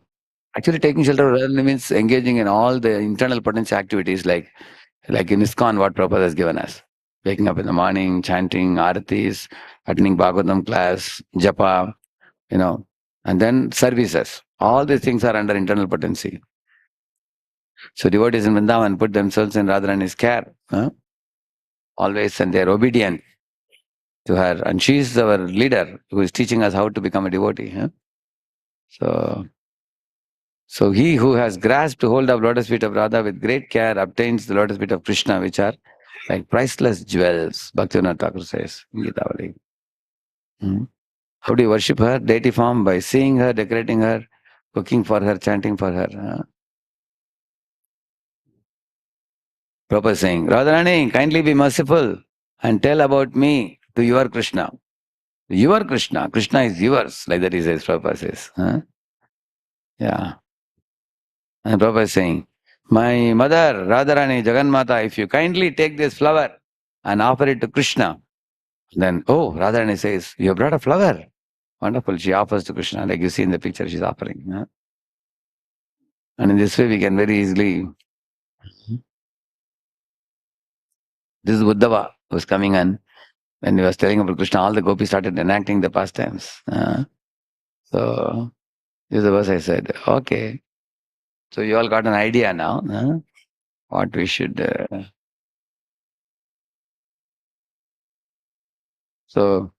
actually taking shelter of Radharani means engaging in all the internal potential activities like in ISKCON, what Prabhupada has given us. Waking up in the morning, chanting, aratis, attending Bhagavatam class, japa, and then services. All these things are under internal potency. So devotees in Vrindavan put themselves in Radharani's care, always, and they are obedient to her. And she is our leader who is teaching us how to become a devotee. So he who has grasped hold of lotus feet of Radha with great care obtains the lotus feet of Krishna, which are like priceless jewels, Bhaktivinoda Thakur says in Gita. How do you worship her? Deity form, by seeing her, decorating her, cooking for her, chanting for her. Prabhupada is saying, Radharani, kindly be merciful and tell about me to your Krishna. Your Krishna. Krishna is yours, like that he says, Prabhupada says. Yeah. And Prabhupada is saying, my mother, Radharani, Jagannatha, if you kindly take this flower and offer it to Krishna, then, Radharani says, you have brought a flower. Wonderful. She offers to Krishna, like you see in the picture she's offering. And in this way, we can very easily. This is Uddhava who was coming on. When he was telling about Krishna, all the gopis started enacting the pastimes. So, this is the verse I said. Okay. So, you all got an idea now what we should. So,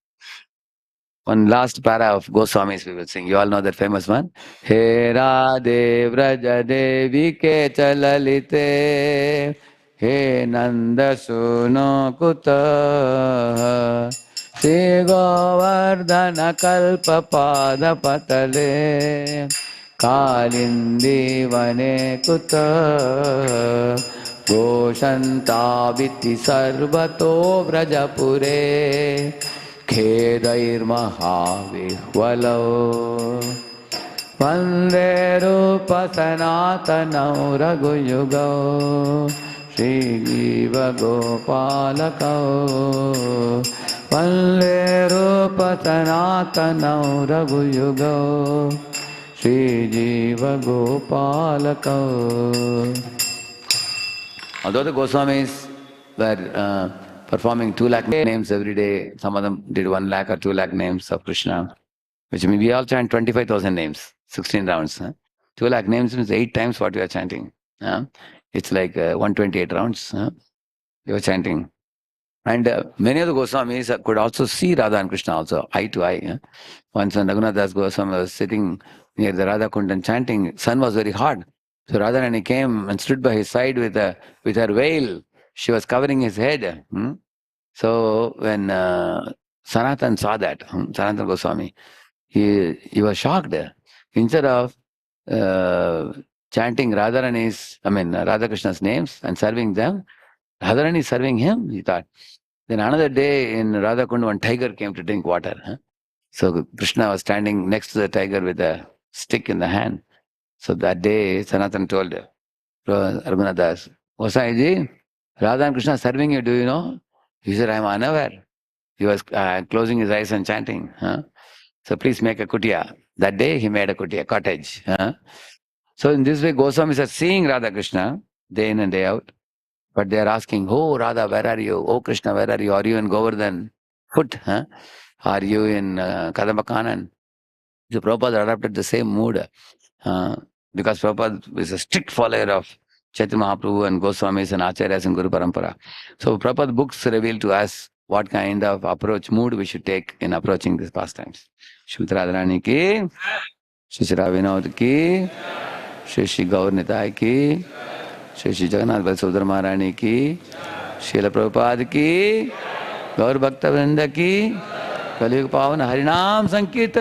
one last para of Goswamis we will sing. You all know that famous one. He Radhe Vraja Devi ke chalalite He Nanda Suno Kuta Shri Govardhana Kalpa Pada Patale Kalindi Vane Kuta Goshantaviti Sarvato Vrajapure Khedairmahavihvalo Vande Rupa Sanatanau Raghuyugo Shri Jiva Gopalakau Vande Rupa Sanatanau Raghuyugo Shri Jiva Gopalakau. Although the Goswamis were performing 2 lakh names every day, some of them did 1 lakh or 2 lakh names of Krishna, which means we all chant 25,000 names, 16 rounds. 2 lakh names means 8 times what we are chanting. It's like 128 rounds we were chanting. And many of the Goswamis could also see Radha and Krishna also, eye to eye. Once when Raghunath Das Goswami was sitting near the Radha Kund and chanting, sun was very hot. So Radharani came and stood by his side with her veil. She was covering his head. So when Sanatan saw that, Sanatan Goswami, he was shocked. Instead of chanting Radha Krishna's names and serving them, Radharani is serving him, he thought. Then another day in Radha Kund, one tiger came to drink water. So Krishna was standing next to the tiger with a stick in the hand. So that day, Sanatan told Raghunath Das, Gosaiji, Radha and Krishna serving you, do you know? He said, I am unaware. He was closing his eyes and chanting. So please make a kutia. That day he made a kutia, cottage. So in this way, Goswamis are seeing Radha Krishna day in and day out. But they are asking, oh Radha, where are you? Oh Krishna, where are you? Are you in Govardhan foot? Are you in Kadambakanan? So Prabhupada adopted the same mood. Because Prabhupada is a strict follower of Chaitanya Mahaprabhu and Goswamis and Acharyas and Guru Parampara. So Prabhupada books reveal to us what kind of approach, mood we should take in approaching these pastimes. Shrimati Radharani ki, Shri Shri Vinod ki, Shri Shri Gaur Nitai ki, Shri Shri Jagannath Balsudhara Maharani ki, Srila Prabhupada ki, Gaur Bhakta Vrinda ki, Kaliyuga Pavan Harinam Sankirtan